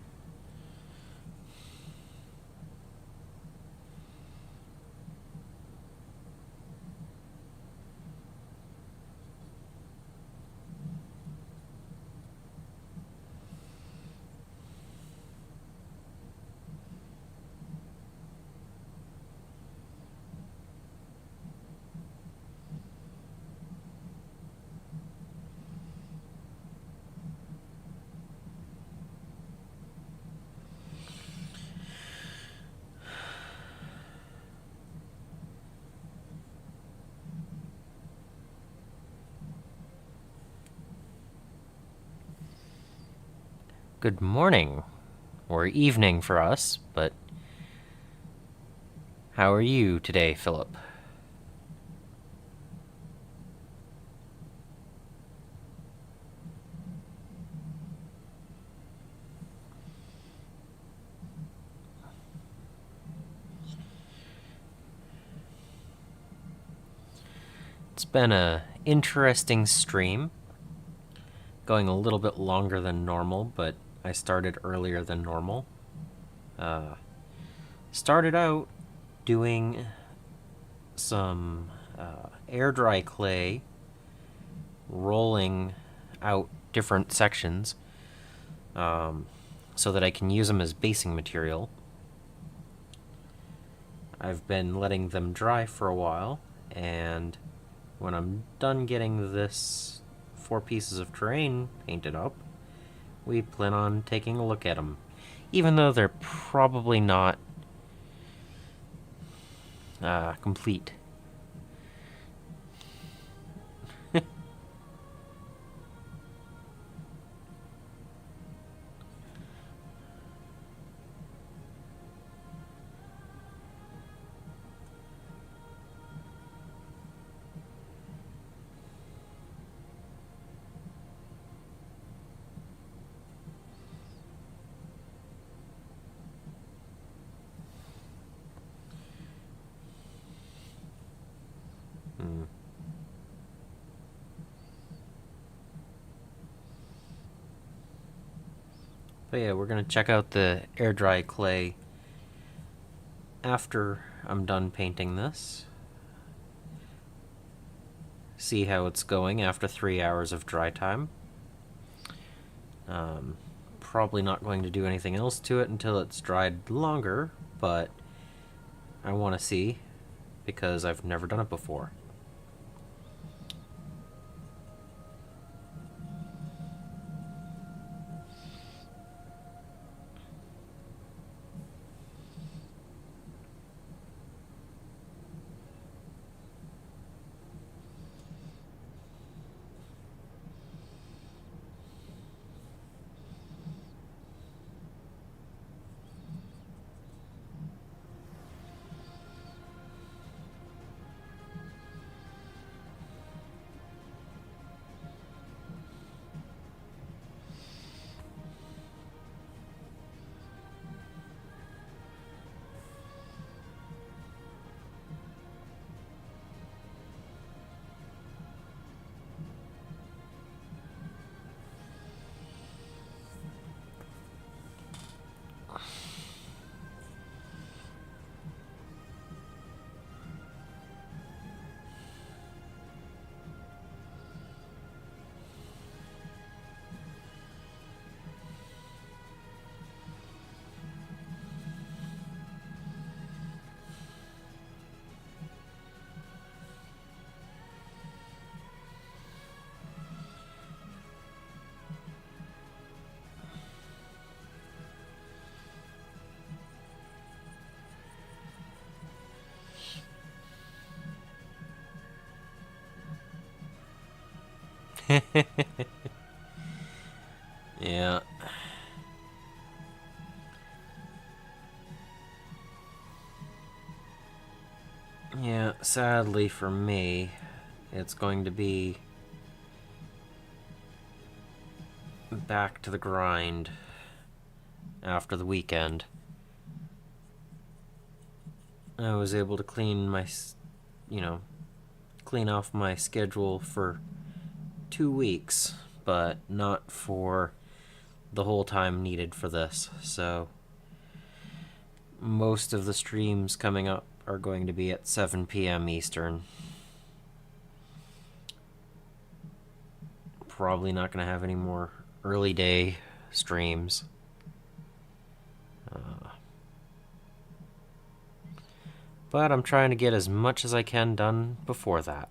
Good morning, or evening for us, but how are you today, Philip? It's been a interesting stream, going a little bit longer than normal, but I started earlier than normal. Started out doing some air dry clay, rolling out different sections so that I can use them as basing material. I've been letting them dry for a while, and when I'm done getting this 4 pieces of terrain painted up, we plan on taking a look at them. Even though they're probably not complete. But yeah, we're going to check out the air dry clay after I'm done painting this. See how it's going after 3 hours of dry time. Probably not going to do anything else to it until it's dried longer, but I want to see because I've never done it before. Yeah. sadly for me, it's going to be back to the grind after the weekend. I was able to clean off my schedule for 2 weeks, but not for the whole time needed for this. So most of the streams coming up are going to be at 7 p.m. Eastern. Probably not going to have any more early day streams. But I'm trying to get as much as I can done before that.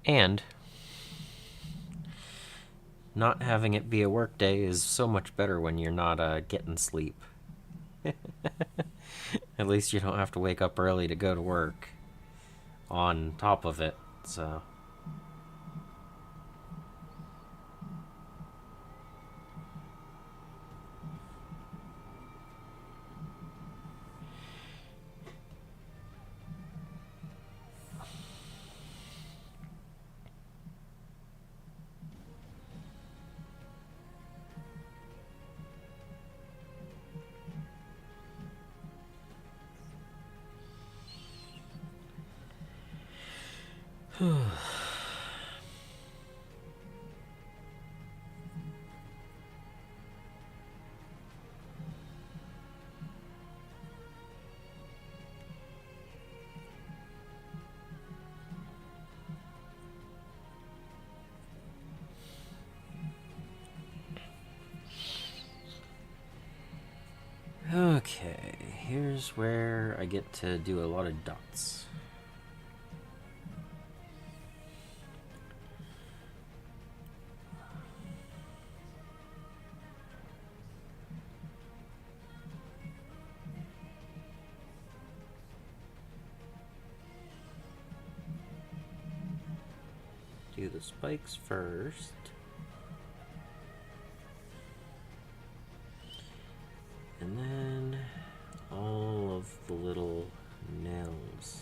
And not having it be a work day is so much better when you're not getting sleep. At least you don't have to wake up early to go to work on top of it, so... Okay, here's where I get to do a lot of dots. Do the spikes first. And then all of the little nails.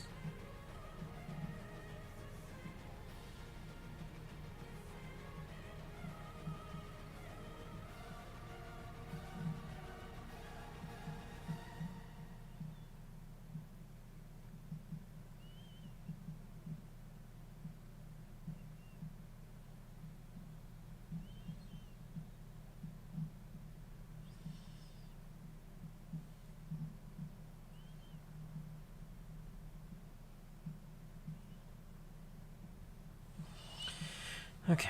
Okay.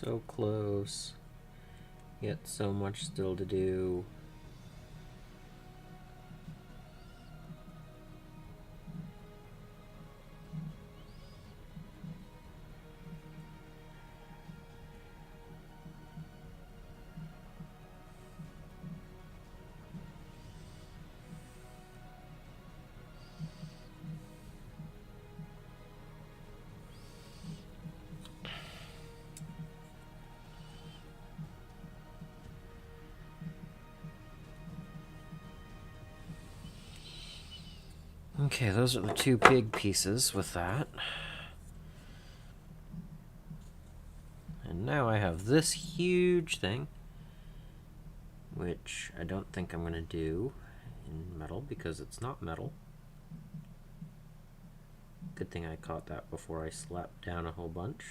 So close, yet so much still to do. Okay, those are the two big pieces with that. And now I have this huge thing, which I don't think I'm going to do in metal because it's not metal. Good thing I caught that before I slapped down a whole bunch.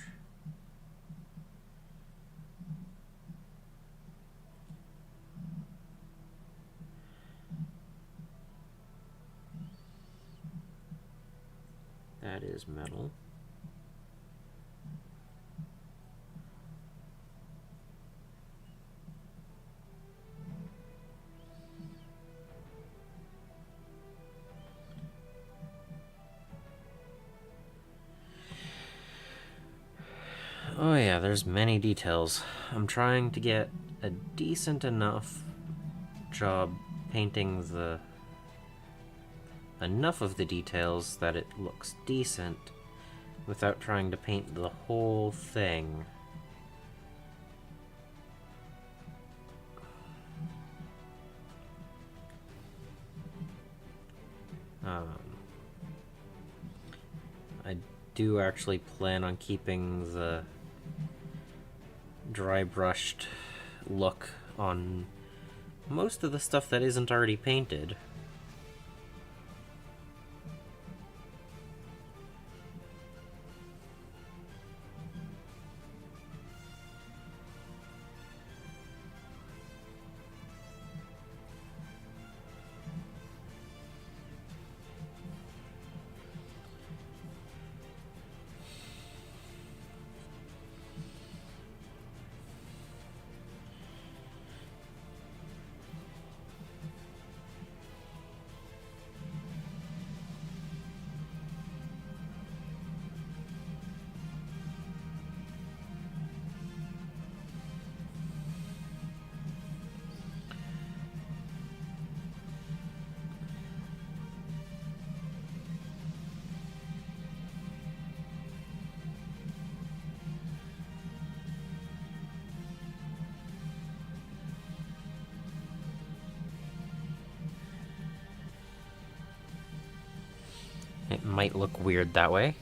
That is metal. Oh yeah, there's many details. I'm trying to get a decent enough job painting enough of the details that it looks decent without trying to paint the whole thing. I do actually plan on keeping the dry brushed look on most of the stuff that isn't already painted. It might look weird that way.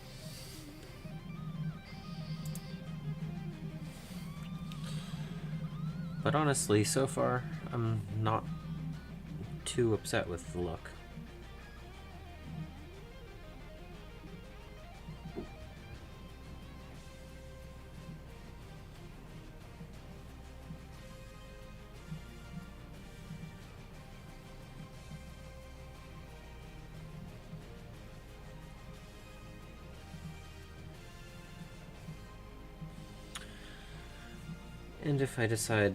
But honestly, so far, I'm not too upset with the look. And if I decide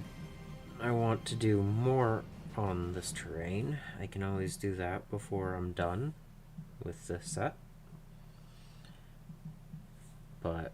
I want to do more on this terrain, I can always do that before I'm done with this set. But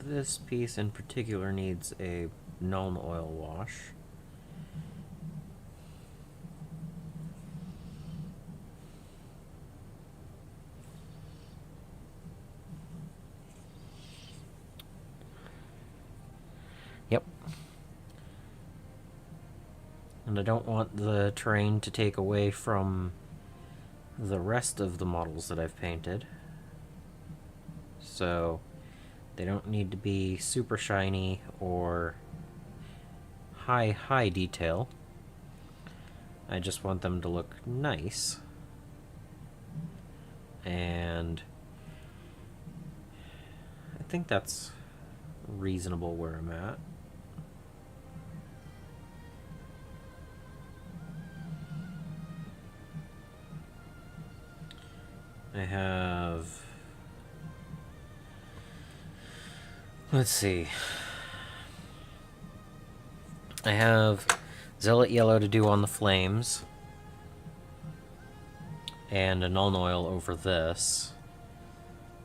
This piece in particular needs a Nuln Oil wash. Yep. And I don't want the terrain to take away from the rest of the models that I've painted. So they don't need to be super shiny or high detail. I just want them to look nice. And I think that's reasonable where I'm at. I have... let's see. I have Zealot Yellow to do on the flames. And a Nuln Oil over this.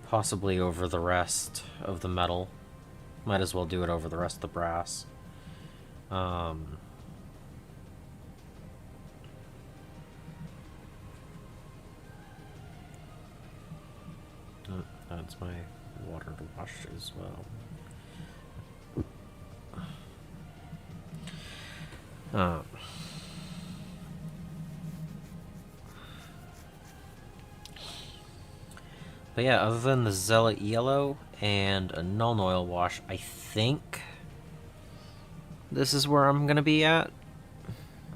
Possibly over the rest of the metal. Might as well do it over the rest of the brass. That's my water to wash as well. But yeah, other than the Zealot Yellow and a Nuln Oil wash, I think this is where I'm going to be at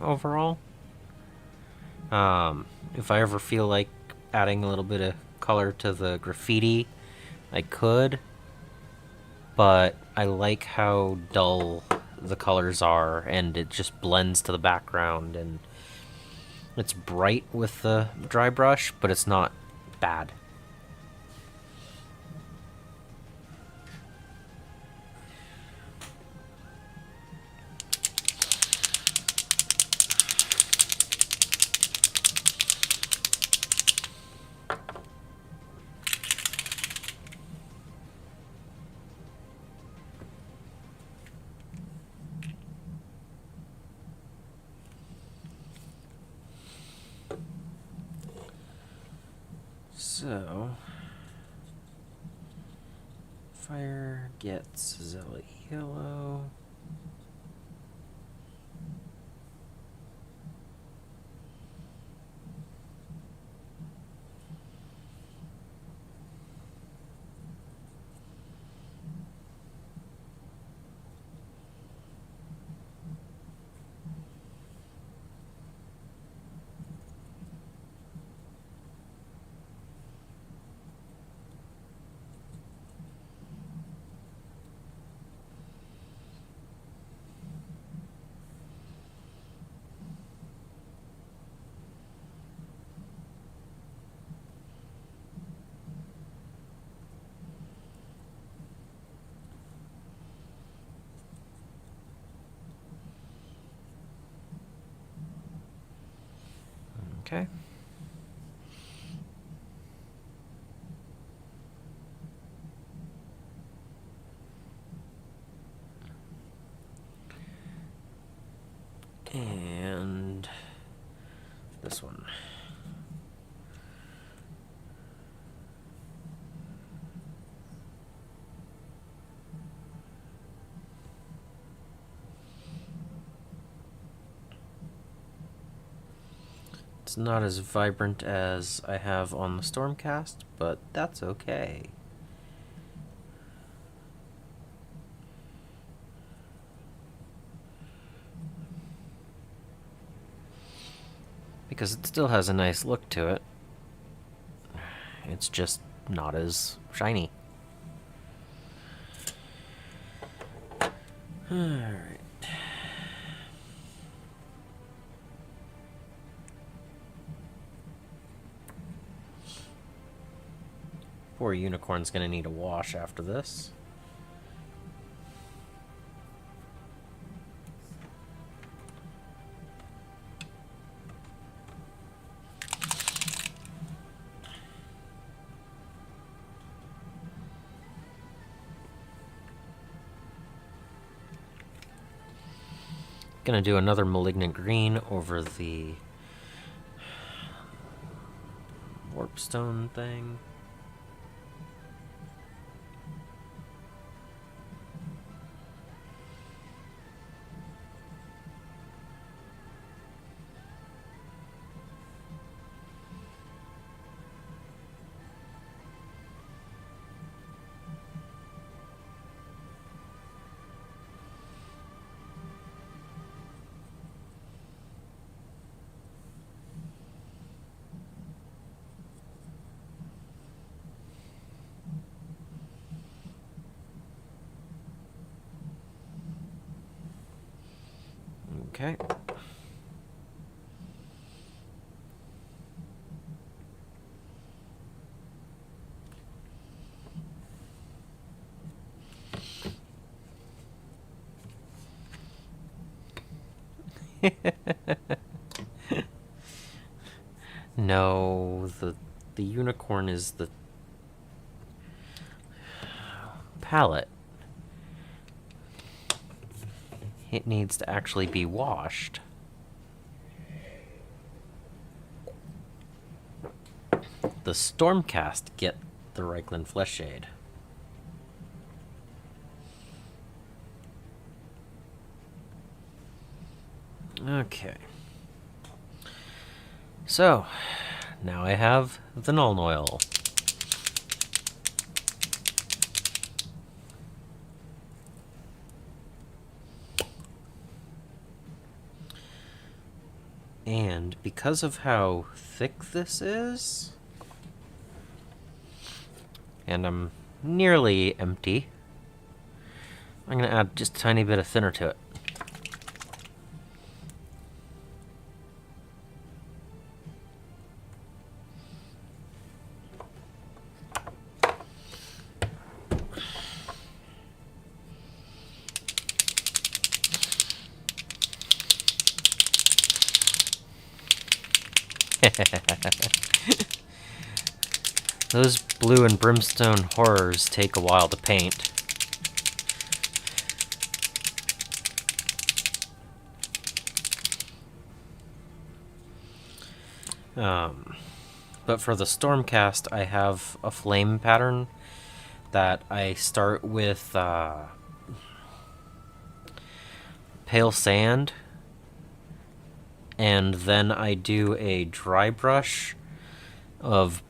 overall. If I ever feel like adding a little bit of color to the graffiti, I could. But I like how dull the colors are, and it just blends to the background, and it's bright with the dry brush, but it's not bad. So, fire gets Zealot Yellow. Okay. And this one. It's not as vibrant as I have on the Stormcast, but that's okay. Because it still has a nice look to it. It's just not as shiny. Alright. Poor unicorn's gonna need a wash after this. Gonna do another malignant green over the warpstone thing. Okay. No, the unicorn is the palette. It needs to actually be washed. The Stormcast get the Reichland Flesh Shade. Okay. So, now I have the Nuln Oil. And because of how thick this is, and I'm nearly empty, I'm going to add just a tiny bit of thinner to it. Those blue and brimstone horrors take a while to paint. But for the Stormcast, I have a flame pattern that I start with pale sand, and then I do a dry brush of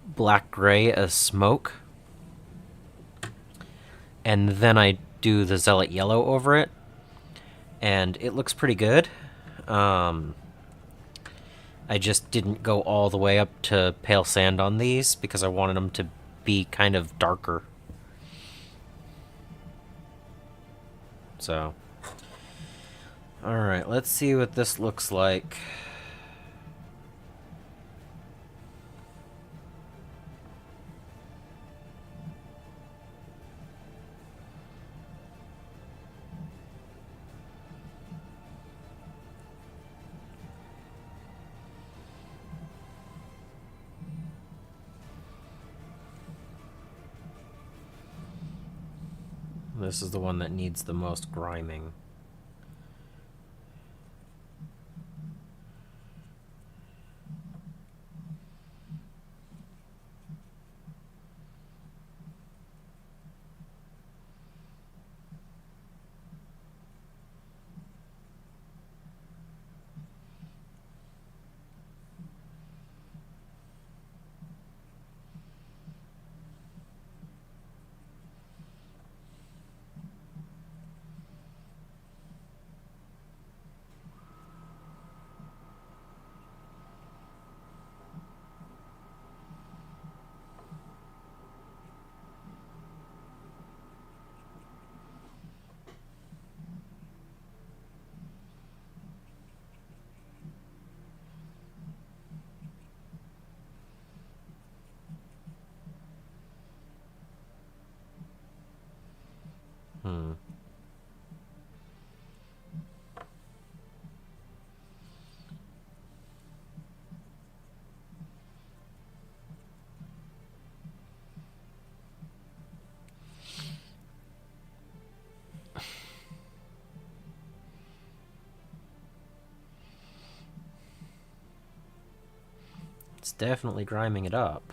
black-gray as smoke, and then I do the Zealot Yellow over it, and it looks pretty good. I just didn't go all the way up to pale sand on these because I wanted them to be kind of darker. So, alright, let's see what this looks like. This is the one that needs the most griming. It's definitely griming it up.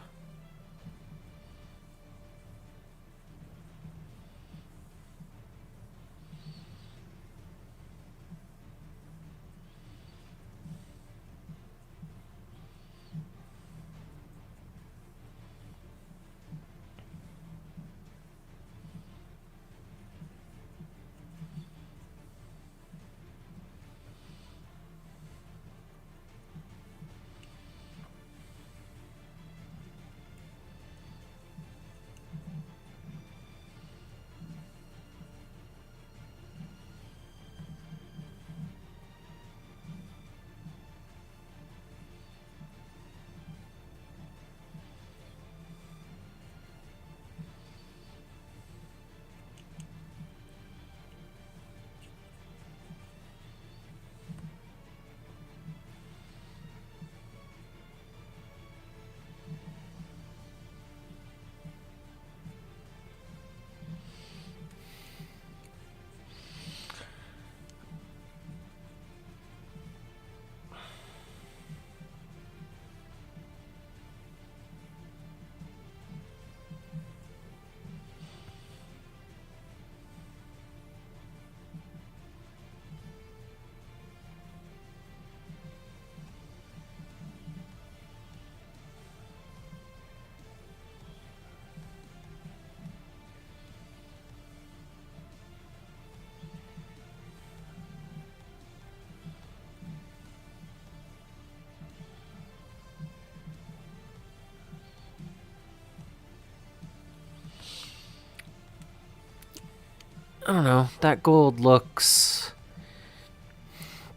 I don't know, that gold looks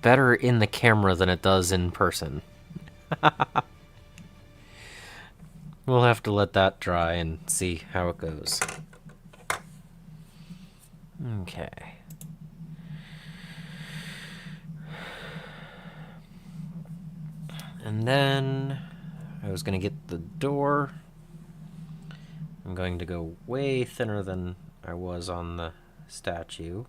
better in the camera than it does in person. We'll have to let that dry and see how it goes. Okay. And then I was going to get the door. I'm going to go way thinner than I was on the statue.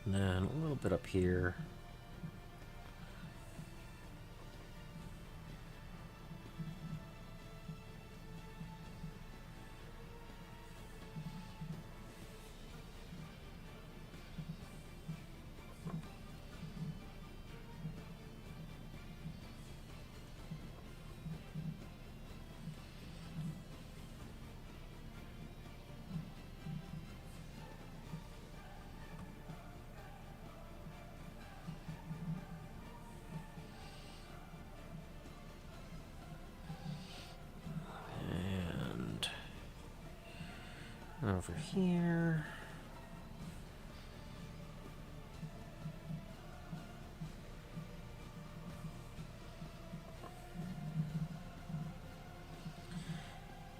And then a little bit up here. Over here.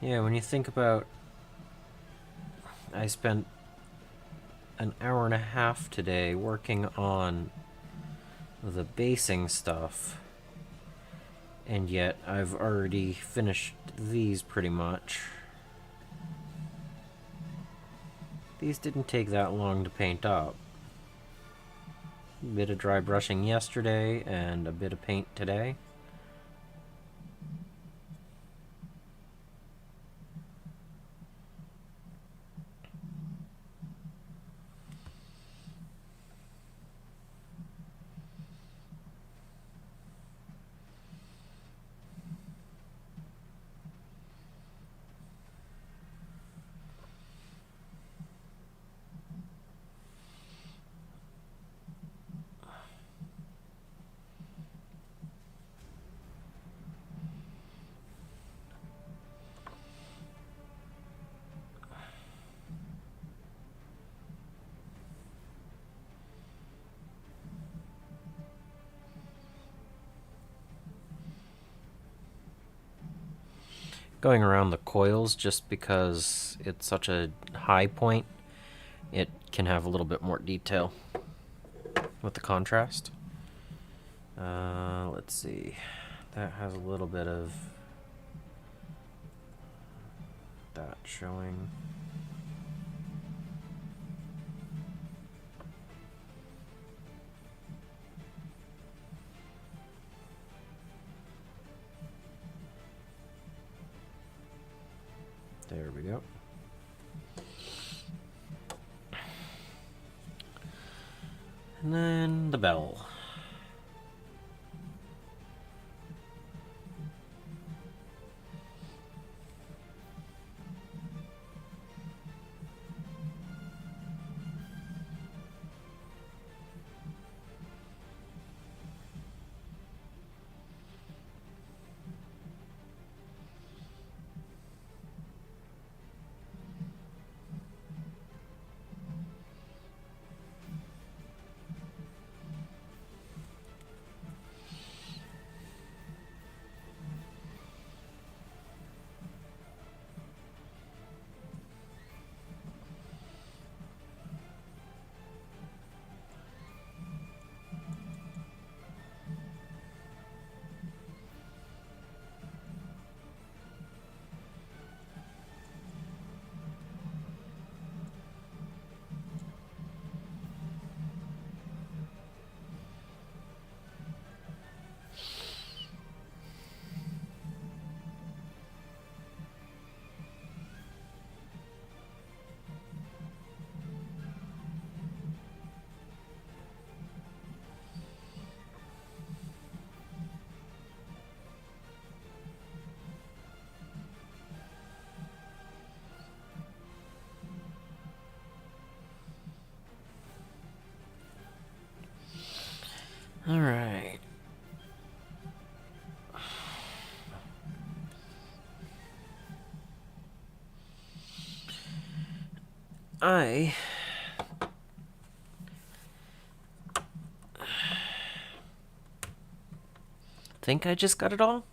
Yeah, when you think about, I spent an hour and a half today working on the basing stuff, and yet I've already finished these pretty much. These didn't take that long to paint up. A bit of dry brushing yesterday and a bit of paint today. going around the coils just because it's such a high point. It can have a little bit more detail with the contrast. Let's see. That has a little bit of that showing. There we go. And then the bell. All right. I think I just got it all.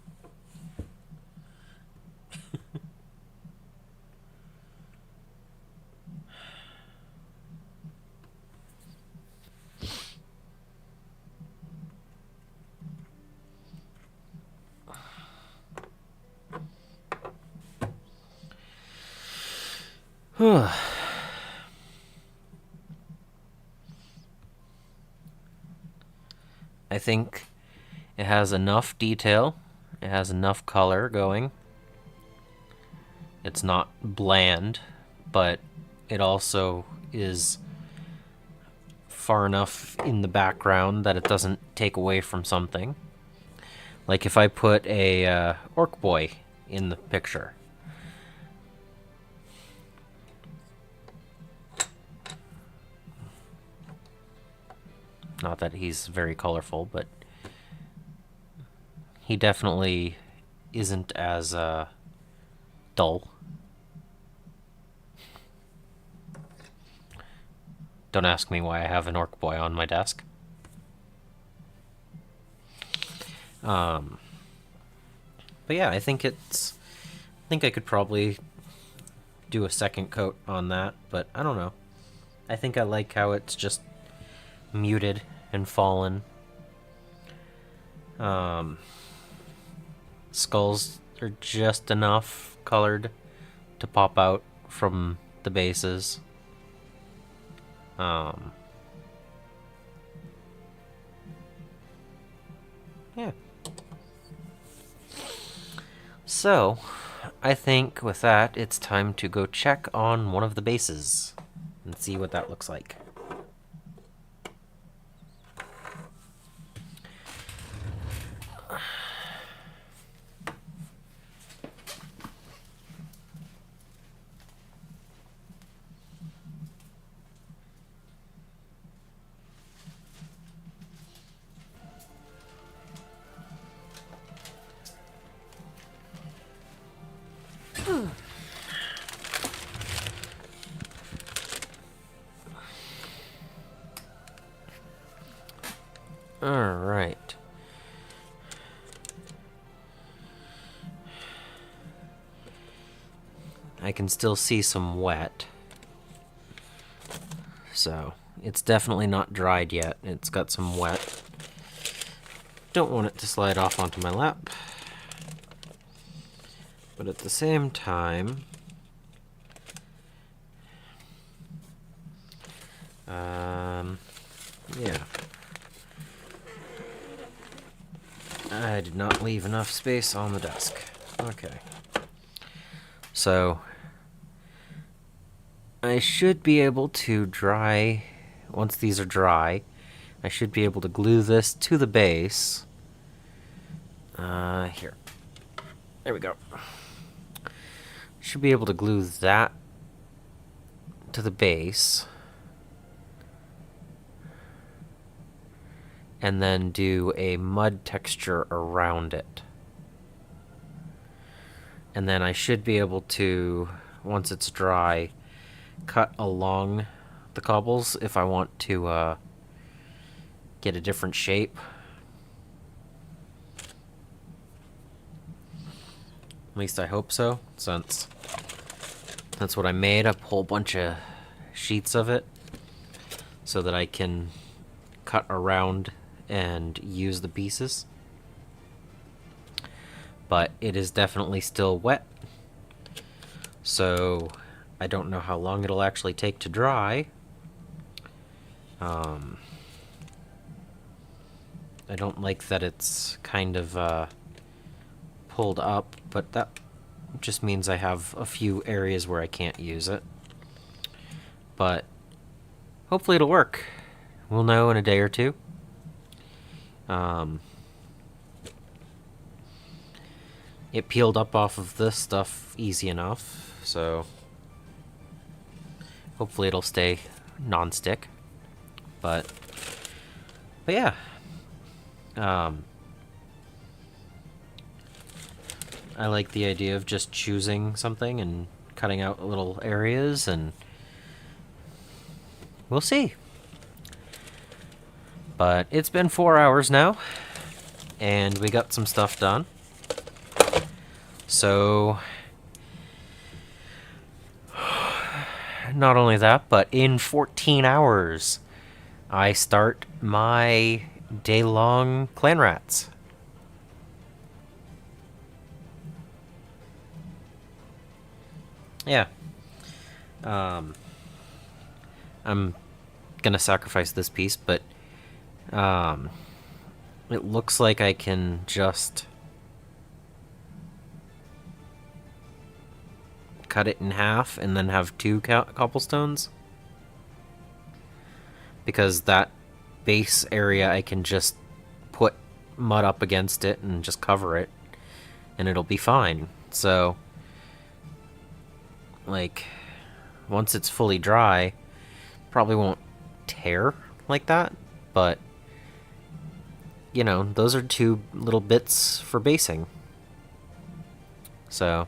I think it has enough detail. It has enough color going. It's not bland, but it also is far enough in the background that it doesn't take away from something. Like if I put a orc boy in the picture. Not that he's very colorful, but he definitely isn't as dull. Don't ask me why I have an orc boy on my desk. But yeah, I think I could probably do a second coat on that, but I don't know. I think I like how it's just muted and fallen. Skulls are just enough colored to pop out from the bases. Yeah. So, I think with that, it's time to go check on one of the bases and see what that looks like. I can still see some wet. So, it's definitely not dried yet. It's got some wet. Don't want it to slide off onto my lap. But at the same time, yeah. I did not leave enough space on the desk. Okay. So, I should be able to dry, once these are dry, I should be able to glue this to the base. Here. There we go. Should be able to glue that to the base. And then do a mud texture around it. And then I should be able to, once it's dry, cut along the cobbles if I want to get a different shape. At least I hope so, since that's what I made, a whole bunch of sheets of it, so that I can cut around and use the pieces. But it is definitely still wet, so I don't know how long it'll actually take to dry. I don't like that it's kind of pulled up, but that just means I have a few areas where I can't use it. But hopefully it'll work. We'll know in a day or two. It peeled up off of this stuff easy enough, so hopefully it'll stay non-stick. But yeah. I like the idea of just choosing something and cutting out little areas, and we'll see. But it's been 4 hours now, and we got some stuff done. So, not only that, but in 14 hours, I start my day-long clan rats. Yeah. I'm gonna sacrifice this piece, but it looks like I can just cut it in half and then have two cobblestones, because that base area I can just put mud up against it and just cover it and it'll be fine. So, like, once it's fully dry, probably won't tear like that, but you know, those are two little bits for basing. So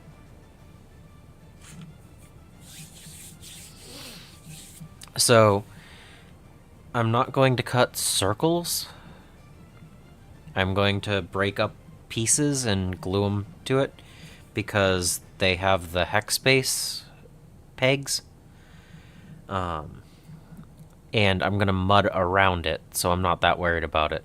I'm not going to cut circles. I'm going to break up pieces and glue them to it, because they have the hex base pegs. And I'm gonna mud around it, so I'm not that worried about it.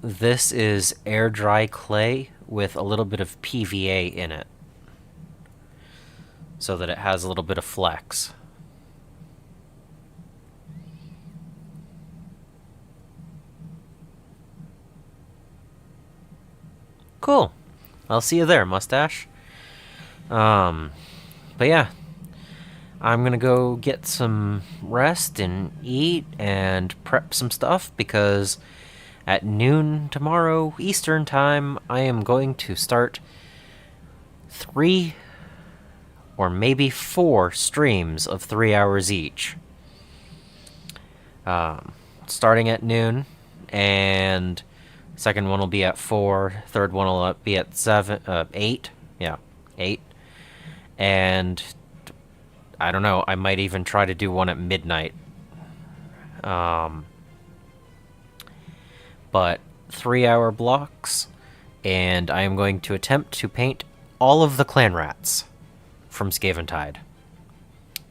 This is air dry clay with a little bit of PVA in it, so that it has a little bit of flex. Cool. I'll see you there, Mustache. But yeah, I'm gonna go get some rest and eat and prep some stuff, because at noon tomorrow Eastern time I am going to start 3 or maybe 4 streams of 3 hours each. Starting at noon, and second one will be at 4, third one will be at 8. Yeah, 8. And I don't know, I might even try to do one at midnight. But 3-hour blocks, and I am going to attempt to paint all of the clan rats from Skaventide.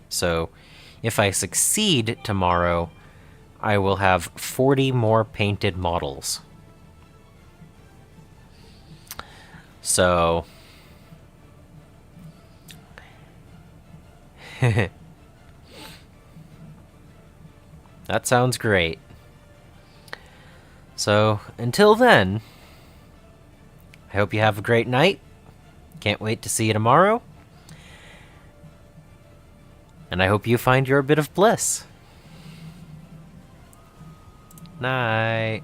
So, if I succeed tomorrow, I will have 40 more painted models. So... that sounds great. So, until then, I hope you have a great night. Can't wait to see you tomorrow. And I hope you find your bit of bliss. Night.